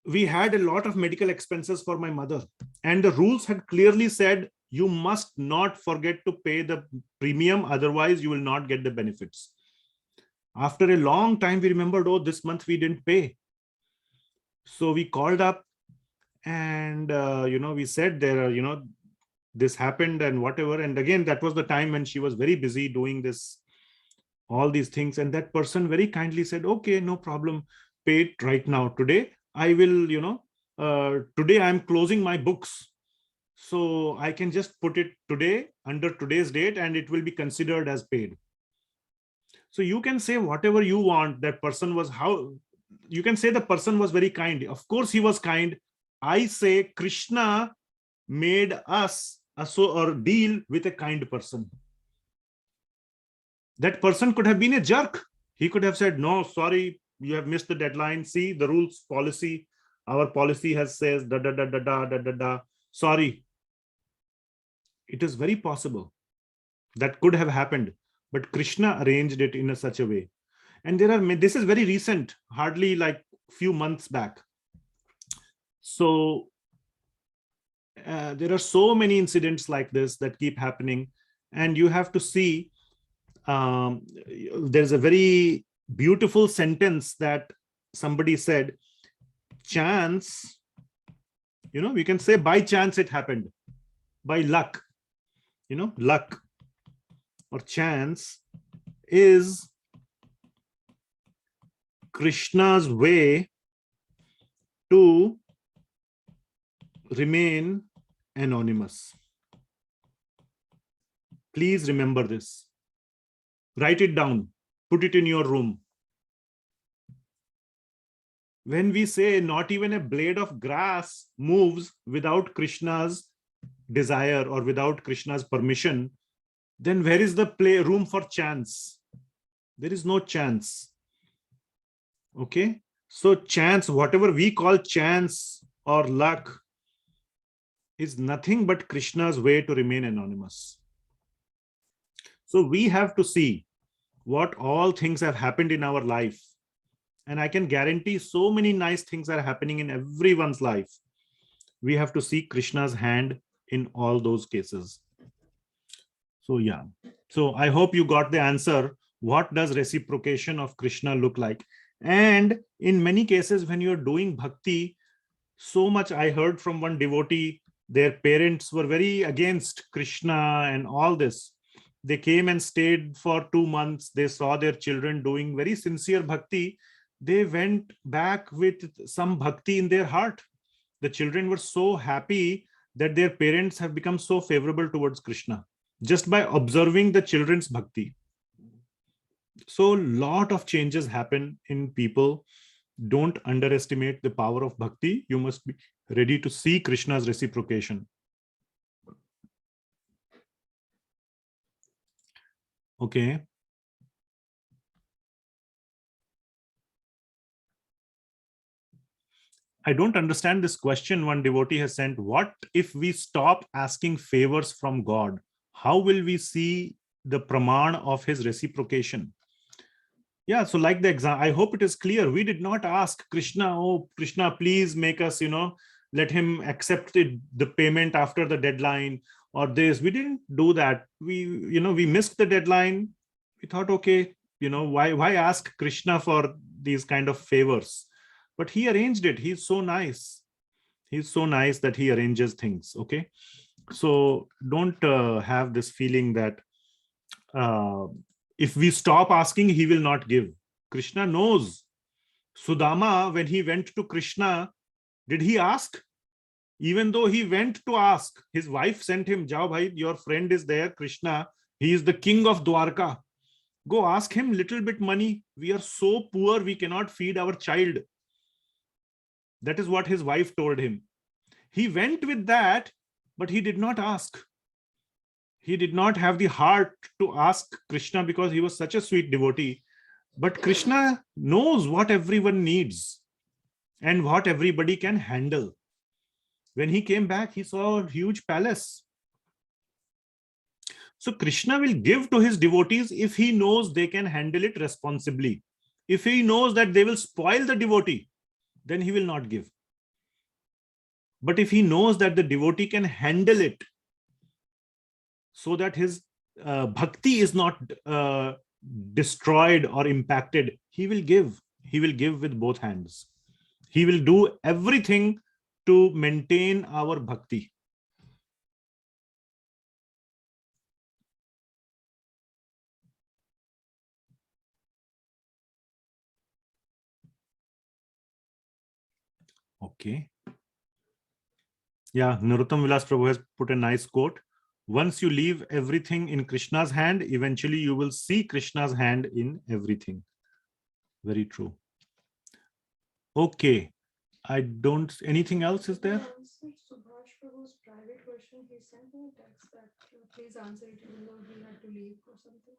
we had a lot of medical expenses for my mother. And the rules had clearly said, you must not forget to pay the premium, otherwise you will not get the benefits. After a long time, we remembered, oh, this month we didn't pay. So we called up and, we said there, this happened and whatever. And again, that was the time when she was very busy doing this, all these things. And that person very kindly said, okay, no problem, pay it right now. Today, I will, today I'm closing my books. So I can just put it today under today's date and it will be considered as paid. So you can say whatever you want. That person was you can say the person was very kind. Of course, he was kind. I say Krishna made us or deal with a kind person. That person could have been a jerk. He could have said, no, sorry, you have missed the deadline. See the rules, policy. Our policy says da da da da da da da da. Sorry. It is very possible that could have happened, but Krishna arranged it in such a way. And this is very recent, hardly like few months back. So there are so many incidents like this that keep happening. And you have to see, there's a very beautiful sentence that somebody said, chance, we can say by chance it happened, by luck, luck or chance is Krishna's way to remain anonymous. Please remember this. Write it down. Put it in your room. When we say not even a blade of grass moves without Krishna's desire or without Krishna's permission, then where is the room for chance? There is no chance. Okay. So chance, whatever we call chance or luck, is nothing but Krishna's way to remain anonymous. So we have to see what all things have happened in our life. And I can guarantee so many nice things are happening in everyone's life. We have to see Krishna's hand in all those cases. So yeah. So I hope you got the answer. What does reciprocation of Krishna look like? And in many cases, when you're doing bhakti, so much I heard from one devotee, their parents were very against Krishna and all this. They came and stayed for 2 months. They saw their children doing very sincere bhakti. They went back with some bhakti in their heart. The children were so happy that their parents have become so favorable towards Krishna just by observing the children's bhakti. So a lot of changes happen in people. Don't underestimate the power of bhakti. You must be ready to see Krishna's reciprocation. Okay. I don't understand this question. One devotee has sent, what if we stop asking favors from God? How will we see the pramana of his reciprocation? Yeah, so like the example, I hope it is clear. We did not ask Krishna, oh, Krishna, please make us, let him accept the payment after the deadline or this. We didn't do that. We missed the deadline. We thought, okay, why ask Krishna for these kind of favors? But he arranged it. He's so nice. He's so nice that he arranges things. Okay, so don't have this feeling that if we stop asking, he will not give. Krishna knows. Sudama, when he went to Krishna, did he ask? Even though he went to ask, his wife sent him, Jao bhai, your friend is there, Krishna. He is the king of Dwarka. Go ask him little bit money. We are so poor, we cannot feed our child. That is what his wife told him. He went with that, but he did not ask. He did not have the heart to ask Krishna because he was such a sweet devotee. But Krishna knows what everyone needs and what everybody can handle. When he came back, he saw a huge palace. So Krishna will give to his devotees if he knows they can handle it responsibly. If he knows that they will spoil the devotee, then he will not give. But if he knows that the devotee can handle it so that his bhakti is not destroyed or impacted, he will give. He will give with both hands. He will do everything to maintain our bhakti. Okay. Yeah, Narottam Vilas Prabhu has put a nice quote. Once you leave everything in Krishna's hand, eventually you will see Krishna's hand in everything. Very true. Okay. I don't, anything else is there? Subhash Prabhu's private question, he sent me a text that please answer it even though he had to leave or something.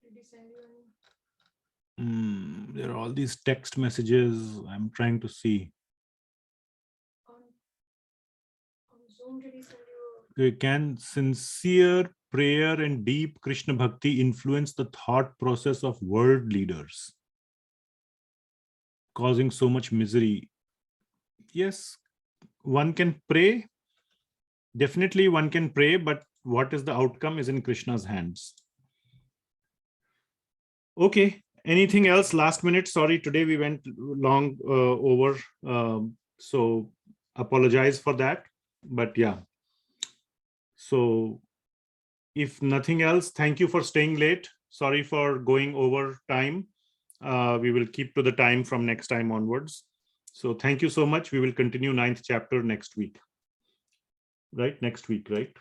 Did he send you any? There are all these text messages. I'm trying to see. On Zoom, did he send you? Can sincere prayer and deep Krishna Bhakti influence the thought process of world leaders, causing so much misery? Yes, one can pray. Definitely one can pray, but what is the outcome is in Krishna's hands. Okay, anything else? Last minute. Sorry, today we went long over. So apologize for that. But yeah. So if nothing else, thank you for staying late. Sorry for going over time. We will keep to the time from next time onwards. So thank you so much. We will continue 9th chapter next week. Right? Next week, right?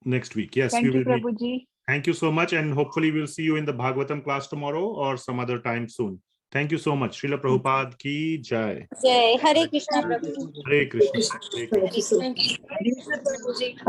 Next week. Yes, Thank we you, will meet. Prabhuji. Thank you so much. And hopefully we'll see you in the Bhagavatam class tomorrow or some other time soon. Thank you so much. Srila Prabhupada ki jai. Jai Hare Krishna Prabhu. Hare Krishna. Hare Krishna. Hare Krishna Prabhuji.